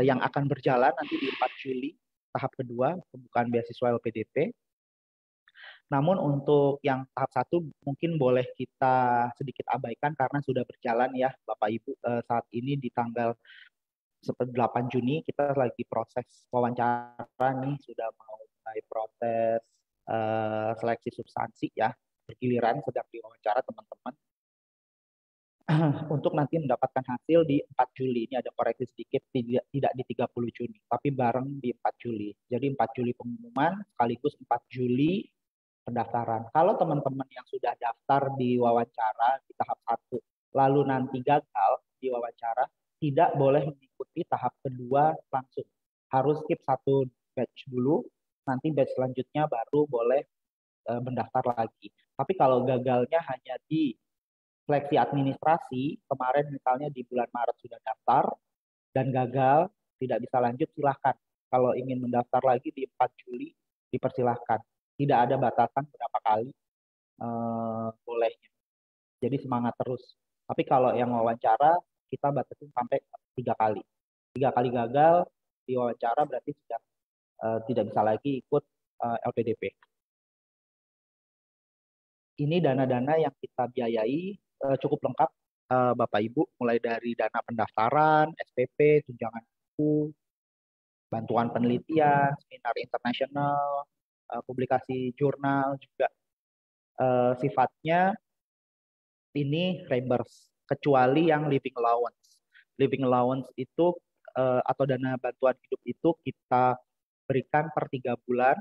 yang akan berjalan nanti di 4 Juli, tahap kedua, pembukaan beasiswa LPDP. Namun untuk yang tahap 1 mungkin boleh kita sedikit abaikan karena sudah berjalan ya Bapak Ibu. Saat ini di tanggal 8 Juni kita lagi proses wawancara nih, sudah mau mulai proses seleksi substansi ya, bergiliran sedang diwawancara teman-teman. Untuk nanti mendapatkan hasil di 4 Juli. Ini ada koreksi sedikit, tidak di 30 Juni, tapi bareng di 4 Juli. Jadi 4 Juli pengumuman, sekaligus 4 Juli pendaftaran. Kalau teman-teman yang sudah daftar di wawancara di tahap 1, lalu nanti gagal di wawancara, tidak boleh mengikuti tahap kedua langsung. Harus skip 1 batch dulu, nanti batch selanjutnya baru boleh mendaftar lagi. Tapi kalau gagalnya hanya di seleksi administrasi, kemarin misalnya di bulan Maret sudah daftar dan gagal, tidak bisa lanjut, silahkan. Kalau ingin mendaftar lagi di 4 Juli, dipersilahkan. Tidak ada batasan berapa kali bolehnya. Jadi semangat terus. Tapi kalau yang wawancara, kita batasin sampai 3 kali. 3 kali gagal di wawancara berarti sudah tidak bisa lagi ikut LPDP. Ini dana-dana yang kita biayai cukup lengkap Bapak Ibu, mulai dari dana pendaftaran, SPP, tunjangan buku, bantuan penelitian, seminar internasional, publikasi jurnal juga. Sifatnya ini reimburse, kecuali yang living allowance. Living allowance itu atau dana bantuan hidup itu kita berikan per 3 bulan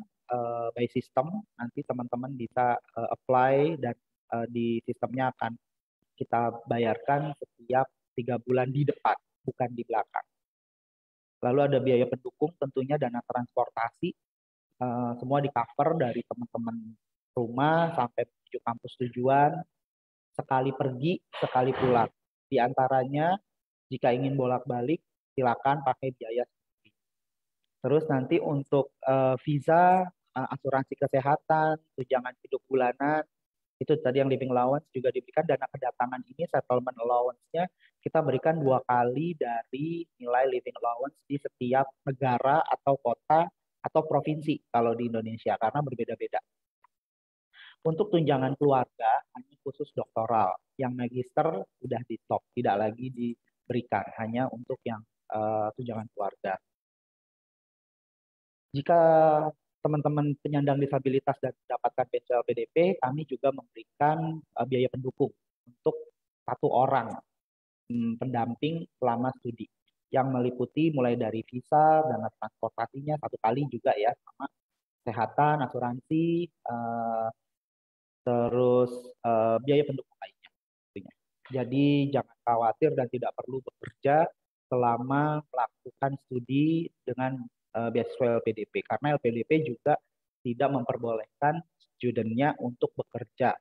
by system. Nanti teman-teman bisa apply dan di sistemnya akan kita bayarkan setiap 3 bulan di depan, bukan di belakang. Lalu ada biaya pendukung, tentunya dana transportasi, semua di cover dari teman-teman rumah sampai menuju kampus tujuan, sekali pergi, sekali pulang. Di antaranya, jika ingin bolak-balik, silakan pakai biaya sendiri. Terus nanti untuk visa, asuransi kesehatan, tunjangan hidup bulanan, itu tadi yang living allowance juga diberikan. Dana kedatangan ini settlement allowance-nya kita berikan 2 kali dari nilai living allowance di setiap negara atau kota atau provinsi kalau di Indonesia, karena berbeda-beda. Untuk tunjangan keluarga hanya khusus doktoral, yang magister sudah di stop, tidak lagi diberikan, hanya untuk yang tunjangan keluarga. Jika teman-teman penyandang disabilitas dan mendapatkan beasiswa LPDP, kami juga memberikan biaya pendukung untuk 1 orang pendamping selama studi, yang meliputi mulai dari visa, dana transportasinya 1 kali juga ya, sama kesehatan, asuransi, terus biaya pendukung lainnya. Jadi jangan khawatir dan tidak perlu bekerja selama melakukan studi dengan beasiswa LPDP, karena LPDP juga tidak memperbolehkan studentnya untuk bekerja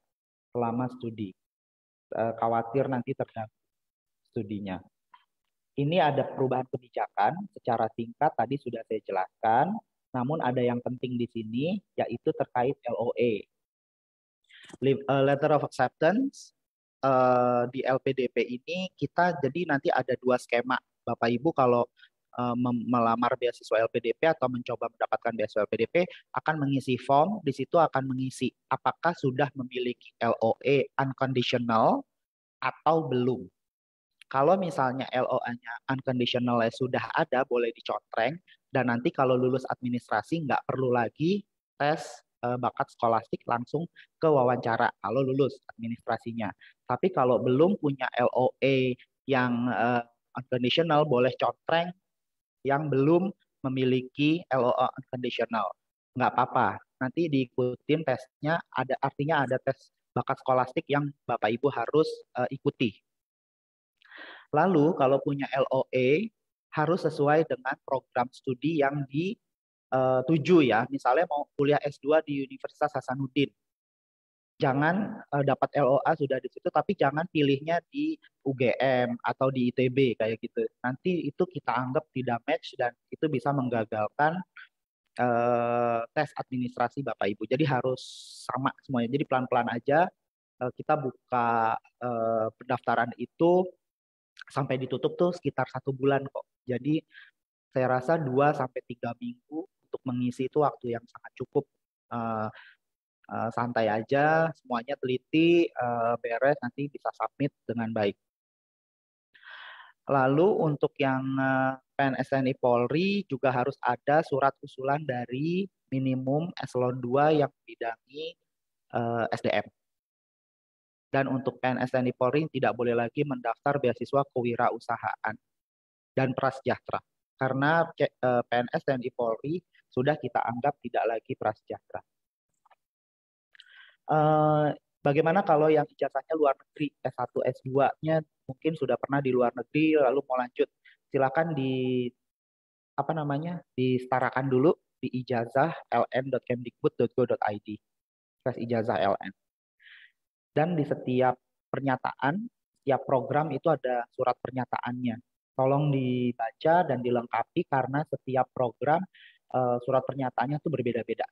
selama studi. Khawatir nanti terganggu studinya. Ini ada perubahan kebijakan secara singkat tadi sudah saya jelaskan, namun ada yang penting di sini yaitu terkait LOA. Letter of Acceptance di LPDP ini kita jadi nanti ada 2 skema. Bapak Ibu kalau melamar beasiswa LPDP atau mencoba mendapatkan beasiswa LPDP akan mengisi form, di situ akan mengisi apakah sudah memiliki LOA unconditional atau belum. Kalau misalnya LOA-nya unconditional sudah ada, boleh dicontreng, dan nanti kalau lulus administrasi nggak perlu lagi tes bakat skolastik, langsung ke wawancara kalau lulus administrasinya. Tapi kalau belum punya LOA yang unconditional, boleh contreng yang belum memiliki LOA unconditional. Nggak apa-apa, nanti diikutin tesnya, artinya ada tes bakat skolastik yang Bapak Ibu harus ikuti. Lalu kalau punya LOA harus sesuai dengan program studi yang dituju ya. Misalnya mau kuliah S2 di Universitas Hasanuddin. Jangan dapat LOA sudah di situ, tapi jangan pilihnya di UGM atau di ITB kayak gitu. Nanti itu kita anggap tidak match dan itu bisa menggagalkan tes administrasi Bapak Ibu. Jadi harus sama semuanya. Jadi pelan-pelan aja kita buka pendaftaran itu sampai ditutup tuh sekitar 1 bulan kok. Jadi saya rasa 2 sampai 3 minggu untuk mengisi itu waktu yang sangat cukup. Santai aja, semuanya teliti, beres, nanti bisa submit dengan baik. Lalu untuk yang PNS TNI Polri juga harus ada surat usulan dari minimum eselon 2 yang membidangi SDM. Dan untuk PNS TNI Polri tidak boleh lagi mendaftar beasiswa kewirausahaan dan prasejahtera. Karena PNS TNI Polri sudah kita anggap tidak lagi prasejahtera. Bagaimana kalau yang ijazahnya luar negeri, S1, S2-nya mungkin sudah pernah di luar negeri, lalu mau lanjut, silakan disetarakan dulu di ijazah ln.kemdikbud.go.id, ijazah LN. Dan di setiap pernyataan, setiap program itu ada surat pernyataannya. Tolong dibaca dan dilengkapi karena setiap program surat pernyataannya itu berbeda-beda.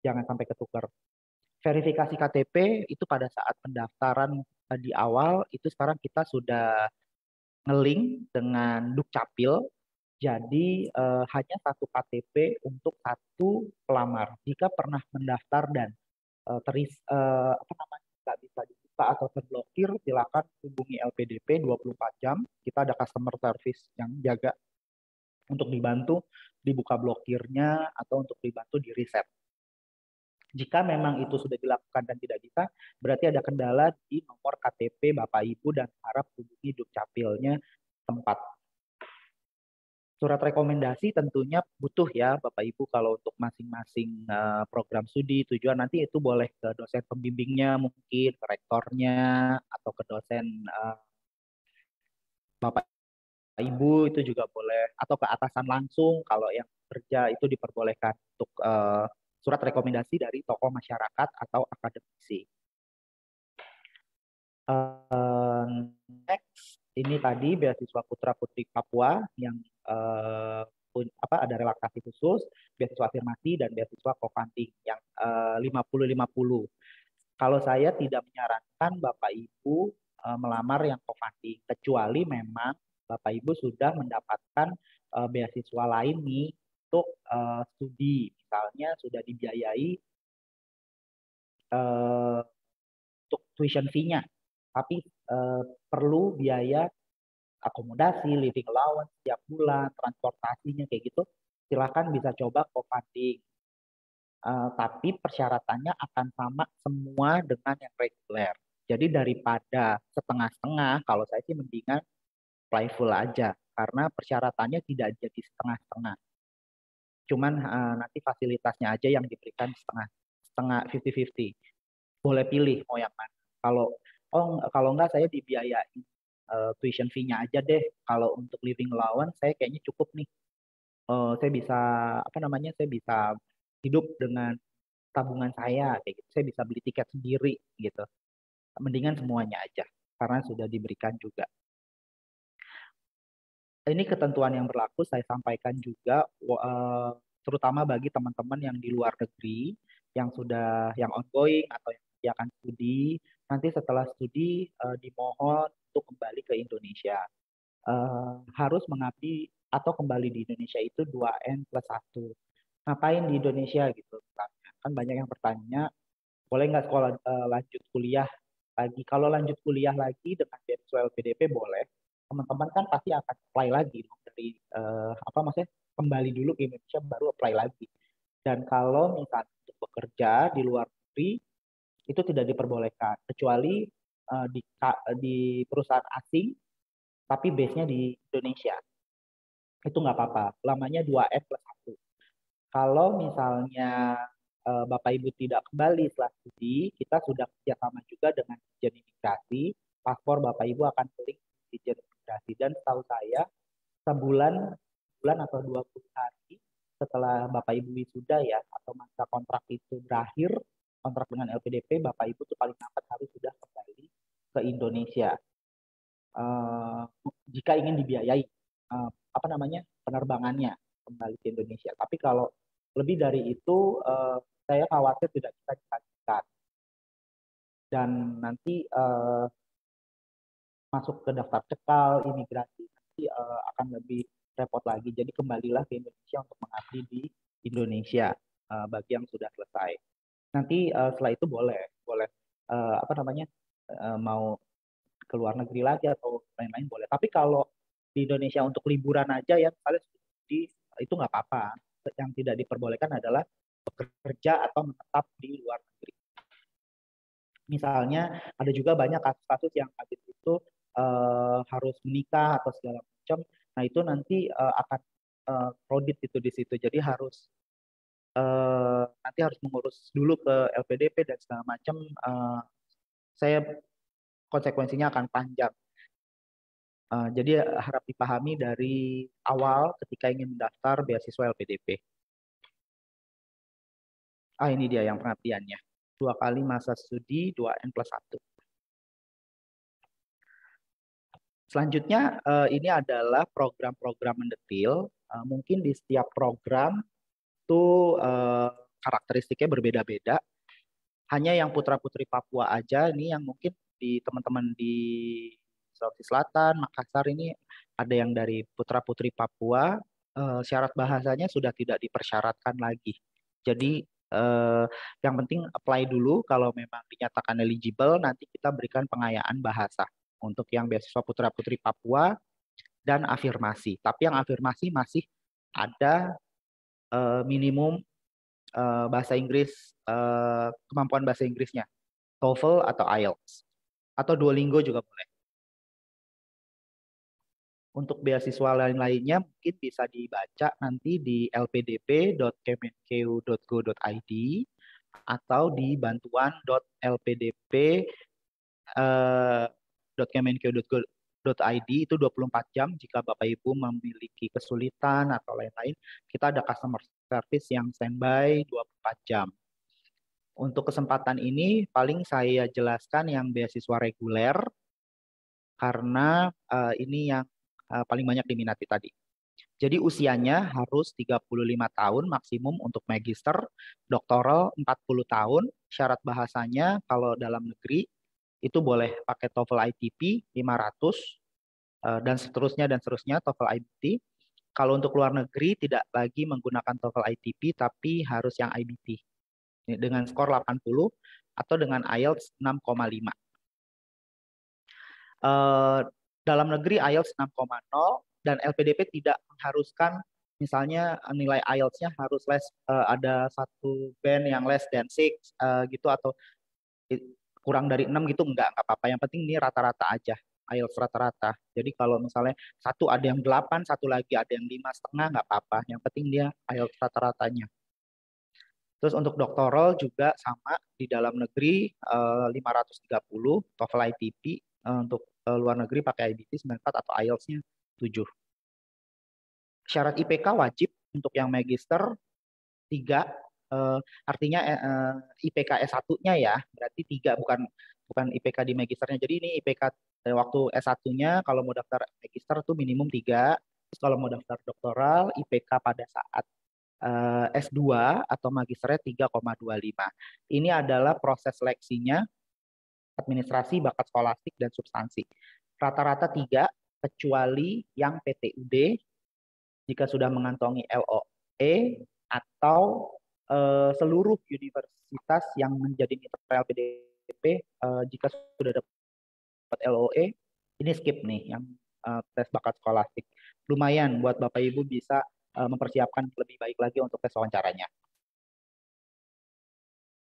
Jangan sampai ketukar. Verifikasi KTP itu pada saat pendaftaran di awal, itu sekarang kita sudah nge-link dengan Dukcapil, jadi hanya 1 KTP untuk 1 pelamar. Jika pernah mendaftar dan nggak bisa dibuka atau terblokir, silakan hubungi LPDP 24 jam, kita ada customer service yang jaga untuk dibantu dibuka blokirnya atau untuk dibantu di reset. Jika memang itu sudah dilakukan dan tidak bisa, berarti ada kendala di nomor KTP Bapak Ibu dan harap hubungi Dukcapilnya tempat. Surat rekomendasi tentunya butuh ya Bapak Ibu kalau untuk masing-masing program studi tujuan nanti itu boleh ke dosen pembimbingnya mungkin, ke rektornya atau ke dosen Bapak Ibu itu juga boleh atau ke atasan langsung kalau yang kerja itu diperbolehkan untuk surat rekomendasi dari tokoh masyarakat atau akademisi. Next, ini tadi beasiswa putra putri Papua yang ada relaksasi khusus, beasiswa afirmasi dan beasiswa co-funding yang 50-50. Kalau saya tidak menyarankan Bapak Ibu melamar yang co-funding, kecuali memang Bapak Ibu sudah mendapatkan beasiswa lain nih untuk studi, misalnya sudah dibiayai untuk tuition fee-nya, tapi perlu biaya akomodasi, living allowance setiap bulan, transportasinya kayak gitu, silakan bisa coba co-funding. Tapi persyaratannya akan sama semua dengan yang reguler. Jadi daripada setengah-setengah, kalau saya sih mendingan apply full aja, karena persyaratannya tidak jadi setengah-setengah. Cuman nanti fasilitasnya aja yang diberikan setengah 50-50. Boleh pilih mau yang mana. Kalau enggak saya dibiayain tuition fee-nya aja deh. Kalau untuk living allowance saya kayaknya cukup nih. Saya bisa saya bisa hidup dengan tabungan saya kayak gitu. Saya bisa beli tiket sendiri gitu. Mendingan semuanya aja karena sudah diberikan juga. Ini ketentuan yang berlaku saya sampaikan juga terutama bagi teman-teman yang di luar negeri yang ongoing atau yang akan studi. Nanti setelah studi dimohon untuk kembali ke Indonesia. Harus mengabdi atau kembali di Indonesia itu 2N+1. Ngapain di Indonesia gitu? Kan banyak yang bertanya, boleh nggak sekolah lanjut kuliah lagi? Kalau lanjut kuliah lagi dengan beasiswa LPDP boleh. Teman-teman kan pasti akan apply lagi dari kembali dulu ke Indonesia baru apply lagi. Dan kalau misalnya untuk bekerja di luar negeri itu tidak diperbolehkan kecuali di perusahaan asing tapi base-nya di Indonesia. Itu nggak apa-apa, lamanya 2N+1. Kalau misalnya Bapak Ibu tidak kembali setelah studi, kita sudah kerjasama juga dengan Ditjen Imigrasi, paspor Bapak Ibu akan klik Ditjen Imigrasi. Dan setahu saya, sebulan atau 20 hari setelah Bapak Ibu wisuda ya, atau masa kontrak itu berakhir, kontrak dengan LPDP, Bapak Ibu tuh paling lambat harus sudah kembali ke Indonesia. Jika ingin dibiayai penerbangannya kembali ke Indonesia. Tapi kalau lebih dari itu saya khawatir tidak bisa dilanjutkan dan nanti masuk ke daftar cekal imigrasi nanti akan lebih repot lagi. Jadi kembalilah ke Indonesia untuk mengabdi di Indonesia bagi yang sudah selesai. Nanti setelah itu boleh mau ke luar negeri lagi atau lain-lain boleh. Tapi kalau di Indonesia untuk liburan aja ya misalnya itu nggak apa-apa. Yang tidak diperbolehkan adalah bekerja atau menetap di luar negeri. Misalnya ada juga banyak kasus-kasus yang habis itu harus menikah atau segala macam. Nah itu nanti akan kredit itu di situ. Jadi nanti harus mengurus dulu ke LPDP dan segala macam. Konsekuensinya akan panjang. Jadi harap dipahami dari awal ketika ingin mendaftar beasiswa LPDP. Ini dia yang pengabdiannya. 2 kali masa studi 2N+1. Selanjutnya ini adalah program-program mendetail. Mungkin di setiap program itu karakteristiknya berbeda-beda. Hanya yang putra-putri Papua aja ini yang mungkin di teman-teman di Sulawesi Selatan, Makassar ini ada yang dari putra-putri Papua, syarat bahasanya sudah tidak dipersyaratkan lagi. Jadi yang penting apply dulu, kalau memang dinyatakan eligible, nanti kita berikan pengayaan bahasa untuk yang beasiswa putra-putri Papua dan afirmasi. Tapi yang afirmasi masih ada minimum bahasa Inggris, kemampuan bahasa Inggrisnya, TOEFL atau IELTS, atau Duolingo juga boleh. Untuk beasiswa lain-lainnya mungkin bisa dibaca nanti di lpdp.kemenkeu.go.id atau di bantuan.lpdp.kemenkeu.go.id itu 24 jam. Jika Bapak Ibu memiliki kesulitan atau lain-lain, kita ada customer service yang standby 24 jam. Untuk kesempatan ini paling saya jelaskan yang beasiswa reguler karena ini yang paling banyak diminati tadi. Jadi usianya harus 35 tahun maksimum untuk magister, doktoral 40 tahun, syarat bahasanya kalau dalam negeri itu boleh pakai TOEFL ITP 500 dan seterusnya TOEFL IBT. Kalau untuk luar negeri tidak lagi menggunakan TOEFL ITP tapi harus yang IBT dengan skor 80 atau dengan IELTS 6,5. Dalam negeri IELTS 6,0 dan LPDP tidak mengharuskan misalnya nilai IELTS-nya harus ada satu band yang less than 6 gitu atau kurang dari 6 gitu enggak apa-apa. Yang penting ini rata-rata aja, IELTS rata-rata. Jadi kalau misalnya satu ada yang 8, satu lagi ada yang 5,5 enggak apa-apa. Yang penting dia IELTS rata-ratanya. Terus untuk doktoral juga sama di dalam negeri 530 TOEFL ITP, untuk luar negeri pakai IBT 94 atau IELTS-nya 7. Syarat IPK wajib untuk yang magister 3, artinya IPK S1-nya ya, berarti 3 bukan IPK di magisternya. Jadi ini IPK waktu S1-nya kalau mau daftar magister tuh minimum 3. Terus kalau mau daftar doktoral IPK pada saat S2 atau magisternya 3,25. Ini adalah proses seleksinya administrasi, bakat skolastik, dan substansi. Rata-rata 3, kecuali yang PTUD, jika sudah mengantongi LOE, atau seluruh universitas yang menjadi mitra LPDP, jika sudah dapat LOE, ini skip nih, yang tes bakat skolastik. Lumayan buat Bapak Ibu bisa mempersiapkan lebih baik lagi untuk tes wawancaranya.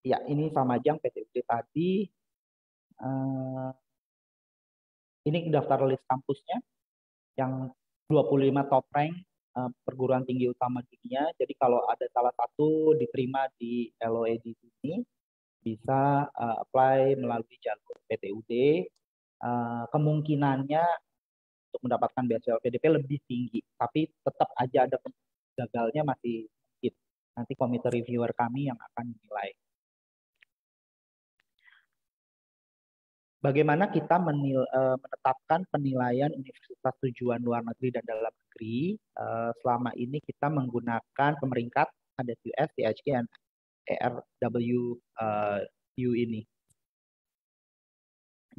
Ya, ini sama aja yang PTUD tadi. Ini daftar list kampusnya yang 25 top rank perguruan tinggi utama dunia. Jadi kalau ada salah satu diterima di LOE di sini, bisa apply melalui jalur PTUD. Kemungkinannya untuk mendapatkan beasiswa LPDP lebih tinggi, tapi tetap aja ada gagalnya masih sedikit. Nanti komite reviewer kami yang akan menilai. Bagaimana kita menetapkan penilaian universitas tujuan luar negeri dan dalam negeri? Selama ini kita menggunakan pemeringkat, ada US, THK, dan ERWU ini.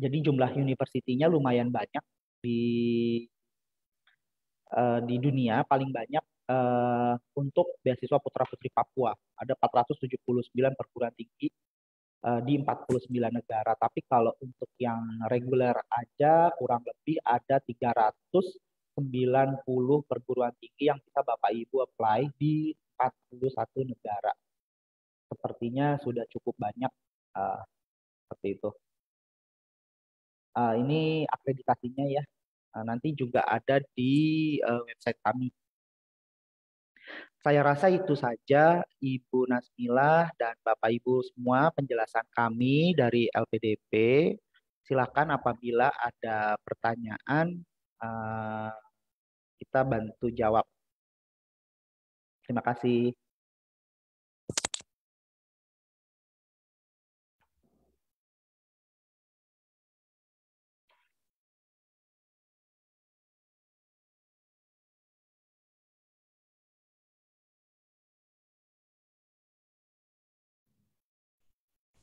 Jadi jumlah universitinya lumayan banyak di dunia, paling banyak untuk beasiswa putra-putri Papua. Ada 479 perguruan tinggi di 49 negara. Tapi kalau untuk yang reguler aja kurang lebih ada 390 perguruan tinggi yang bisa Bapak Ibu apply di 41 negara. Sepertinya sudah cukup banyak seperti itu. Ini akreditasinya ya. Nanti juga ada di website kami. Saya rasa itu saja Ibu Nasmilah dan Bapak Ibu semua penjelasan kami dari LPDP. Silakan apabila ada pertanyaan kita bantu jawab. Terima kasih.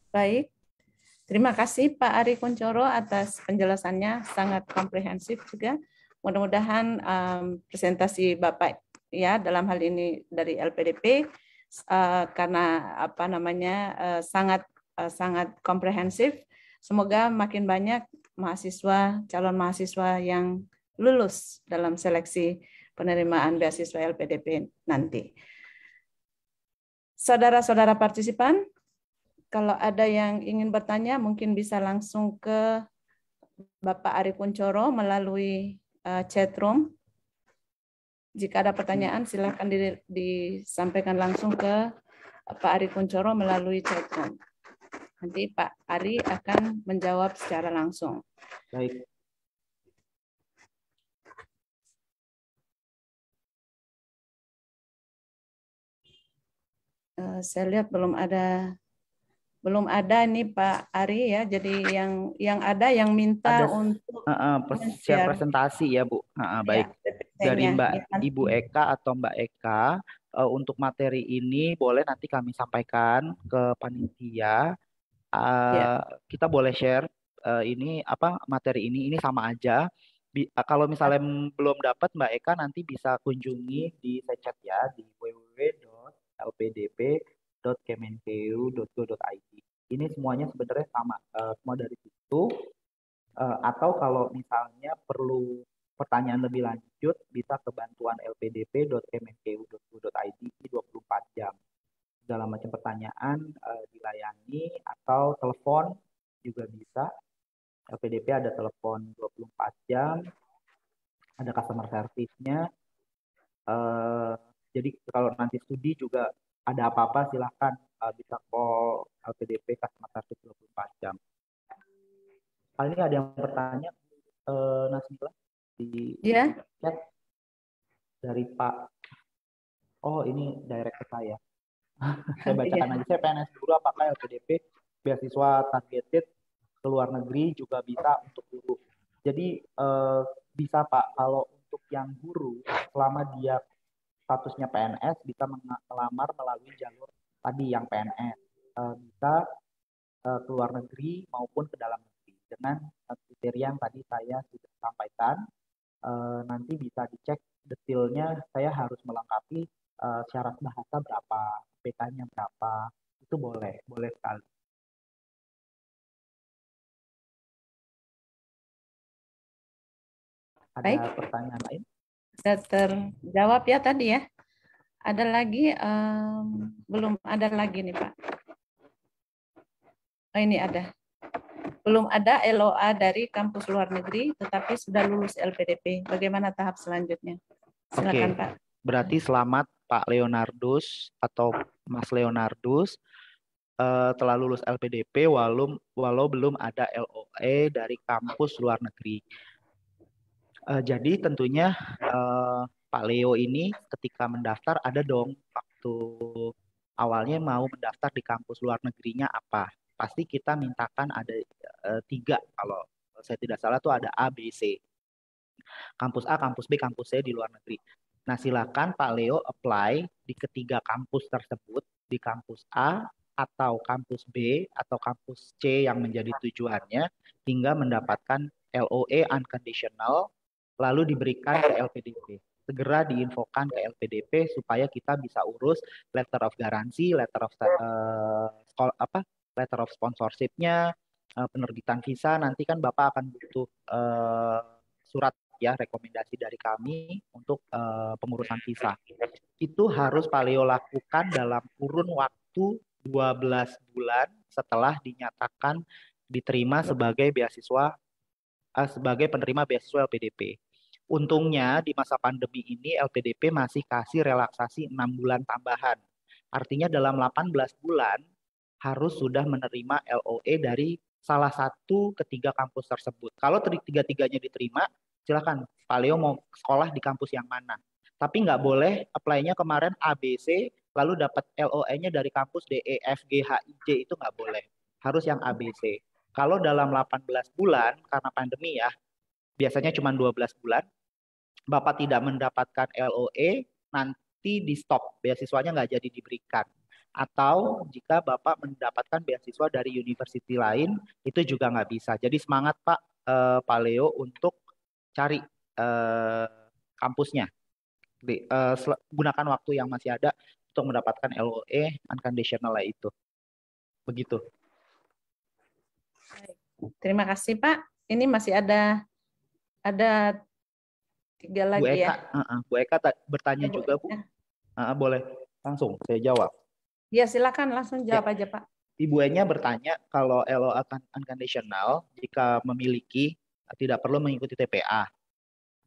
Baik, terima kasih Pak Ari Kunchoro atas penjelasannya, sangat komprehensif juga. Mudah-mudahan presentasi Bapak ya dalam hal ini dari LPDP karena sangat komprehensif. Semoga makin banyak calon mahasiswa yang lulus dalam seleksi penerimaan beasiswa LPDP nanti. Saudara-saudara partisipan, kalau ada yang ingin bertanya, mungkin bisa langsung ke Bapak Ari Kunchoro melalui chat room Jika ada pertanyaan, silakan disampaikan langsung ke Pak Ari Kunchoro melalui chat room. Nanti Pak Ari akan menjawab secara langsung. Baik. Saya lihat belum ada nih Pak Ari ya. Jadi yang ada yang minta untuk share presentasi ya Bu. Baik. Dari Ibu Eka atau Mbak Eka, untuk materi ini boleh nanti kami sampaikan ke panitia. Kita boleh share ini materi ini sama aja. Kalau misalnya belum dapat Mbak Eka, nanti bisa kunjungi di chat ya di www.lpdp.kemenkeu.go.id. Ini semuanya sebenarnya sama, semua dari situ. Atau kalau misalnya perlu pertanyaan lebih lanjut, bisa ke bantuan lpdp.kemenkeu.go.id 24 jam. Segala macam pertanyaan dilayani, atau telepon juga bisa. LPDP ada telepon 24 jam, ada customer service-nya. Jadi kalau nanti studi juga ada apa-apa silahkan bisa call LPDP customer service 24 jam. Kali ini ada yang bertanya, Nasmila di chat dari Pak. Oh, ini direct ke saya. Saya bacakan aja. Saya PNS guru, apakah LPDP beasiswa targeted ke luar negeri juga bisa untuk guru? Jadi bisa Pak, kalau untuk yang guru selama dia statusnya PNS bisa melamar melalui jalur tadi yang PNS, bisa ke luar negeri maupun ke dalam negeri dengan kriteria yang tadi saya sudah sampaikan. Nanti bisa dicek detailnya, saya harus melengkapi syarat bahasa berapa, PK-nya berapa, itu boleh sekali. Ada pertanyaan lain? Sudah terjawab ya tadi ya. Ada lagi? Belum ada lagi nih Pak. Oh, ini ada. Belum ada LOA dari kampus luar negeri, tetapi sudah lulus LPDP. Bagaimana tahap selanjutnya? Silakan Pak. Berarti selamat Pak Leonardus atau Mas Leonardus telah lulus LPDP walau belum ada LOE dari kampus luar negeri. Jadi tentunya Pak Leo ini ketika mendaftar ada dong waktu awalnya mau mendaftar di kampus luar negerinya apa. Pasti kita mintakan ada 3, kalau saya tidak salah tuh ada A, B, C. Kampus A, kampus B, kampus C di luar negeri. Nah silakan Pak Leo apply di ketiga kampus tersebut, di kampus A atau kampus B atau kampus C yang menjadi tujuannya, hingga mendapatkan LOE unconditional lalu diberikan ke LPDP. Segera diinfokan ke LPDP supaya kita bisa urus letter of guarantee, letter of sponsorship-nya, penerbitan visa. Nanti kan Bapak akan butuh surat ya rekomendasi dari kami untuk pengurusan visa. Itu harus Pak Leo lakukan dalam kurun waktu 12 bulan setelah dinyatakan diterima sebagai beasiswa sebagai penerima beasiswa LPDP. Untungnya di masa pandemi ini LPDP masih kasih relaksasi 6 bulan tambahan. Artinya dalam 18 bulan harus sudah menerima LOE dari salah satu ketiga kampus tersebut. Kalau tiga-tiganya diterima, silakan Pak Leo mau sekolah di kampus yang mana. Tapi nggak boleh apply-nya kemarin ABC, lalu dapat LOE-nya dari kampus D, E, F, G, H, I, J, itu nggak boleh. Harus yang ABC. Kalau dalam 18 bulan, karena pandemi ya, biasanya cuma 12 bulan, Bapak tidak mendapatkan LOE, nanti di stop, beasiswanya nggak jadi diberikan. Atau jika Bapak mendapatkan beasiswa dari university lain, itu juga nggak bisa. Jadi semangat Pak Leo untuk cari kampusnya. Gunakan waktu yang masih ada untuk mendapatkan LOE unconditional itu. Begitu. Terima kasih Pak. Ini masih ada 3 lagi Bu Eka, ya. Bu Eka bertanya juga Bu. Boleh langsung saya jawab. Ya silakan langsung jawab aja Pak. Ibu Enya bertanya kalau LOA unconditional jika memiliki tidak perlu mengikuti TPA.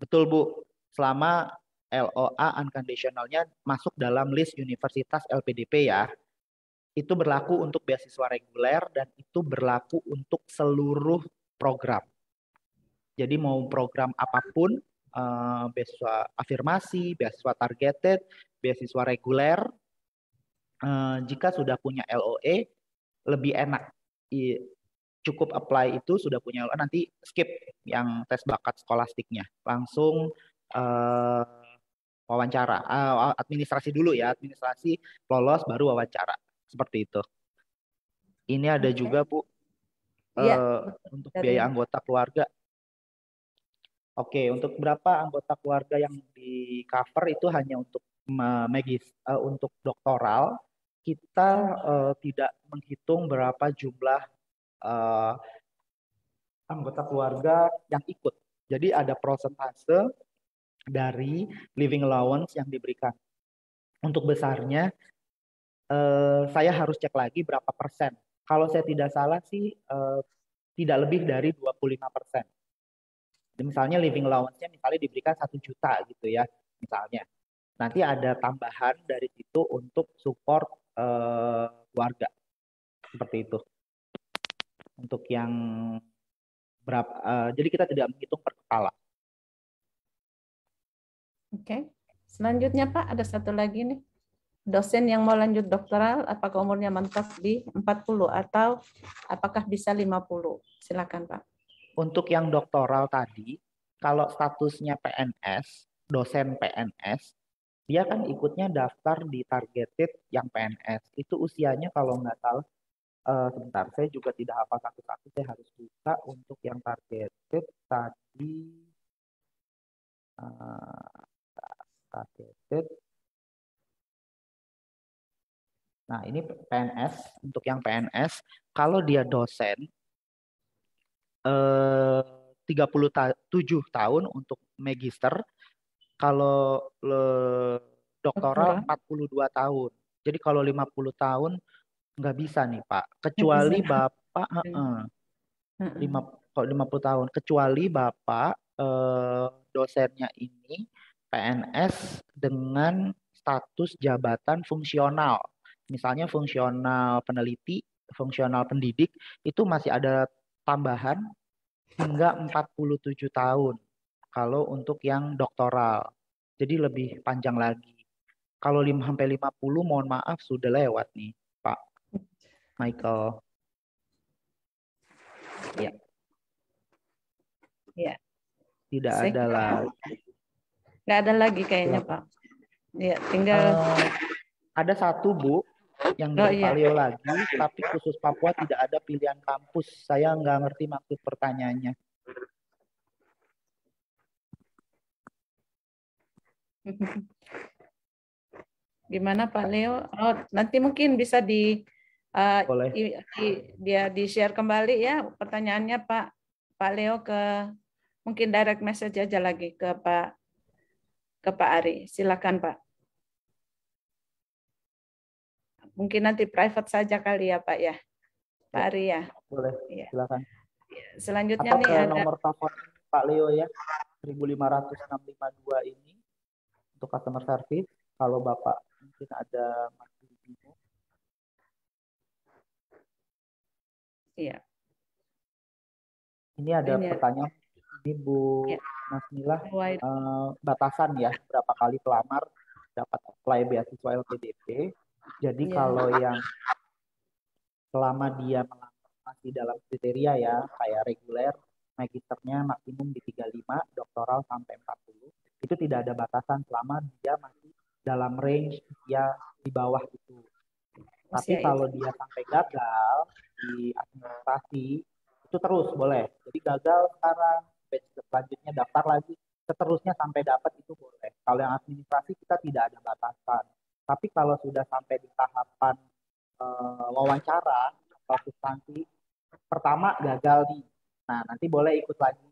Betul Bu. Selama LOA unconditionalnya masuk dalam list universitas LPDP ya. Itu berlaku untuk beasiswa reguler dan itu berlaku untuk seluruh program. Jadi mau program apapun, beasiswa afirmasi, beasiswa targeted, beasiswa reguler, jika sudah punya LOE lebih enak. Cukup apply itu sudah punya LOE, nanti skip yang tes bakat skolastiknya, langsung wawancara, administrasi dulu ya, administrasi lolos baru wawancara, seperti itu. Ini ada juga Bu, untuk biaya anggota keluarga. Oke, untuk berapa anggota keluarga yang di cover itu hanya untuk untuk doktoral. Kita tidak menghitung berapa jumlah anggota keluarga yang ikut. Jadi ada prosentase dari living allowance yang diberikan. Untuk besarnya, saya harus cek lagi berapa persen. Kalau saya tidak salah sih, tidak lebih dari 25%. Misalnya living allowance-nya misalnya diberikan 1 juta gitu ya, misalnya. Nanti ada tambahan dari situ untuk support keluarga. Seperti itu. Untuk yang berapa, jadi kita tidak menghitung per kepala. Oke. Selanjutnya Pak, ada satu lagi nih. Dosen yang mau lanjut doktoral, apakah umurnya mentok di 40 atau apakah bisa 50? Silakan Pak. Untuk yang doktoral tadi, kalau statusnya PNS, dosen PNS, dia kan ikutnya daftar di targeted yang PNS. Itu usianya kalau nggak salah, sebentar, saya juga tidak hafal satu-satu, saya harus buka untuk yang targeted tadi. Targeted. Nah, ini PNS. Untuk yang PNS, kalau dia dosen, 37 tahun untuk magister, kalau doktoral 42 tahun. Jadi kalau 50 tahun nggak bisa nih Pak, kecuali Bapak, kalau 50 tahun, kecuali Bapak dosennya ini PNS dengan status jabatan fungsional. Misalnya fungsional peneliti, fungsional pendidik, itu masih ada tambahan hingga 47 tahun kalau untuk yang doktoral. Jadi lebih panjang lagi. Kalau 5-50 mohon maaf sudah lewat nih Pak Michael. Ya. Ya. Tidak ada lagi. Nggak ada lagi kayaknya Pak. Ya, tinggal ada satu Bu yang dari Pak Leo lagi, tapi khusus Papua tidak ada pilihan kampus. Saya nggak ngerti maksud pertanyaannya. Gimana Pak Leo? Oh, nanti mungkin bisa dia di-share kembali ya pertanyaannya Pak Leo ke mungkin direct message aja lagi ke Pak Ari. Silakan Pak. Mungkin nanti private saja kali ya Pak ya. Pak Ari ya. Boleh, ya. Silakan. Selanjutnya atau nih ke nomor telepon Pak Leo ya, 15652 ini untuk customer service. Kalau Bapak mungkin ada masih bingung. Iya. Ini ada pertanyaan ini Bu Mas Mila, batasan ya berapa kali pelamar dapat apply beasiswa LPDP. Jadi kalau yang selama dia masih dalam kriteria ya, kayak reguler, magisternya maksimum di 35, doktoral sampai 40, itu tidak ada batasan selama dia masih dalam range dia di bawah itu. Tapi kalau dia sampai gagal di administrasi, itu terus boleh. Jadi gagal sekarang, selanjutnya daftar lagi, seterusnya sampai dapat itu boleh. Kalau yang administrasi kita tidak ada batasan. Tapi kalau sudah sampai di tahapan wawancara atau substansi, pertama gagal nih. Nah, nanti boleh ikut lagi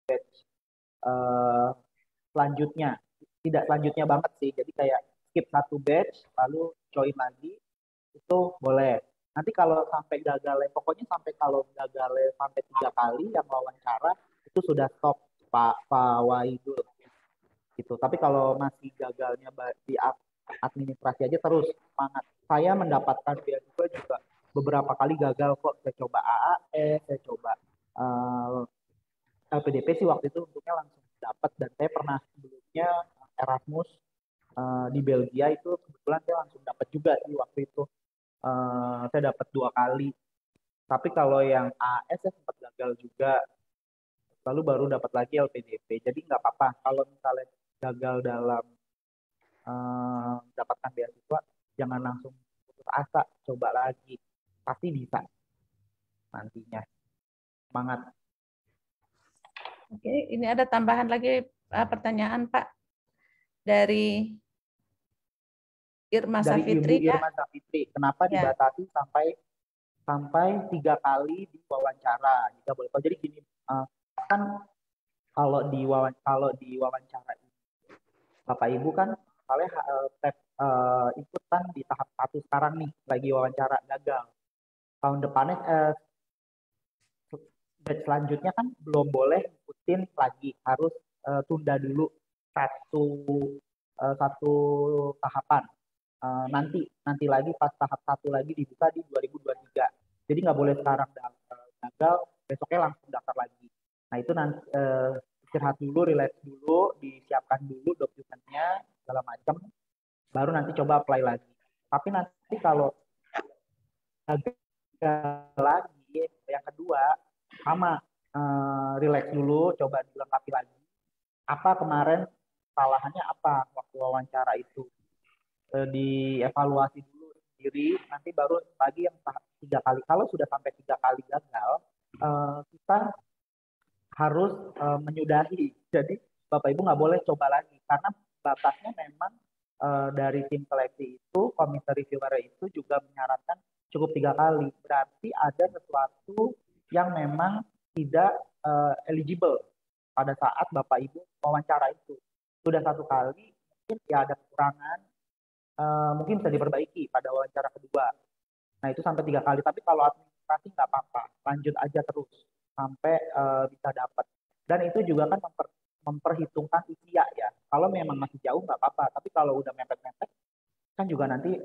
batch selanjutnya. Tidak selanjutnya banget sih. Jadi kayak skip satu batch, lalu join lagi, itu boleh. Nanti kalau sampai gagal, pokoknya sampai kalau gagal sampai 3 kali yang wawancara, itu sudah stop Pak Wahidul. gitu. Tapi kalau masih gagalnya di administrasi aja terus semangat. Saya mendapatkan beasiswa juga beberapa kali gagal kok. Saya coba AAS, saya coba LPDP sih waktu itu untungnya langsung dapat, dan saya pernah sebelumnya Erasmus di Belgia itu kebetulan saya langsung dapat juga sih waktu itu. Saya dapat 2 kali. Tapi kalau yang AAS saya sempat gagal juga. Lalu baru dapat lagi LPDP. Jadi nggak apa-apa kalau misalnya gagal dalam mendapatkan beasiswa, jangan langsung putus asa, coba lagi, pasti bisa nantinya. Semangat. Oke, ini ada tambahan lagi pertanyaan Pak dari Irma Safitri. Ibu Irma Safitri, kenapa dibatasi sampai 3 kali di wawancara? Jika boleh tahu. Jadi gini, kan kalau di wawancara ini, Bapak Ibu kan ikutan di tahap 1 sekarang nih, lagi wawancara gagal. Tahun depannya batch selanjutnya kan belum boleh ikutin lagi, harus tunda dulu satu tahapan. Nanti lagi pas tahap 1 lagi dibuka di 2023. Jadi nggak boleh sekarang gagal, besoknya langsung daftar lagi. Nah itu nanti istirahat dulu, relax dulu, disiapkan dulu dokumennya segala macam, baru nanti coba apply lagi. Tapi nanti kalau gagal lagi yang kedua, sama relax dulu, coba dilengkapi lagi. Apa kemarin kesalahannya apa waktu wawancara itu, dievaluasi dulu sendiri, nanti baru lagi yang 3 kali. Kalau sudah sampai 3 kali gagal, kita harus menyudahi. Jadi Bapak Ibu nggak boleh coba lagi, karena batasnya memang dari tim seleksi itu, komite reviewer itu juga menyarankan cukup 3 kali. Berarti ada sesuatu yang memang tidak eligible pada saat Bapak Ibu wawancara itu. Sudah 1 kali, mungkin ya ada kekurangan, mungkin bisa diperbaiki pada wawancara kedua. Nah itu sampai 3 kali. Tapi kalau administrasi nggak apa-apa, lanjut aja terus sampai bisa dapat. Dan itu juga kan memperhitungkan usia ya. Kalau memang masih jauh nggak apa-apa, tapi kalau udah mepet-mepet kan juga nanti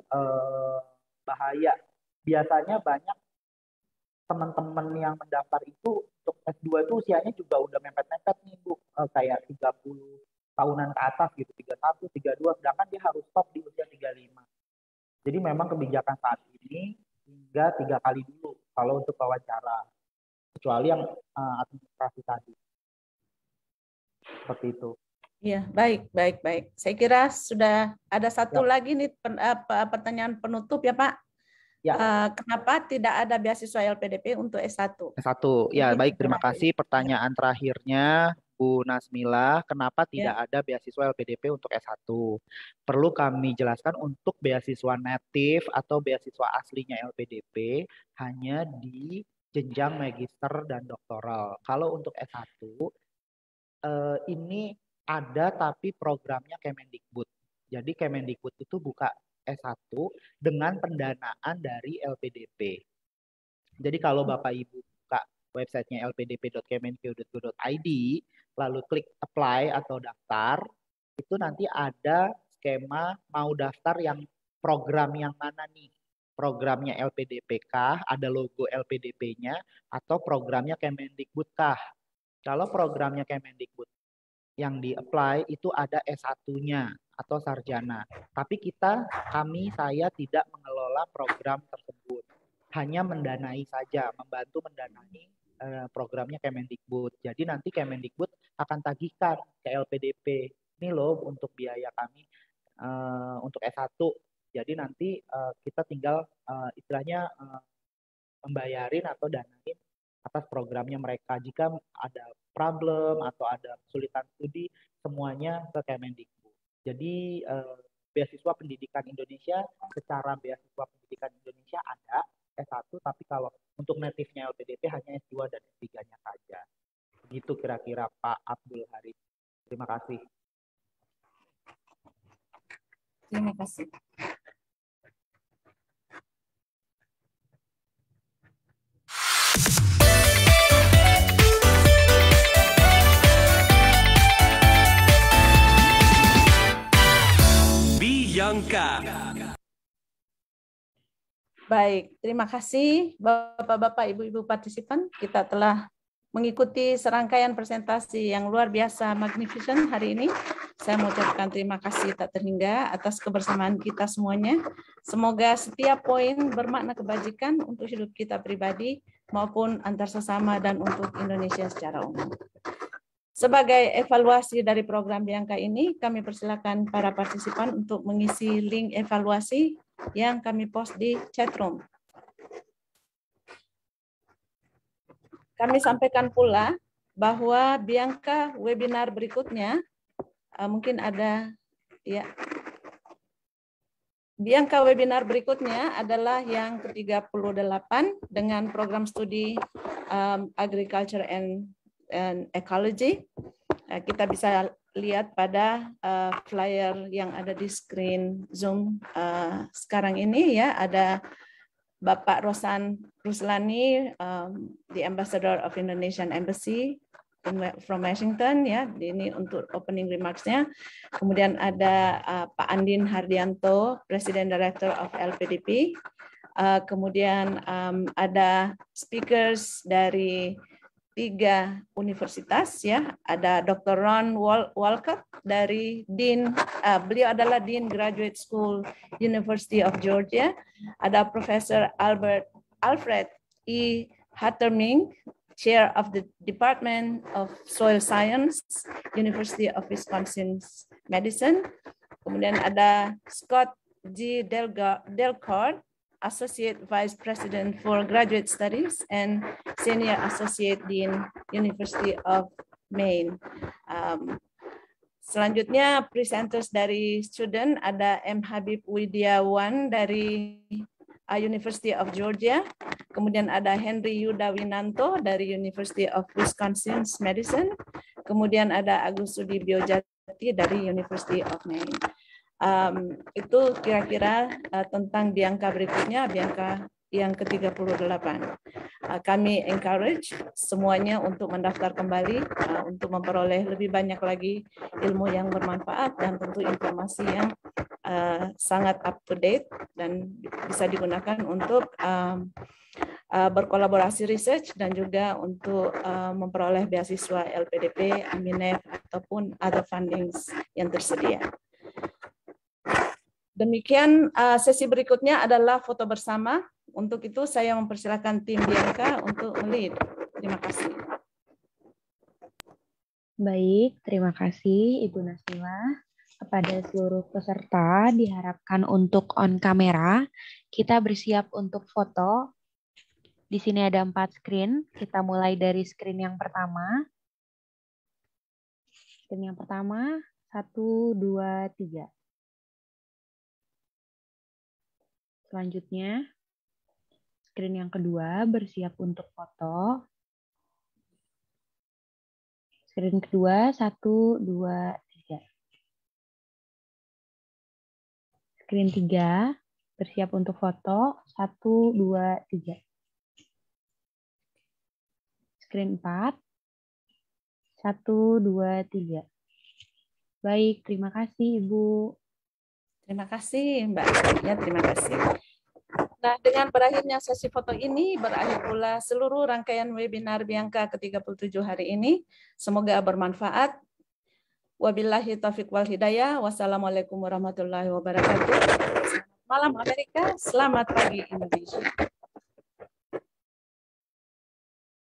bahaya. Biasanya banyak teman-teman yang mendaftar itu untuk S2 itu usianya juga udah mepet-mepet nih Bu, kayak 30 tahunan ke atas gitu, 31, 32, sedangkan dia harus stop di usia 35. Jadi memang kebijakan saat ini hingga 3 kali dulu kalau untuk wawancara, kecuali yang administrasi tadi. Seperti itu. Iya, baik. Saya kira sudah ada satu lagi nih pertanyaan penutup ya Pak. Ya. Kenapa tidak ada beasiswa LPDP untuk S1? S1, ya baik, terima kasih. Pertanyaan terakhirnya Bu Nasmila, kenapa tidak ada beasiswa LPDP untuk S1? Perlu kami jelaskan, untuk beasiswa native atau beasiswa aslinya LPDP hanya di jenjang magister dan doktoral. Kalau untuk S1, ini ada tapi programnya Kemendikbud. Jadi Kemendikbud itu buka S1 dengan pendanaan dari LPDP. Jadi kalau Bapak Ibu buka websitenya lpdp.kemenq.go.id, lalu klik apply atau daftar, itu nanti ada skema mau daftar yang program yang mana nih. Programnya LPDP kah, ada logo LPDP-nya, atau programnya Kemendikbud kah. Kalau programnya Kemendikbud yang di-apply itu ada S1-nya atau sarjana. Tapi saya tidak mengelola program tersebut. Hanya mendanai saja, membantu mendanai programnya Kemendikbud. Jadi nanti Kemendikbud akan tagihkan ke LPDP. Ini loh untuk biaya kami untuk S1. Jadi nanti kita tinggal istilahnya membayarin atau danain atas programnya mereka. Jika ada problem atau ada kesulitan studi, semuanya ke Kemendikbud. Jadi beasiswa pendidikan Indonesia, secara beasiswa pendidikan Indonesia ada S1, tapi kalau untuk native-nya LPDP hanya S2 dan S3-nya saja. Begitu kira-kira Pak Abdul Haris. Terima kasih. Terima kasih. Bianca. Baik, terima kasih Bapak-Bapak, Ibu-Ibu partisipan. Kita telah mengikuti serangkaian presentasi yang luar biasa magnificent hari ini. Saya mengucapkan terima kasih tak terhingga atas kebersamaan kita semuanya. Semoga setiap poin bermakna kebajikan untuk hidup kita pribadi maupun antar sesama dan untuk Indonesia secara umum. Sebagai evaluasi dari program Bianca ini, kami persilakan para partisipan untuk mengisi link evaluasi yang kami post di chatroom. Kami sampaikan pula bahwa Bianca webinar berikutnya mungkin ada ya. Bianca webinar berikutnya adalah yang ke-38 dengan program studi Agriculture and Ecology. Kita bisa lihat pada flyer yang ada di screen Zoom sekarang ini ya, ada Bapak Rosan Ruslani, the Ambassador of Indonesian Embassy from Washington ya, ini untuk opening remarks-nya. Kemudian ada Pak Andin Hardianto, President Director of LPDP. Kemudian ada speakers dari 3 universitas ya, ada Dr. Ron Walcott dari beliau adalah Dean Graduate School University of Georgia, ada Profesor Alfred E. Hatterming, Chair of the Department of Soil Science, University of Wisconsin Madison, kemudian ada Scott G. Delcord, Associate Vice President for Graduate Studies and Senior Associate Dean, University of Maine. Selanjutnya presenters dari student ada M. Habib Widiawan dari University of Georgia, kemudian ada Henry Yuda Winanto dari University of Wisconsin Madison, kemudian ada Agus Sudibyo Jati dari University of Maine. Itu kira-kira tentang Bianca berikutnya, Bianca yang ke-38. Kami encourage semuanya untuk mendaftar kembali untuk memperoleh lebih banyak lagi ilmu yang bermanfaat dan tentu informasi yang sangat up to date dan bisa digunakan untuk berkolaborasi research dan juga untuk memperoleh beasiswa LPDP, Aminef ataupun other fundings yang tersedia. Demikian sesi berikutnya adalah foto bersama. Untuk itu saya mempersilakan tim Bianca untuk melead. Terima kasih. Baik, terima kasih Ibu Nasila. Kepada seluruh peserta diharapkan untuk on kamera. Kita bersiap untuk foto. Di sini ada 4 screen. Kita mulai dari screen yang pertama. Screen yang pertama, 1, 2, 3. Selanjutnya, screen yang kedua bersiap untuk foto. Screen kedua, 1, 2, 3. Screen 3 bersiap untuk foto. 1, 2, 3. Screen 4. 1, 2, 3. Baik, terima kasih Ibu. Terima kasih Mbak. Ya, terima kasih. Nah, dengan berakhirnya sesi foto ini, berakhir pula seluruh rangkaian webinar Bianca ke-37 hari ini. Semoga bermanfaat. Wabillahi taufiq wal hidayah. Wassalamualaikum warahmatullahi wabarakatuh. Selamat malam Amerika, selamat pagi Indonesia.